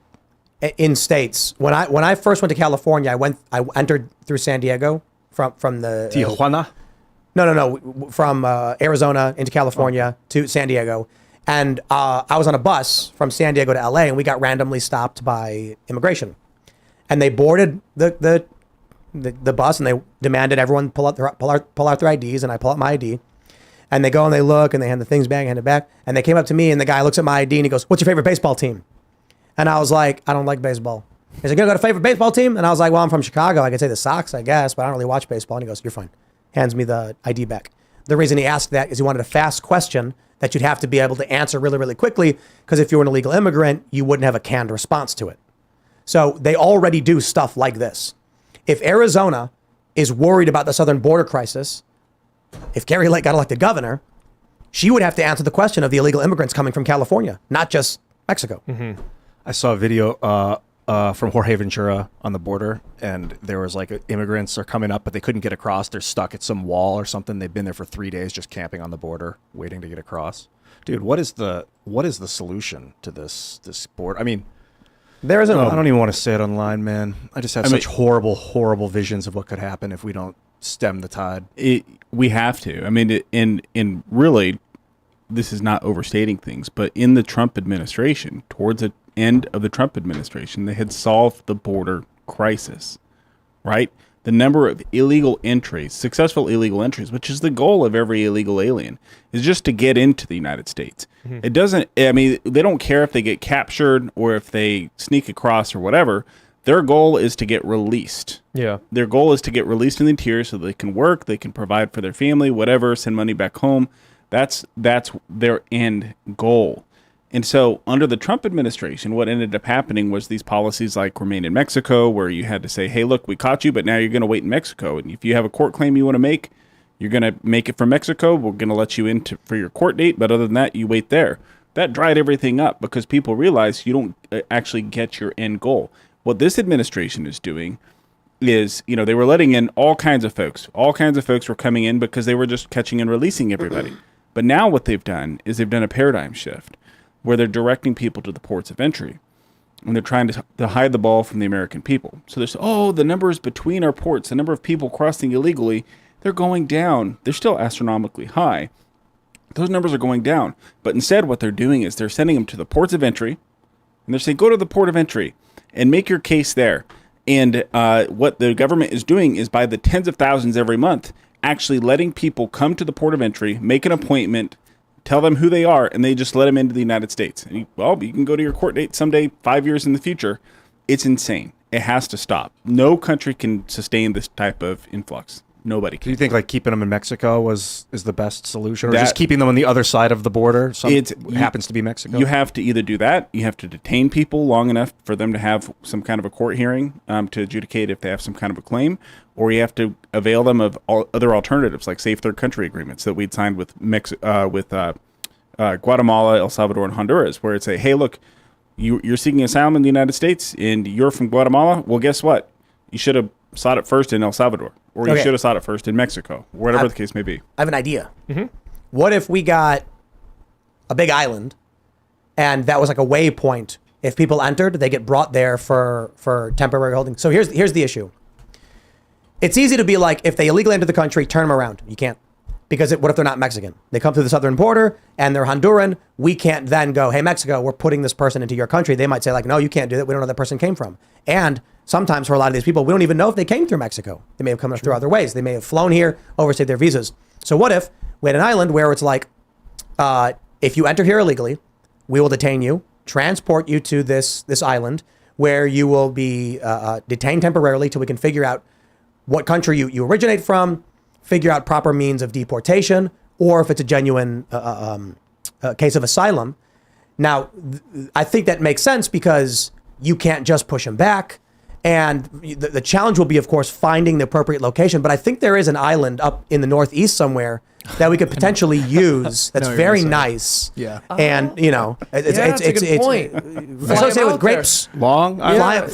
in states. When I first went to California, I entered through San Diego from the Tijuana. No, from Arizona into California to San Diego, and I was on a bus from San Diego to LA, and we got randomly stopped by immigration, and they boarded the bus, and they demanded everyone pull out their IDs, and I pull out my ID. And they go and they look and they hand the things back, hand it back. And they came up to me and the guy looks at my ID and he goes, "What's your favorite baseball team?" And I was like, "I don't like baseball." He's like, "You got a favorite baseball team?" And I was like, "Well, I'm from Chicago. I could say the Sox, I guess, but I don't really watch baseball." And he goes, "You're fine." Hands me the ID back. The reason he asked that is he wanted a fast question that you'd have to be able to answer really, really quickly, because if you were an illegal immigrant, you wouldn't have a canned response to it. So they already do stuff like this. If Arizona is worried about the southern border crisis, if Carrie Lake got elected governor, she would have to answer the question of the illegal immigrants coming from California, not just Mexico. Mm-hmm. I saw a video from Jorge Ventura on the border, and there was like immigrants are coming up, but they couldn't get across. They're stuck at some wall or something. They've been there for 3 days just camping on the border, waiting to get across. Dude, what is the solution to this border? I mean, there isn't. I don't even want to say it online, man. I just have such horrible visions of what could happen if we don't stem the tide. We have to. I mean, in really, this is not overstating things, but in the Trump administration, towards the end of the Trump administration, they had solved the border crisis, right? The number of illegal entries, successful illegal entries, which is the goal of every illegal alien, is just to get into the United States. Mm-hmm. It doesn't, I mean, they don't care if they get captured or if they sneak across or whatever. Their goal is to get released. Yeah. Their goal is to get released in the interior so they can work, they can provide for their family, whatever, send money back home. That's their end goal. And so under the Trump administration, what ended up happening was these policies like Remain in Mexico, where you had to say, hey, look, we caught you, but now you're going to wait in Mexico. And if you have a court claim you want to make, you're going to make it from Mexico. We're going to let you in for your court date. But other than that, you wait there. That dried everything up because people realized you don't actually get your end goal. What this administration is doing is, they were letting in all kinds of folks. All kinds of folks were coming in because they were just catching and releasing everybody. But now what they've done is they've done a paradigm shift where they're directing people to the ports of entry. And they're trying to hide the ball from the American people. So there's, the numbers between our ports, the number of people crossing illegally, they're going down. They're still astronomically high. Those numbers are going down. But instead what they're doing is they're sending them to the ports of entry. And they're saying, go to the port of entry and make your case there. And what the government is doing is by the tens of thousands every month, actually letting people come to the port of entry, make an appointment, tell them who they are, and they just let them into the United States. And you can go to your court date someday, 5 years in the future. It's insane. It has to stop. No country can sustain this type of influx. Nobody can. Do you think like keeping them in Mexico is the best solution, or just keeping them on the other side of the border? Happens to be Mexico. You have to either do that. You have to detain people long enough for them to have some kind of a court hearing to adjudicate if they have some kind of a claim, or you have to avail them of other alternatives like safe third country agreements that we'd signed with Guatemala, El Salvador, and Honduras, where it's hey, look, you're seeking asylum in the United States and you're from Guatemala. Well, guess what? You should have sought it first in El Salvador, or you should have sought it first in Mexico, whatever the case may be. I have an idea. Mm-hmm. What if we got a big island, and that was like a waypoint? If people entered, they get brought there for temporary holding. So here's the issue. It's easy to be like, if they illegally enter the country, turn them around. You can't. Because what if they're not Mexican? They come through the southern border and they're Honduran. We can't then go, hey, Mexico, we're putting this person into your country. They might say like, no, you can't do that. We don't know where that person came from. And sometimes for a lot of these people, we don't even know if they came through Mexico. They may have come through other ways. They may have flown here, overstayed their visas. So what if we had an island where it's like, if you enter here illegally, we will detain you, transport you to this island where you will be detained temporarily till we can figure out what country you originate from, figure out proper means of deportation, or if it's a genuine case of asylum. Now, I think that makes sense because you can't just push them back. And the challenge will be, of course, finding the appropriate location. But I think there is an island up in the Northeast somewhere that we could potentially use that's very nice. Yeah. And, that's a good point. associated with grapes. Long Island?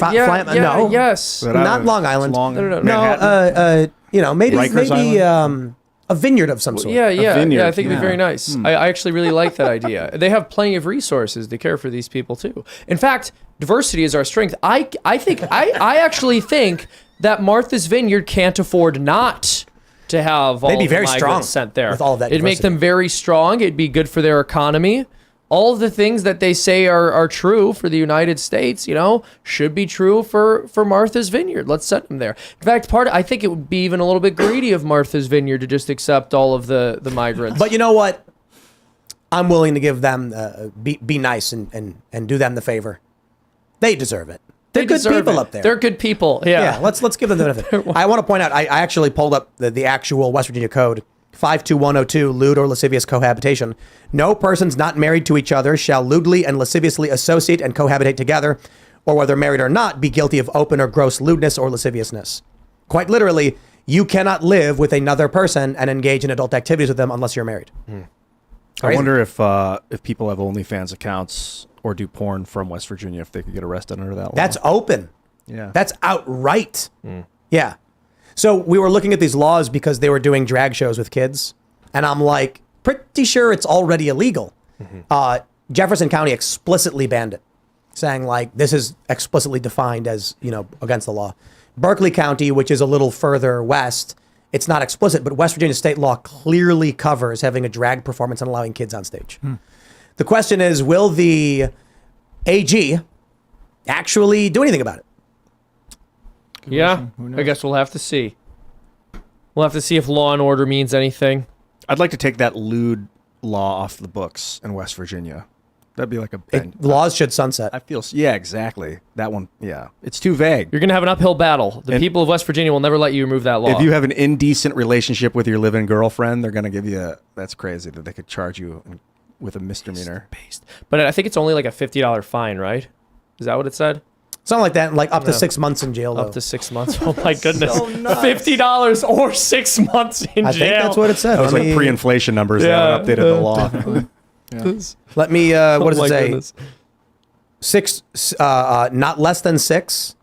No. Yes. Not Long Island. No. Maybe Rikers a vineyard of some sort. Yeah, vineyard. I think it'd be very nice. I actually really like that idea. They have plenty of resources to care for these people too. In fact, diversity is our strength. I actually think that Martha's Vineyard can't afford not to have all They'd be the very migrants strong sent there. with all of that It'd make diversity. them very strong. It'd be good for their economy. All of the things that they say are true for the United States, should be true for Martha's Vineyard. Let's send them there. In fact, I think it would be even a little bit greedy of Martha's Vineyard to just accept all of the migrants. But you know what? I'm willing to give them, be nice and do them the favor. They deserve it. They're They good deserve people it. up there. They're good people. Yeah. Let's give them the benefit. I want to point out, I actually pulled up the actual West Virginia code. 52102, lewd or lascivious cohabitation. No persons not married to each other shall lewdly and lasciviously associate and cohabitate together, or whether married or not, be guilty of open or gross lewdness or lasciviousness. Quite literally, you cannot live with another person and engage in adult activities with them unless you're married. I wonder if people have OnlyFans accounts or do porn from West Virginia, if they could get arrested under that law. That's open. Yeah. That's outright. Yeah. So we were looking at these laws because they were doing drag shows with kids. And I'm like, pretty sure it's already illegal. Jefferson County explicitly banned it, saying like, this is explicitly defined as, against the law. Berkeley County, which is a little further west, it's not explicit, but West Virginia state law clearly covers having a drag performance and allowing kids on stage. The question is, will the AG actually do anything about it? Yeah, I guess we'll have to see. We'll have to see if law and order means anything. I'd like to take that lewd law off the books in West Virginia. That'd be like a Laws should sunset. I feel exactly. That one, yeah. It's too vague. You're going to have an uphill battle. The people of West Virginia will never let you remove that law. If you have an indecent relationship with your living girlfriend, they're going to give you that's crazy that they could charge you with a misdemeanor. But I think it's only like a $50 fine, right? Is that what it said? Something like that, like up to 6 months in jail. Up to 6 months. Oh my goodness. $50 or 6 months in jail. I think that's what it said. That was like pre-inflation numbers. They haven't updated the law. Let me, what does Oh it my say? goodness. 6, not less than 6.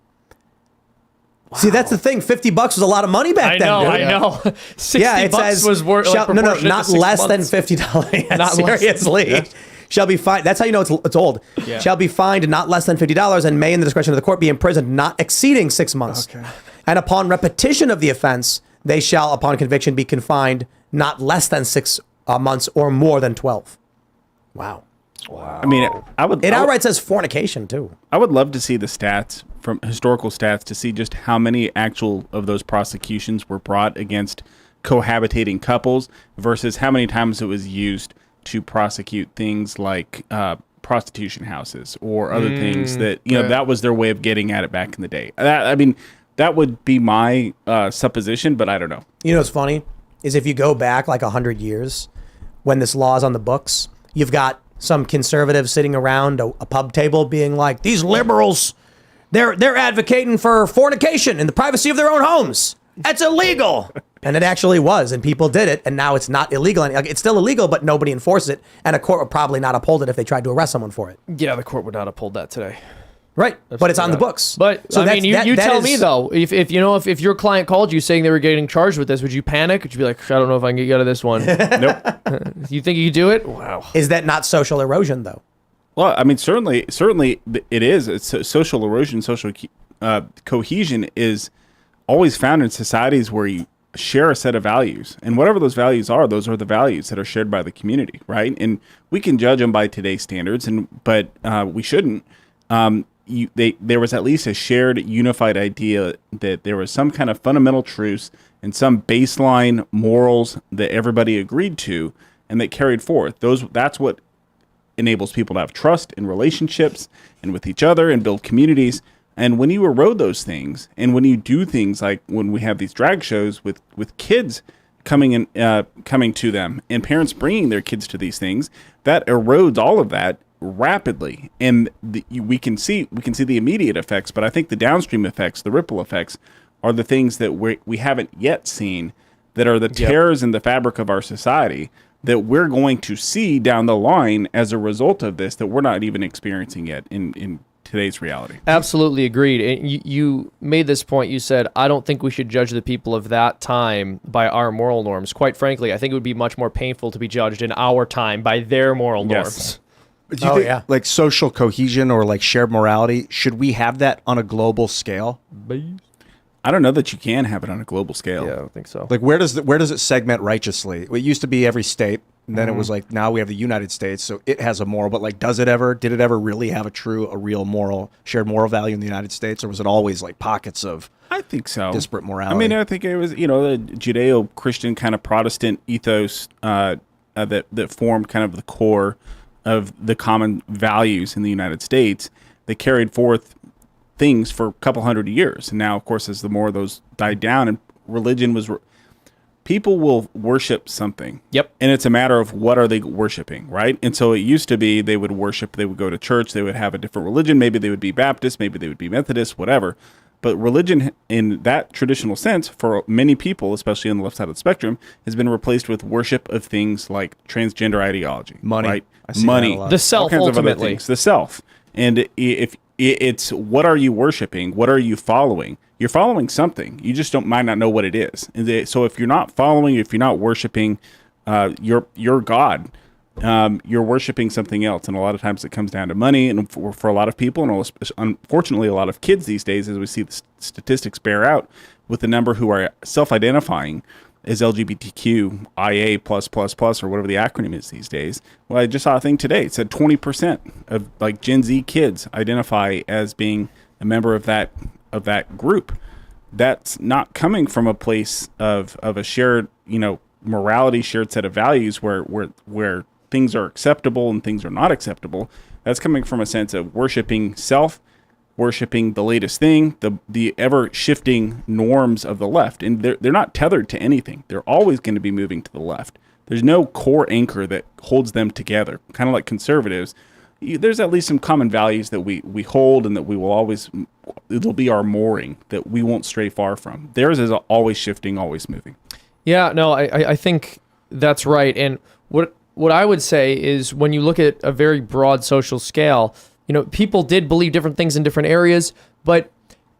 Wow. See, that's the thing. $50 was a lot of money back then. Dude. I know. $60 was worth not less than $50. Not Seriously. Shall be fined. That's how you know it's old. Yeah. Shall be fined not less than $50 and may, in the discretion of the court, be imprisoned not exceeding 6 months. Okay. And upon repetition of the offense, they shall, upon conviction, be confined not less than 6 months or more than 12. Wow. I mean, It outright says fornication too. I would love to see the stats from historical stats to see just how many actual of those prosecutions were brought against cohabitating couples versus how many times it was used to prosecute things like prostitution houses or other things that, that was their way of getting at it back in the day. That would be my supposition, but I don't know. You know what's funny is if you go back like 100 years when this law is on the books, you've got some conservatives sitting around a pub table being like, these liberals, they're advocating for fornication in the privacy of their own homes. That's illegal. And it actually was, and people did it, and now it's not illegal. It's still illegal, but nobody enforces it, and a court would probably not uphold it if they tried to arrest someone for it. Yeah, the court would not uphold that today. Right, but it's on the books. But So I mean, you tell me though, if your client called you saying they were getting charged with this, would you panic? Would you be like, I don't know if I can get you out of this one? Nope. You think you could do it? Wow. Is that not social erosion, though? Well, I mean, certainly it is. It's social erosion, social cohesion is always found in societies where share a set of values, and whatever those values are, those are the values that are shared by the community, right? And we can judge them by today's standards, but we shouldn't. There was at least a shared, unified idea that there was some kind of fundamental truths and some baseline morals that everybody agreed to and that carried forth. That's what enables people to have trust in relationships and with each other and build communities. And when you erode those things, and when you do things like when we have these drag shows with kids coming to them, and parents bringing their kids to these things, that erodes all of that rapidly. And we can see the immediate effects, but I think the downstream effects, the ripple effects, are the things that we haven't yet seen, that are the tears in the fabric of our society that we're going to see down the line as a result of this, that we're not even experiencing yet in today's reality. Absolutely agreed. And you made this point. You said, I don't think we should judge the people of that time by our moral norms. Quite frankly, I think it would be much more painful to be judged in our time by their moral norms. Do you think, like social cohesion or like shared morality, should we have that on a global scale? I don't know that you can have it on a global scale. Yeah, I don't think so. Like where does it segment righteously? It used to be every state, and then it was like now we have the United States, so it has a moral. But like, did it ever really have a real shared moral value in the United States, or was it always like pockets of? I think so. Disparate morality. I mean, I think it was, the Judeo-Christian kind of Protestant ethos that formed kind of the core of the common values in the United States that carried forth things for a couple hundred years. And now, of course, as the more of those died down and religion was... people will worship something. Yep. And it's a matter of what are they worshiping, right? And so it used to be they would go to church, they would have a different religion. Maybe they would be Baptist, maybe they would be Methodist, whatever. But religion in that traditional sense for many people, especially on the left side of the spectrum, has been replaced with worship of things like transgender ideology. Money. Right? I see Money. that a lot. The self, all kinds of other ultimately. things. The self. And if it's what are you worshiping? What are you following? You're following something. You just might not know what it is. And so if you're not following, if you're not worshiping your God, you're worshiping something else. And a lot of times it comes down to money. And for a lot of people, and unfortunately a lot of kids these days, as we see the statistics bear out, with the number who are self-identifying as LGBTQIA++, or whatever the acronym is these days. Well, I just saw a thing today. It said 20% of like Gen Z kids identify as being a member of that group. That's not coming from a place of a shared, morality, shared set of values where things are acceptable and things are not acceptable. That's coming from a sense of worshiping self, worshiping the latest thing, the ever-shifting norms of the left. And they're not tethered to anything. They're always going to be moving to the left. There's no core anchor that holds them together. Kind of like conservatives, there's at least some common values that we hold and that we will always, it'll be our mooring that we won't stray far from. Theirs is always shifting, always moving. Yeah, no, I think that's right. And what I would say is when you look at a very broad social scale, people did believe different things in different areas, but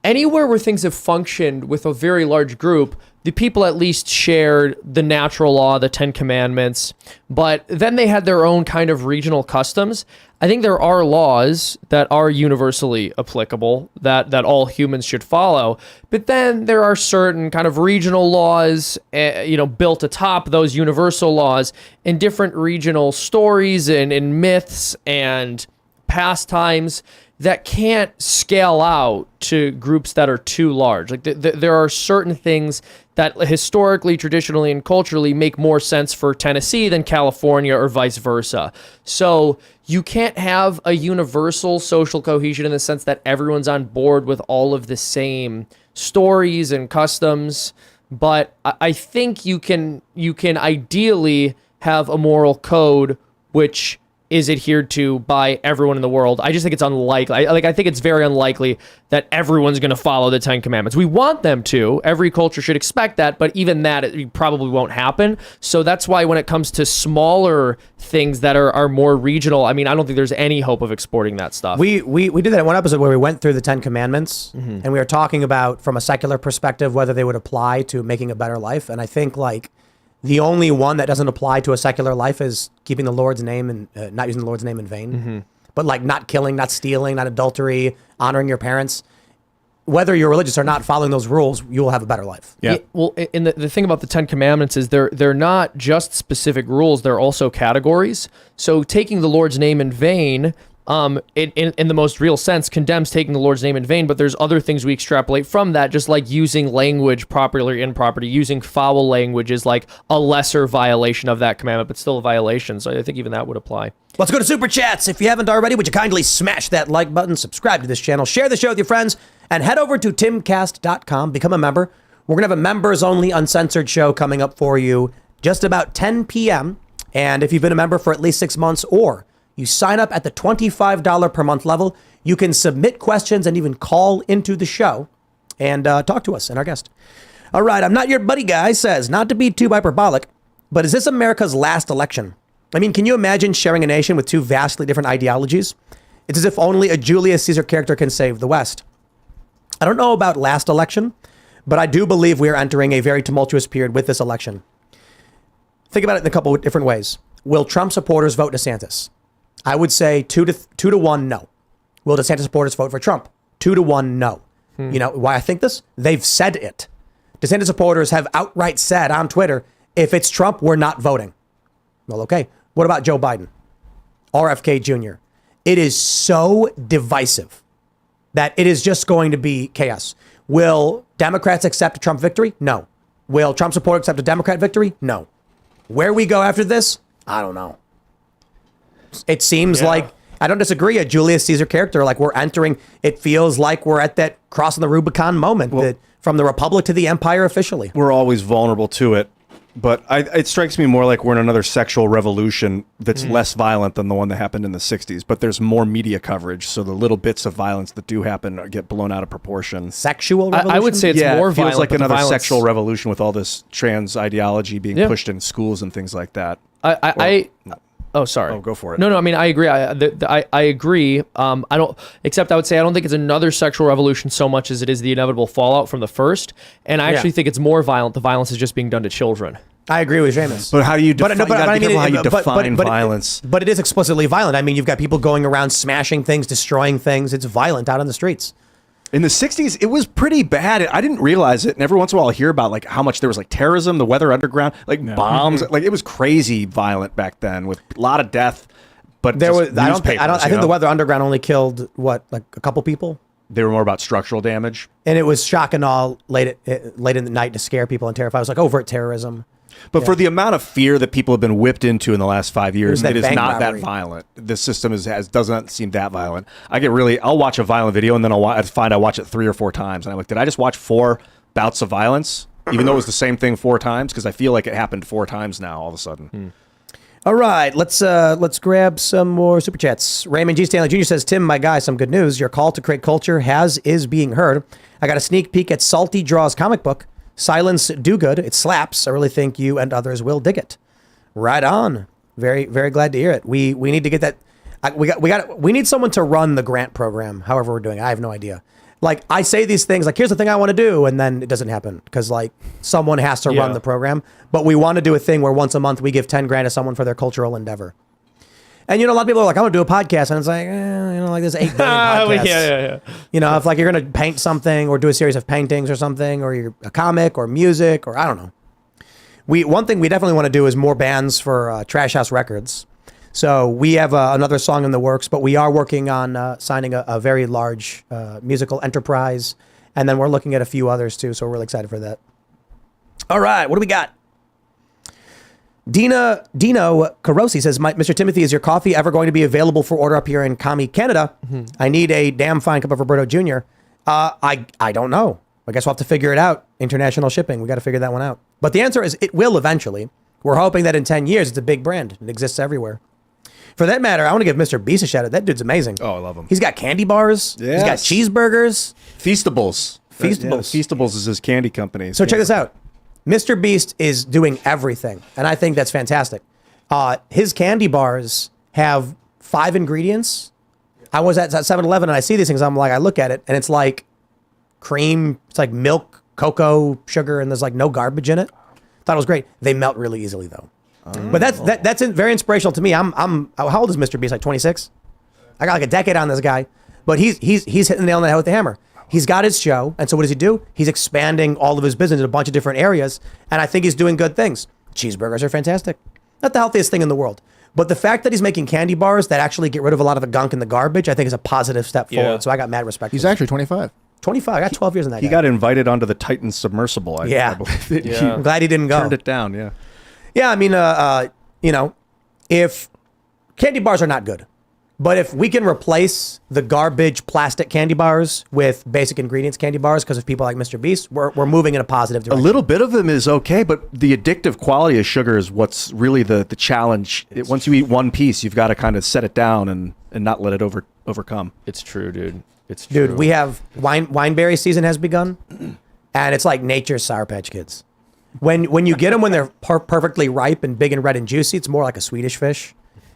anywhere where things have functioned with a very large group, the people at least shared the natural law, the 10 Commandments, but then they had their own kind of regional customs. I think there are laws that are universally applicable that all humans should follow, but then there are certain kind of regional laws, built atop those universal laws, and different regional stories and myths and pastimes that can't scale out to groups that are too large. Like there are certain things that historically, traditionally, and culturally make more sense for Tennessee than California or vice versa. So you can't have a universal social cohesion in the sense that everyone's on board with all of the same stories and customs. But I think you can ideally have a moral code which is adhered to by everyone in the world. I just think it's unlikely. I think it's very unlikely that everyone's going to follow the 10 Commandments. We want them to. Every culture should expect that, but even that it probably won't happen. So that's why when it comes to smaller things that are more regional, I don't think there's any hope of exporting that stuff. We did that in one episode where we went through the 10 Commandments, and we were talking about, from a secular perspective, whether they would apply to making a better life. And I think the only one that doesn't apply to a secular life is keeping the Lord's name and not using the Lord's name in vain. But not killing, not stealing, not adultery, honoring your parents. whether you're religious or not, following those rules, you will have a better life. Yeah. Well, and the thing about the 10 Commandments is they're not just specific rules, they're also categories. So taking the Lord's name in vain, in the most real sense, condemns taking the Lord's name in vain, but there's other things we extrapolate from that, just like using language properly or improperly. Using foul language is like a lesser violation of that commandment, but still a violation. So I think even that would apply. Let's go to Super Chats. If you haven't already, would you kindly smash that like button, subscribe to this channel, share the show with your friends, and head over to timcast.com, become a member. We're going to have a members-only uncensored show coming up for you just about 10 p.m. And if you've been a member for at least 6 months or you sign up at the $25 per month level, you can submit questions and even call into the show and talk to us and our guest. All right, I'm not your buddy guy says, not to be too hyperbolic, but is this America's last election? I mean, can you imagine sharing a nation with two vastly different ideologies? It's as if only a Julius Caesar character can save the West. I don't know about last election, but I do believe we are entering a very tumultuous period with this election. Think about it in a couple of different ways. Will Trump supporters vote DeSantis? I would say 2 to 1, no. Will DeSantis supporters vote for Trump? 2 to 1, no. You know why I think this? They've said it. DeSantis supporters have outright said on Twitter, if it's Trump, we're not voting. Well, okay. What about Joe Biden? RFK Jr. It is so divisive that it is just going to be chaos. Will Democrats accept a Trump victory? No. Will Trump supporters accept a Democrat victory? No. Where we go after this? I don't know. It seems like, I don't disagree, a Julius Caesar character, like we're entering, it feels like we're at that crossing the Rubicon moment, that from the Republic to the Empire officially. We're always vulnerable to it. But it strikes me more like we're in another sexual revolution that's less violent than the one that happened in the 60s. But there's more media coverage, so the little bits of violence that do happen get blown out of proportion. Sexual revolution? I would say it's more it feels violent, like but the another violence- sexual revolution with all this trans ideology being pushed in schools and things like that. Oh, sorry. Oh, go for it. No, I mean, I agree. I agree. I don't, except I would say I don't think it's another sexual revolution so much as it is the inevitable fallout from the first. And I actually think it's more violent. The violence is just being done to children. I agree with Seamus. But how do you define, how you but- define but- violence? But it is explicitly violent. I mean, you've got people going around smashing things, destroying things. It's violent out on the streets. In the 60s, it was pretty bad. I didn't realize it. And every once in a while, I hear about like how much there was like terrorism, the Weather Underground, like bombs. Like it was crazy violent back then with a lot of death. But There was, I newspapers, think the Weather Underground only killed, what, like a couple people? They were more about structural damage. And it was shock and awe late in the night to scare people and terrify. It was like overt terrorism. But for the amount of fear that people have been whipped into in the last 5 years, that it is bank not robbery. that violent. The system doesn't seem that violent. I'll watch a violent video and then I watch it 3 or 4 times. And I'm like, did I just watch 4 bouts of violence? Even though it was the same thing 4 times? Because I feel like it happened 4 times now all of a sudden. All right, let's grab some more super chats. Raymond G. Stanley Jr. says, Tim, my guy, some good news. Your call to create culture is being heard. I got a sneak peek at Salty Draws comic book. Silence do good. It slaps. I really think you and others will dig it. Right on. Very, very glad to hear it. We need to get that. We need someone to run the grant program. However we're doing it. I have no idea. Like I say these things like, here's the thing I want to do. And then it doesn't happen because like someone has to run the program. But we want to do a thing where once a month we give 10 grand to someone for their cultural endeavor. And, you know, a lot of people are like, I want to do a podcast. And it's like, like there's 8 billion podcasts. Yeah. You know, if like you're going to paint something or do a series of paintings or something, or you're a comic or music, or I don't know. One thing we definitely want to do is more bands for Trash House Records. So we have another song in the works, but we are working on signing a very large musical enterprise. And then we're looking at a few others too. So we're really excited for that. All right, what do we got? Dino Carosi says, Mr. Timothy, is your coffee ever going to be available for order up here in Commie, Canada? I need a damn fine cup of Roberto Jr. I don't know. I guess we'll have to figure it out. International shipping. We got to figure that one out. But the answer is it will eventually. We're hoping that in 10 years, it's a big brand. It exists everywhere. For that matter, I want to give Mr. Beast a shout out. That dude's amazing. Oh, I love him. He's got candy bars. Yes. He's got cheeseburgers. Feastables. Feastables. Feastables is his candy company. So check this out. Mr. Beast is doing everything, and I think that's fantastic. His candy bars have 5 ingredients. I was at 7-Eleven, and I see these things. I'm like, I look at it, and it's like cream. It's like milk, cocoa, sugar, and there's like no garbage in it. Thought it was great. They melt really easily, though. But that's very inspirational to me. I'm how old is Mr. Beast? Like 26? I got like a decade on this guy, but he's hitting the nail on the head with the hammer. He's got his show, and so what does he do? He's expanding all of his business in a bunch of different areas, and I think he's doing good things. Cheeseburgers are fantastic. Not the healthiest thing in the world. But the fact that he's making candy bars that actually get rid of a lot of the gunk and the garbage, I think is a positive step forward. So I got mad respect. He's for him. actually 25. 25. I got 12 years in that He guy. got invited onto the Titan submersible. I believe. I'm glad he didn't go. Turned it down. Yeah. Yeah, I mean, if candy bars are not good, but if we can replace the garbage plastic candy bars with basic ingredients candy bars because of people like Mr. Beast, we're moving in a positive A direction. little bit of them is okay, but the addictive quality of sugar is what's really the challenge. Once you eat one piece, you've got to kind of set it down and not let it overcome. It's true, dude. It's true. Dude, we have wineberry season has begun, and it's like nature's Sour Patch Kids. When you get them when they're perfectly ripe and big and red and juicy, it's more like a Swedish fish.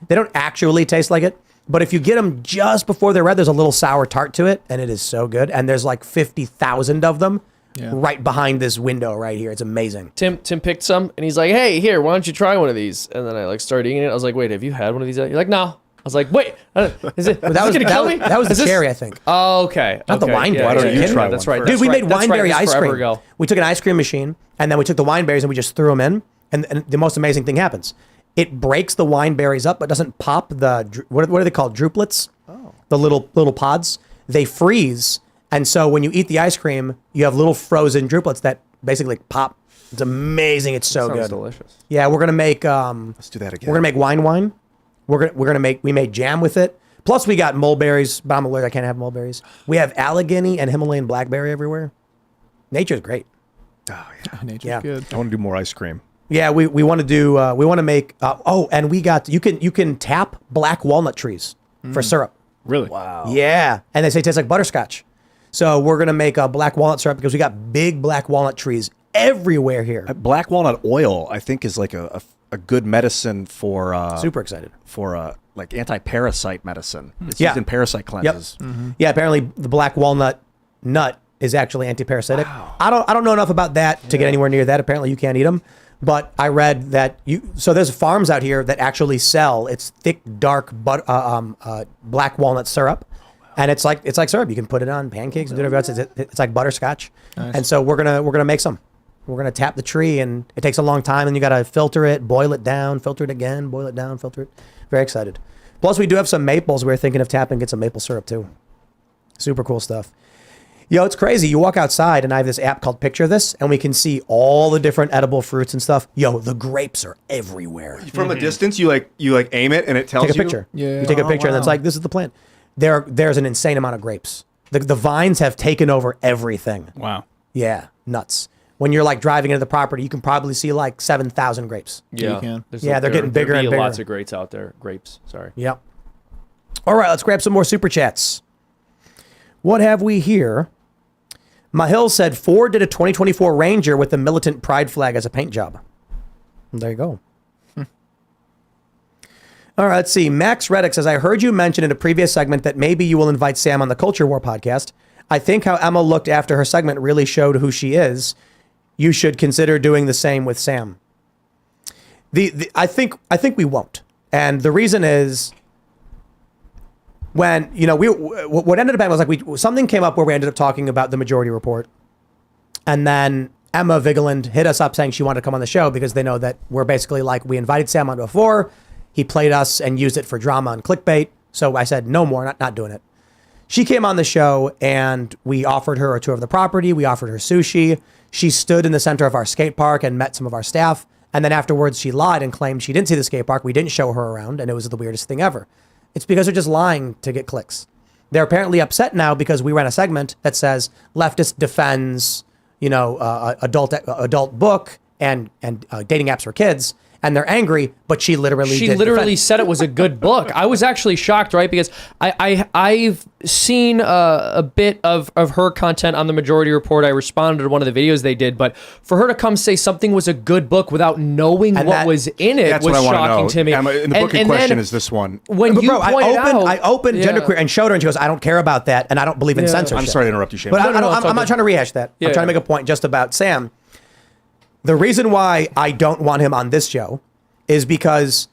They don't actually taste like it. But if you get them just before they're red, there's a little sour tart to it, and it is so good. And there's like 50,000 of them right behind this window right here. It's amazing. Tim picked some, and he's like, "Hey, here, why don't you try one of these?" And then I like started eating it. I was like, "Wait, have you had one of these?" You're like, "No." I was like, "Wait, is it? That is was it gonna kill me?" That was the cherry, I think. Oh, okay. Not the wineberry. Yeah, Why don't you try That's one right. Dude, we made wineberry That's ice forever cream. ago. We took an ice cream machine, and then we took the wineberries and we just threw them in. And the most amazing thing happens. It breaks the wineberries up, but doesn't pop what are they called? Drupelets? Oh. The little pods. They freeze. And so when you eat the ice cream, you have little frozen drupelets that basically pop. It's amazing. It's so Sounds good. delicious. Yeah, we're gonna make Let's do that again. we're gonna make wine. We made jam with it. Plus we got mulberries, but I'm allergic. I can't have mulberries. We have Allegheny and Himalayan blackberry everywhere. Nature's great. Oh, yeah. Nature's Yeah. good. I want to do more ice cream. Yeah, we want to do we want to make and we got you can tap black walnut trees for syrup. Really? Wow. Yeah, and they say it tastes like butterscotch. So we're gonna make a black walnut syrup because we got big black walnut trees everywhere here. Black walnut oil, I think, is like a good medicine for Super excited. for like anti-parasite medicine. It's Yeah. used in parasite cleanses. Yeah, apparently the black walnut nut is actually anti-parasitic. I don't know enough about that to get anywhere near that. Apparently you can't eat them. But I read that so there's farms out here that actually sell it's thick, dark, black walnut syrup, and it's like syrup. You can put it on pancakes and do whatever else. It's like butterscotch, and so we're gonna make some. We're gonna tap the tree, and it takes a long time, and you gotta filter it, boil it down, filter it again, boil it down, filter it. Very excited. Plus, we do have some maples. We're thinking of tapping, get some maple syrup too. Super cool stuff. Yo, it's crazy. You walk outside, and I have this app called Picture This, and we can see all the different edible fruits and stuff. Yo, the grapes are everywhere. From a distance, you aim it and it tells Take a you. picture. Yeah. You take a Oh, picture, and it's wow. like, this is the plant. There's an insane amount of grapes. The vines have taken over everything. Wow. Yeah, nuts. When you're like driving into the property, you can probably see like 7,000 grapes. Yeah, you can. Yeah, they're getting bigger and bigger. Lots of grapes out there. Grapes. Sorry. Yep. All right, let's grab some more super chats. What have we here? Mahil said Ford did a 2024 Ranger with the militant pride flag as a paint job. There you go. All right, let's see. Max Reddick says, I heard you mention in a previous segment that maybe you will invite Sam on the Culture War podcast. I think how Emma looked after her segment really showed who she is. You should consider doing the same with Sam. I think we won't. And the reason is when, what ended up happening was something came up where we ended up talking about the Majority Report. And then Emma Vigeland hit us up saying she wanted to come on the show because they know that we're basically like, we invited Sam on before. He played us and used it for drama and clickbait. So I said, no more, not doing it. She came on the show and we offered her a tour of the property. We offered her sushi. She stood in the center of our skate park and met some of our staff. And then afterwards she lied and claimed she didn't see the skate park. We didn't show her around and it was the weirdest thing ever. It's because they're just lying to get clicks. They're apparently upset now because we ran a segment that says leftist defends, adult book and dating apps for kids. And they're angry, but she literally said it was a good book. I was actually shocked, right? Because I've seen a bit of her content on the Majority Report. I responded to one of the videos they did, but for her to come say something was a good book without knowing what was in it That's was what I want shocking to to me. Emma, and the book in question is this one. When But you bro, pointed I opened yeah. genderqueer and showed her, and she goes, "I don't care about that, and I don't believe in censorship." I'm sorry to interrupt you, Shane. But No, it's all I'm not good. trying to rehash that. Yeah, I'm trying to yeah. make a point just about Sam. The reason why I don't want him on this show is because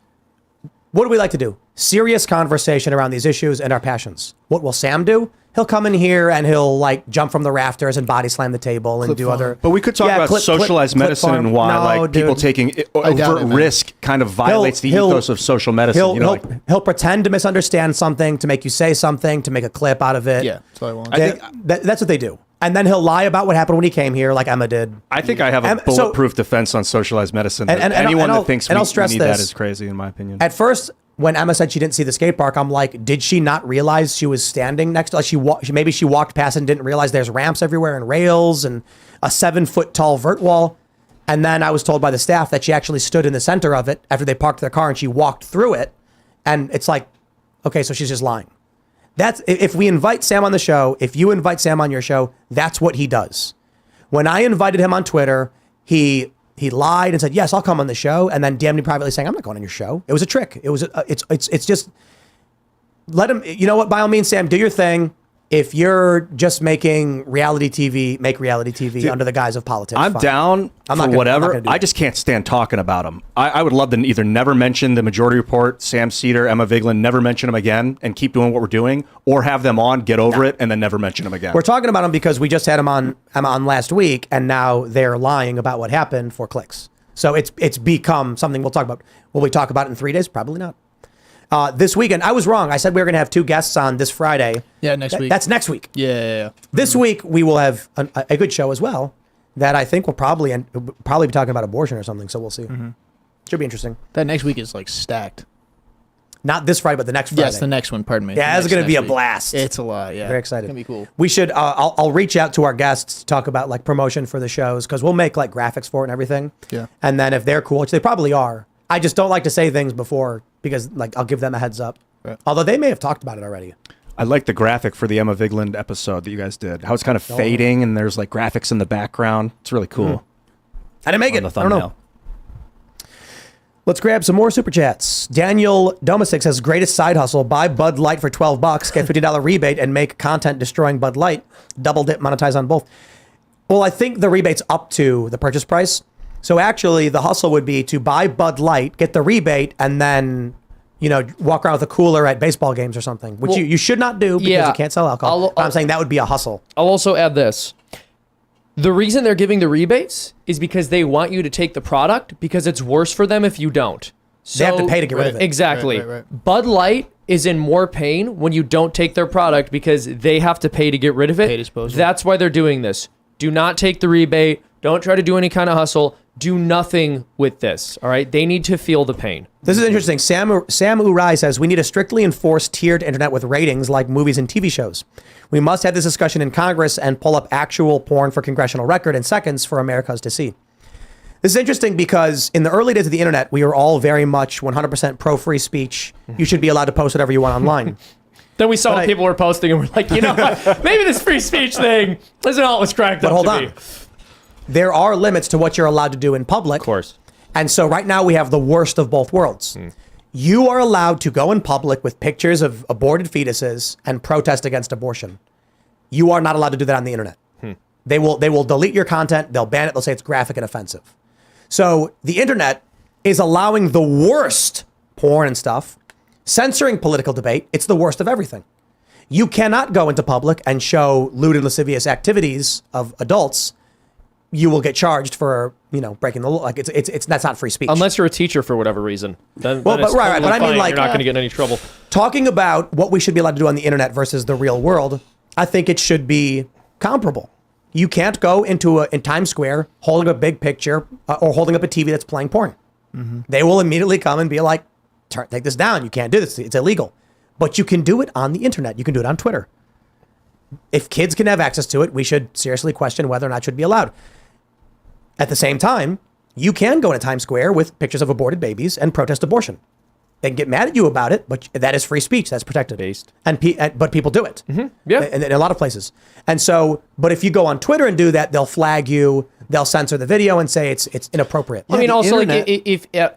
what do we like to do? Serious conversation around these issues and our passions. What will Sam do? he'll come in here and he'll like jump from the rafters and body slam the table and do other. But we could talk about socialized medicine farm. and why No, like dude. people taking overt risk kind of violates the ethos of social medicine. He'll pretend to misunderstand something to make you say something to make a clip out of it. Yeah, that's what I want. That's what they do. And then he'll lie about what happened when he came here, like Emma did. I think I have a bulletproof defense on socialized medicine. And anyone I'll- that thinks and we I'll stress need this. that is crazy, in my opinion. At first, when Emma said she didn't see the skate park, I'm like, did she not realize she was standing next to? Like maybe she walked past and didn't realize there's ramps everywhere and rails and a 7-foot tall vert wall. And then I was told by the staff that she actually stood in the center of it after they parked their car and she walked through it. And it's like, okay, so she's just lying. That's if we invite Sam on the show, if you invite Sam on your show, that's what he does. When I invited him on Twitter, he lied and said, yes, I'll come on the show. And then DM'd me privately saying, I'm not going on your show. It was a trick. It was, it's just, let him, you know what, by all means, Sam, do your thing. If you're just making reality TV, make reality TV under the guise of politics. I'm fine. down for whatever. I just can't stand talking about them. I would love to either never mention the Majority Report, Sam Cedar, Emma Vigeland, never mention them again and keep doing what we're doing, or have them on, get over it, and then never mention them again. We're talking about them because we just had them on last week, and now they're lying about what happened for clicks. So it's become something we'll talk about. Will we talk about it in 3 days? Probably not. This weekend, I was wrong. I said we were going to have 2 guests on this Friday. Yeah, next week. That's next week. Yeah. This week, we will have a good show as well that I think will probably be talking about abortion or something, so we'll see. Should be interesting. That next week is like stacked. Not this Friday, but the next Friday. Yes, the next one, pardon me. Yeah, it's going to be a blast. It's a lot, yeah. Very excited. It's going to be cool. We should, I'll reach out to our guests to talk about like promotion for the shows, because we'll make like graphics for it and everything. Yeah. And then if they're cool, which they probably are, I just don't like to say things before because like I'll give them a heads up. Right. Although they may have talked about it already. I like the graphic for the Emma Vigeland episode that you guys did. How it's kind of fading and there's like graphics in the background. It's really cool. I didn't make it. The I thumbnail. don't know. Let's grab some more super chats. Daniel Domesik says, greatest side hustle, buy Bud Light for $12, get $50 rebate, and make content destroying Bud Light. Double dip, monetize on both. Well, I think the rebate's up to the purchase price. So actually, the hustle would be to buy Bud Light, get the rebate, and then, walk around with a cooler at baseball games or something, which you should not do because you can't sell alcohol. But I'm saying that would be a hustle. I'll also add this. The reason they're giving the rebates is because they want you to take the product because it's worse for them if you don't. So, They have to pay to get rid of it. Exactly. Right. Bud Light is in more pain when you don't take their product because they have to pay to get rid of it. Pay disposal. That's why they're doing this. Do not take the rebate. Don't try to do any kind of hustle. Do nothing with this. All right. They need to feel the pain. This is interesting. Sam Urai says, we need a strictly enforced tiered internet with ratings like movies and TV shows. We must have this discussion in Congress and pull up actual porn for congressional record in seconds for Americans to see. This is interesting because in the early days of the internet, we were all very much 100% pro free speech. You should be allowed to post whatever you want online. Then we saw what people were posting and we're like, you know what? Maybe this free speech thing isn't all it was cracked up But hold to on. be. There are limits to what you're allowed to do in public. Of course. And so right now we have the worst of both worlds. You are allowed to go in public with pictures of aborted fetuses and protest against abortion. You are not allowed to do that on the internet. They will delete your content. They'll ban it. They'll say it's graphic and offensive. So the internet is allowing the worst porn and stuff, censoring political debate. It's the worst of everything. You cannot go into public and show lewd and lascivious activities of adults. You will get charged for, breaking the law. Like that's not free speech. Unless you're a teacher for whatever reason. Then Well, it's but right, totally but I mean, fine. like, you're not going to get in any trouble. Talking about what we should be allowed to do on the internet versus the real world, I think it should be comparable. You can't go in Times Square holding a big picture or holding up a TV that's playing porn. They will immediately come and be like, take this down. You can't do this. It's illegal. But you can do it on the internet. You can do it on Twitter. If kids can have access to it, we should seriously question whether or not it should be allowed. At the same time, you can go into Times Square with pictures of aborted babies and protest abortion. They can get mad at you about it, but that is free speech. That's protected. But people do it. Yeah. In a lot of places. And so, but if you go on Twitter and do that, they'll flag you. They'll censor the video and say it's inappropriate. I mean, also, internet,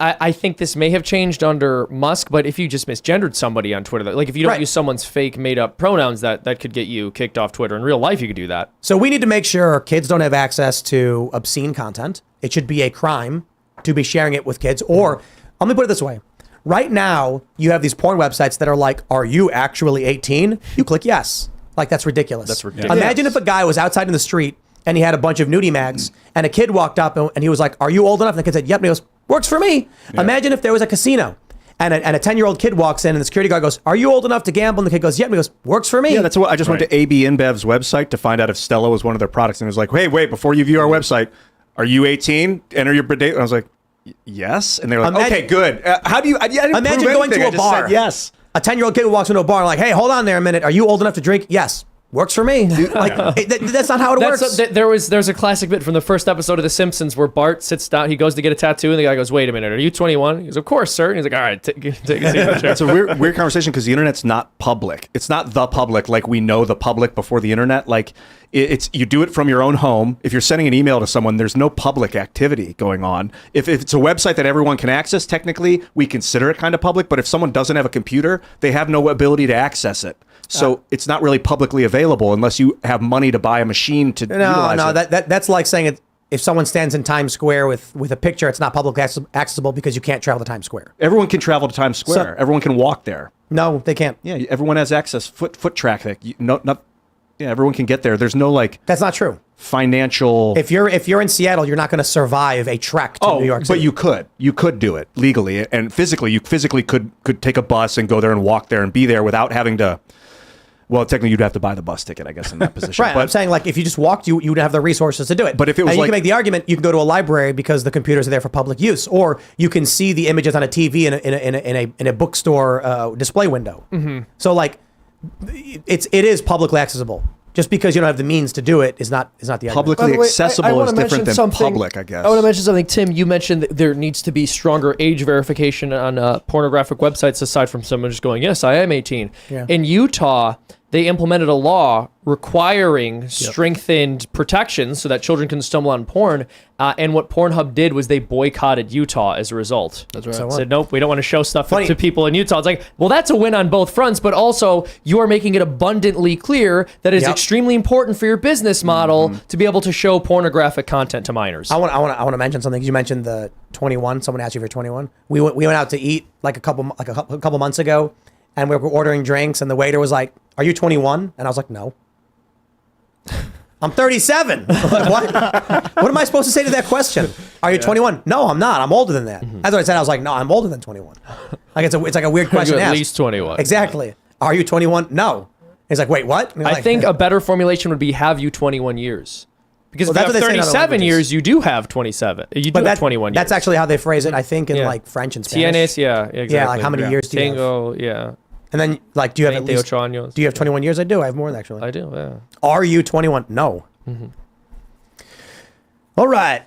I think this may have changed under Musk, but if you just misgendered somebody on Twitter, like if you don't use someone's fake made up pronouns, that could get you kicked off Twitter. In real life, you could do that. So we need to make sure kids don't have access to obscene content. It should be a crime to be sharing it with kids. Or let me put it this way. Right now, you have these porn websites that are like, are you actually 18? You click yes. Like, that's ridiculous. That's ridiculous. Imagine if a guy was outside in the street and he had a bunch of nudie mags and a kid walked up and he was like, are you old enough? And the kid said, yep. And he goes, works for me. Yeah. Imagine if there was a casino and a 10-year-old kid walks in and the security guard goes, are you old enough to gamble? And the kid goes, yep. And he goes, works for me. Yeah, that's what I just went to AB InBev's website to find out if Stella was one of their products. And it was like, hey, wait, before you view our website, are you 18? Enter your birthday. And I was like, yes. And they were like, okay, good. How do you, I didn't Imagine prove going anything. to I a just bar. said yes. A 10-year-old kid walks into a bar and like, hey, hold on there a minute. Are you old enough to drink? Yes. Works for me. That's not how it works. There's a classic bit from the first episode of The Simpsons where Bart sits down, he goes to get a tattoo, and the guy goes, wait a minute, are you 21? He goes, of course, sir. And he's like, all right, take a seat. It's a weird conversation because the internet's not public. It's not the public like we know the public before the internet. Like it's you do it from your own home. If you're sending an email to someone, there's no public activity going on. If it's a website that everyone can access, technically we consider it kind of public. But if someone doesn't have a computer, they have no ability to access it. So it's not really publicly available unless you have money to buy a machine to utilize it. That's like saying if someone stands in Times Square with a picture, it's not publicly accessible because you can't travel to Times Square. Everyone can travel to Times Square. Everyone can walk there. No, they can't. Yeah, everyone has access. Foot traffic. Everyone can get there. There's no like. That's not true. Financial. If you're in Seattle, you're not going to survive a trek to New York City. But you could do it legally and physically. You physically could take a bus and go there and walk there and be there without having to. Well, technically, you'd have to buy the bus ticket, I guess, in that position. Right. But I'm saying, like, if you just walked, you would have the resources to do it. But if it was and you like- can make the argument, you can go to a library because the computers are there for public use, or you can see the images on a TV in a bookstore display window. Mm-hmm. So, like, it is publicly accessible. Just because you don't have the means to do it is not the argument. publicly By the way, accessible I is wanna different mention than something- public, I guess. I want to mention something. Tim, you mentioned that there needs to be stronger age verification on pornographic websites aside from someone just going, yes, I am 18. Yeah. In Utah, they implemented a law requiring strengthened protections so that children can stumble on porn. And what Pornhub did was they boycotted Utah as a result. That's right. So Said, nope, we don't want to show stuff Funny. to people in Utah. It's like, well, that's a win on both fronts, but also you are making it abundantly clear that it's Yep. extremely important for your business model to be able to show pornographic content to minors. I want to mention something. You mentioned the 21. Someone asked you if you're 21. We went out to eat like a couple months ago, and we were ordering drinks, and the waiter was like, "Are you 21?" And I was like, "No." I'm 37. Like, what? What am I supposed to say to that question? Are you 21? No, I'm not. I'm older than that. That's what I said. I was like, no, I'm older than 21. Like it's like a weird question You're to at ask. least 21. Exactly. Are you 21? No. He's like, wait, what? And you're I like, think a better formulation would be have you 21 years. Because Well, if that's you what have they say in other 37 languages. years, you do have 27. You do have 21 years. That's actually how they phrase it. I think in Yeah. like French and Spanish. Tienes, yeah, exactly. Yeah, like how many years do you have? Tango, yeah. And then like, do you have at 28 least? años. Do you have 21 years? I do. I have more actually. I do, yeah. Are you 21? No. All right.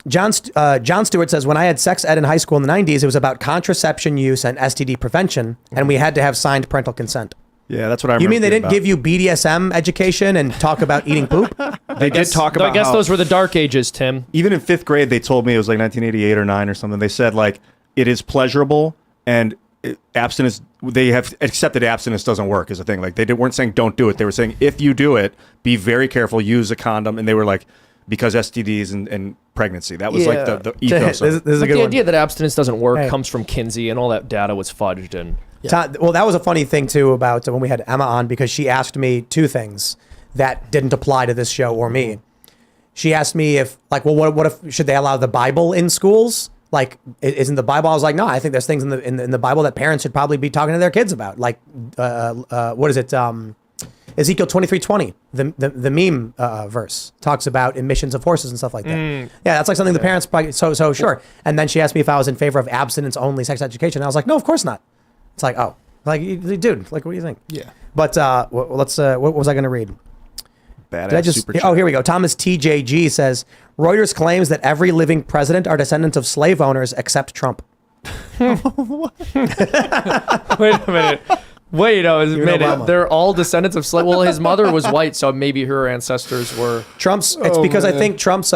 John Stewart says, when I had sex ed in high school in the 90s, it was about contraception use and STD prevention, and we had to have signed parental consent. Yeah, that's what I remember. You mean they hearing didn't give you BDSM education and talk about eating poop? They did talk about I guess how, those were the dark ages, Tim. even in 5th grade, they told me it was like 1988 or 9 or something. They said like it is pleasurable and abstinence. They have accepted abstinence doesn't work is a thing. Like they weren't saying don't do it. They were saying if you do it, be very careful, use a condom. And they were like because STDs and pregnancy. That was like the ethos. This of it. is a But good the one. idea that abstinence doesn't work Hey. comes from Kinsey, and all that data was fudged. And Well, that was a funny thing too about when we had Emma on because she asked me two things that didn't apply to this show or me. She asked me if, like, well, what if should they allow the Bible in schools? Like, isn't the Bible? I was like, no, I think there's things in the Bible that parents should probably be talking to their kids about. Like, what is it? Ezekiel 23:20, the meme verse talks about emissions of horses and stuff like that. Yeah, that's like something the parents probably. So sure. And then she asked me if I was in favor of abstinence only sex education. And I was like, no, of course not. It's like, oh, like, dude, like, what do you think? Yeah. But let's. What was I going to read? Badass Did I just? super Oh, here we go. Thomas TJG says Reuters claims that every living president are descendants of slave owners except Trump. wait a minute. Wait a minute. Obama. They're all descendants of slaves. Well, his mother was white, so maybe her ancestors were. Trump's. It's because I think Trump's.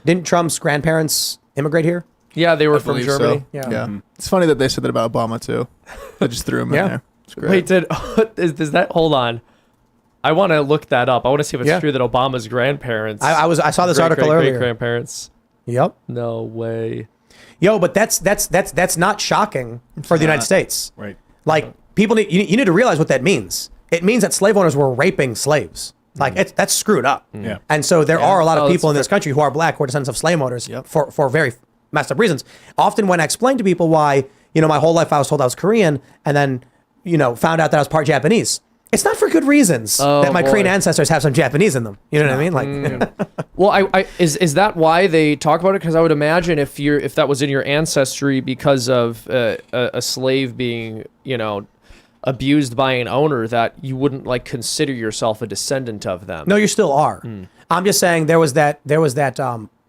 Didn't Trump's grandparents immigrate here? Yeah, they were I from believe Germany. So. Yeah. Yeah. It's funny that they said that about Obama too. They just threw him Yeah. in there. It's great. Wait, is that? Hold on. I want to look that up. I want to see if it's Yeah. true that Obama's grandparents. I saw this article earlier. Grandparents. Yep. No way. Yo, but that's not shocking for the United States. Right. Like people need you need to realize what that means. it means that slave owners were raping slaves. Like that's screwed up. Yeah. And so there are a lot of Oh, people in that's this country who are black, who are descendants of slave owners Yep. for very messed up reasons. Often when I explain to people why, my whole life I was told I was Korean and then, found out that I was part Japanese. It's not for good reasons that my Korean ancestors have some Japanese in them. You know what I mean? Like, Well, is that why they talk about it? Because I would imagine if that was in your ancestry because of a slave being, abused by an owner, that you wouldn't like consider yourself a descendant of them. no, you still are. I'm just saying there was that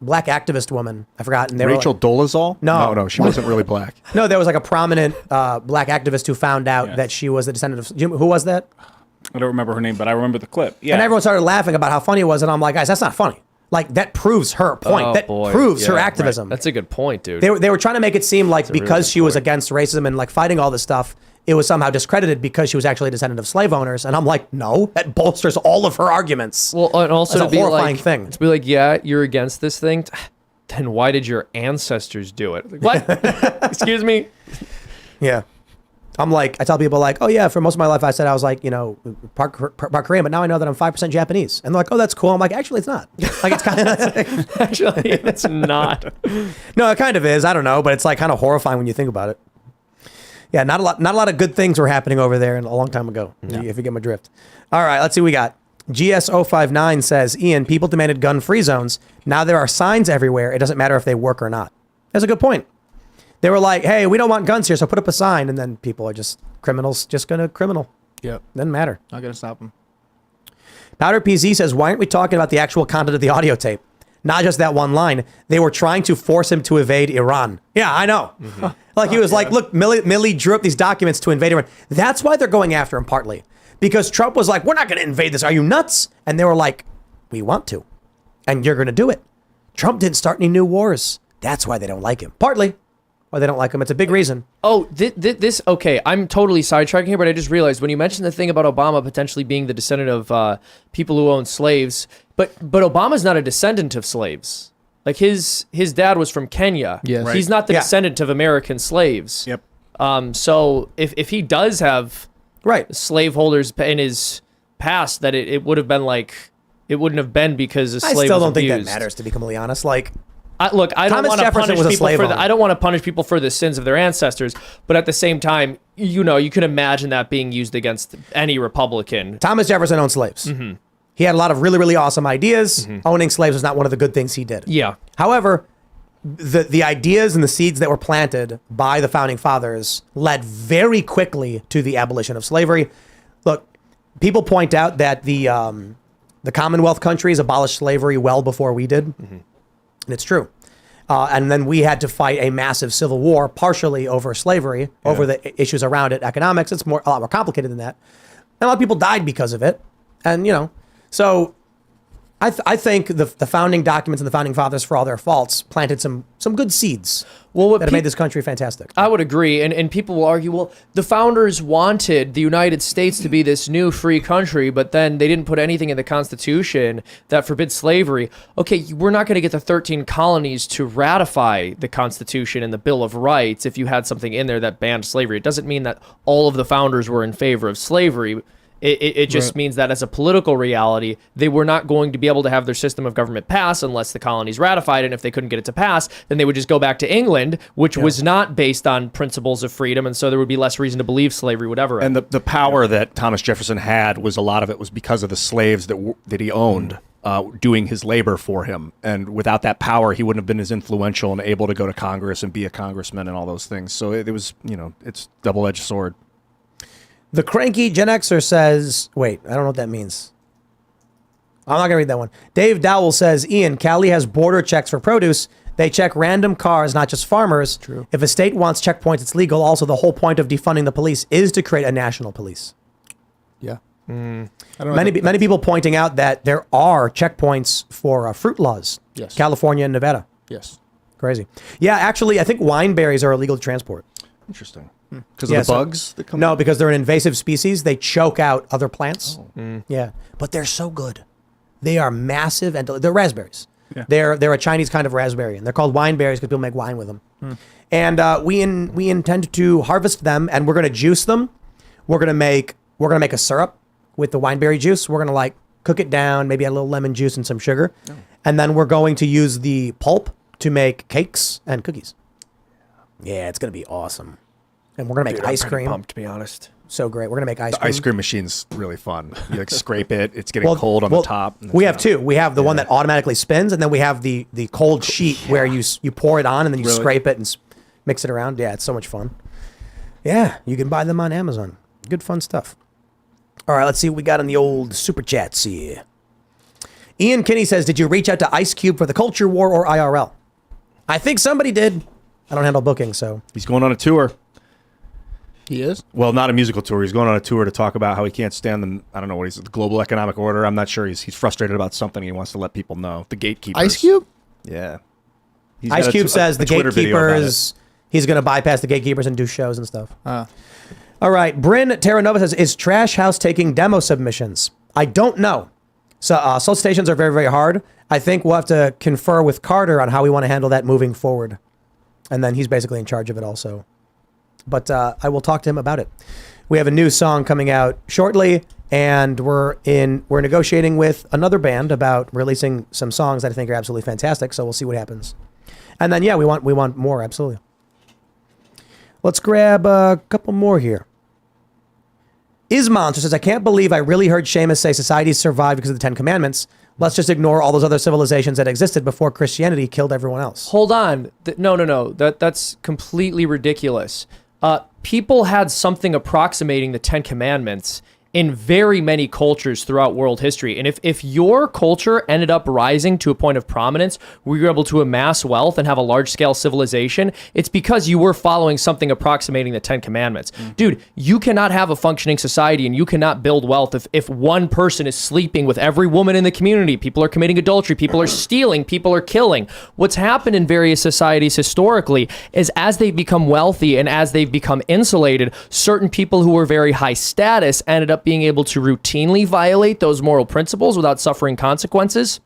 black activist woman. I forgot. And they Rachel were like, Dolezal? No. No, she wasn't really black. no, there was like a prominent black activist who found out Yes. that she was a descendant of. Who was that? I don't remember her name, but I remember the clip. Yeah. And everyone started laughing about how funny it was, and I'm like, guys, that's not funny. Like that proves her point. Oh, that boy. proves her Yeah, activism. That's a good point, dude. They were trying to make it seem like because good she was point. against racism and like fighting all this stuff, it was somehow discredited because she was actually a descendant of slave owners. And I'm like, no, that bolsters all of her arguments. Well, and also That's to a be horrifying like, thing. to be like, yeah, you're against this thing. Then why did your ancestors do it? Like, what? Excuse me. Yeah. I'm like, I tell people like, oh yeah, for most of my life I said I was like, part Korean, but now I know that I'm 5% Japanese. And they're like, oh, that's cool. I'm like, actually, it's not. Like, it's kind of, Actually, it's not. no, it kind of is. I don't know, but it's like kind of horrifying when you think about it. Yeah, not a lot of good things were happening over there a long time ago, if you get my drift. All right, let's see what we got. GS059 says, Ian, people demanded gun-free zones. Now there are signs everywhere. It doesn't matter if they work or not. That's a good point. They were like, hey, we don't want guns here, so put up a sign. And then people are just criminals, just going to criminal. Yep. Doesn't matter. Not gonna stop them. Powder PZ says, why aren't we talking about the actual content of the audio tape? Not just that one line. They were trying to force him to invade Iran. Yeah, I know. Like he was like, look, Millie drew up these documents to invade Iran. That's why they're going after him partly. Because Trump was like, we're not going to invade this. Are you nuts? And they were like, we want to. And you're going to do it. Trump didn't start any new wars. That's why they don't like him. Partly. Why they don't like him. It's a big reason. Oh, this, okay, I'm totally sidetracking here, but I just realized when you mentioned the thing about Obama potentially being the descendant of people who own slaves, but Obama's not a descendant of slaves. Like his dad was from Kenya. Yes. Right. He's not the Yeah. descendant of American slaves. Yep. So if he does have Right. slaveholders in his past, that it would have been like, it wouldn't have been because a I slave still was don't think that abused. matters, to be completely honest. Like, I don't Thomas want to Jefferson punish was a people slave for owner. I don't want to punish people for the sins of their ancestors, but at the same time, you can imagine that being used against any Republican. Thomas Jefferson owned slaves. Mm-hmm. He had a lot of really, really awesome ideas. Owning slaves was not one of the good things he did. Yeah. However, the ideas and the seeds that were planted by the founding fathers led very quickly to the abolition of slavery. Look, people point out that the Commonwealth countries abolished slavery well before we did. And it's true. And then we had to fight a massive civil war, partially over slavery, over the issues around it, economics. It's a lot more complicated than that. And a lot of people died because of it. And, so I think the founding documents and the founding fathers, for all their faults, planted some good seeds Well, that have made this country fantastic. I would agree, and people will argue, well, the founders wanted the United States to be this new free country, but then they didn't put anything in the Constitution that forbids slavery. Okay, we're not going to get the 13 colonies to ratify the Constitution and the Bill of Rights if you had something in there that banned slavery. It doesn't mean that all of the founders were in favor of slavery. It just means that as a political reality, they were not going to be able to have their system of government pass unless the colonies ratified it. And if they couldn't get it to pass, then they would just go back to England, which was not based on principles of freedom. And so there would be less reason to believe slavery would ever end. And the power that Thomas Jefferson had was a lot of it was because of the slaves that he owned doing his labor for him. And without that power, he wouldn't have been as influential and able to go to Congress and be a congressman and all those things. So it was, it's double-edged sword. The cranky Gen Xer says, wait, I don't know what that means. I'm not going to read that one. Dave Dowell says, Ian, Cali has border checks for produce. They check random cars, not just farmers. True. If a state wants checkpoints, it's legal. Also, the whole point of defunding the police is to create a national police. Yeah. I don't know Many people pointing out that there are checkpoints for fruit laws. Yes. California and Nevada. Yes. Crazy. Yeah, actually, I think wine berries are illegal to transport. Interesting. Because Yeah, of the bugs that come No, because they're an invasive species. They choke out other plants. Yeah, but they're so good. They are massive, and they're raspberries. Yeah. They're a Chinese kind of raspberry, and they're called wine berries because people make wine with them. And we intend to harvest them, and we're going to juice them. We're going to make a syrup with the wineberry juice. We're going to like cook it down, maybe add a little lemon juice and some sugar. And then we're going to use the pulp to make cakes and cookies. Yeah, it's going to be awesome. And we're going to make ice cream. Pumped, to be honest. So great. We're going to make ice The cream. ice cream machine's really fun. You like scrape it. It's getting cold on the top. We have two. We have the one that automatically spins, and then we have the cold sheet where you pour it on and then you scrape it and mix it around. Yeah, it's so much fun. Yeah, you can buy them on Amazon. Good fun stuff. All right, let's see what we got in the old super chats here. Ian Kinney says, did you reach out to Ice Cube for the Culture War or IRL? I think somebody did. I don't handle booking, so. He's going on a tour. He is? Well, not a musical tour. He's going on a tour to talk about how he can't stand the, I don't know what the global economic order. I'm not sure. He's frustrated about something. He wants to let people know. The gatekeepers. Ice Cube? Yeah. Ice Cube says the Twitter video about gatekeepers, he's going to bypass the gatekeepers and do shows and stuff. All right. Bryn Terranova says, is Trash House taking demo submissions? I don't know. So solicitations are very, very hard. I think we'll have to confer with Carter on how we want to handle that moving forward. And then he's basically in charge of it also. But I will talk to him about it. We have a new song coming out shortly, and we're negotiating with another band about releasing some songs that I think are absolutely fantastic. So we'll see what happens. And then we want more, absolutely. Let's grab a couple more here. Ismonster says, I can't believe I really heard Seamus say society survived because of the Ten Commandments. Let's just ignore all those other civilizations that existed before Christianity killed everyone else. Hold on. No. That's completely ridiculous. People had something approximating the Ten Commandments in very many cultures throughout world history. And if your culture ended up rising to a point of prominence where you were able to amass wealth and have a large-scale civilization, it's because you were following something approximating the Ten Commandments. Dude, you cannot have a functioning society and you cannot build wealth if one person is sleeping with every woman in the community. People are committing adultery. People are stealing. People are killing. What's happened in various societies historically is as they've become wealthy and as they've become insulated, certain people who were very high status ended up being able to routinely violate those moral principles without suffering consequences.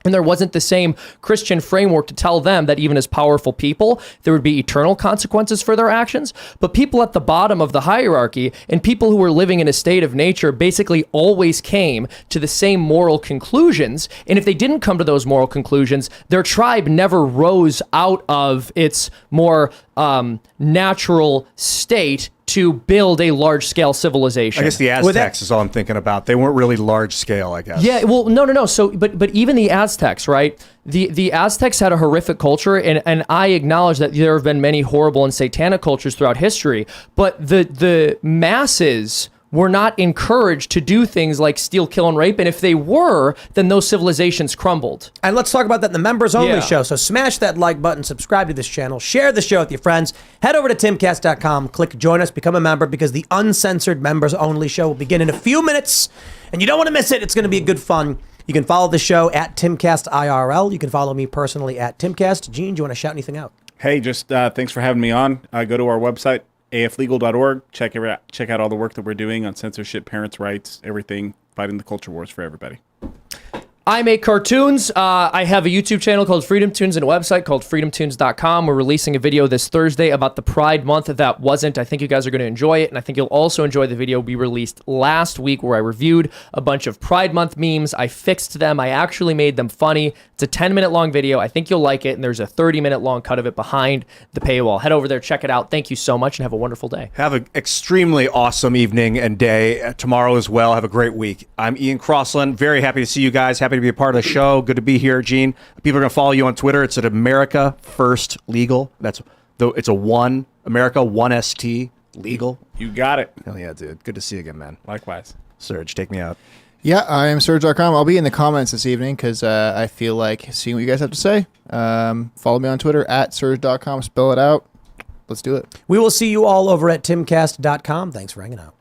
And there wasn't the same Christian framework to tell them that even as powerful people, there would be eternal consequences for their actions. But people at the bottom of the hierarchy and people who were living in a state of nature basically always came to the same moral conclusions. And if they didn't come to those moral conclusions, their tribe never rose out of its more natural state to build a large-scale civilization. I guess the Aztecs is all I'm thinking about. They weren't really large-scale, I guess. Yeah, well, no. So, but even the Aztecs, right? The Aztecs had a horrific culture, and I acknowledge that there have been many horrible and satanic cultures throughout history, but the masses were not encouraged to do things like steal, kill, and rape, and if they were, then those civilizations crumbled. And let's talk about that in the members-only show. So smash that like button, subscribe to this channel, share the show with your friends, head over to timcast.com, click join us, become a member, because the uncensored members-only show will begin in a few minutes, and you don't want to miss it. It's going to be good fun. You can follow the show at Timcast IRL. You can follow me personally at Timcast. Gene, do you want to shout anything out? Hey, just thanks for having me on. Go to our website, aflegal.org. Check out all the work that we're doing on censorship, parents' rights, everything, fighting the culture wars for everybody. I make cartoons. I have a YouTube channel called Freedom Tunes and a website called freedomtunes.com. We're releasing a video this Thursday about the Pride Month that wasn't. I think you guys are going to enjoy it, and I think you'll also enjoy the video we released last week where I reviewed a bunch of Pride Month memes. I fixed them. I actually made them funny. It's a 10-minute long video. I think you'll like it, and there's a 30-minute long cut of it behind the paywall. Head over there, check it out. Thank you so much, and have a wonderful day. Have an extremely awesome evening and day tomorrow as well. Have a great week. I'm Ian Crossland. Very happy to see you guys. Happy to be a part of the show. Good to be here, Gene. People are going to follow you on Twitter. It's at America First Legal. It's a one, America 1ST Legal. You got it. Hell yeah, dude. Good to see you again, man. Likewise. Serge, take me out. Yeah, I am Serge.com. I'll be in the comments this evening because I feel like seeing what you guys have to say. Follow me on Twitter at Serge.com. Spell it out. Let's do it. We will see you all over at timcast.com. Thanks for hanging out.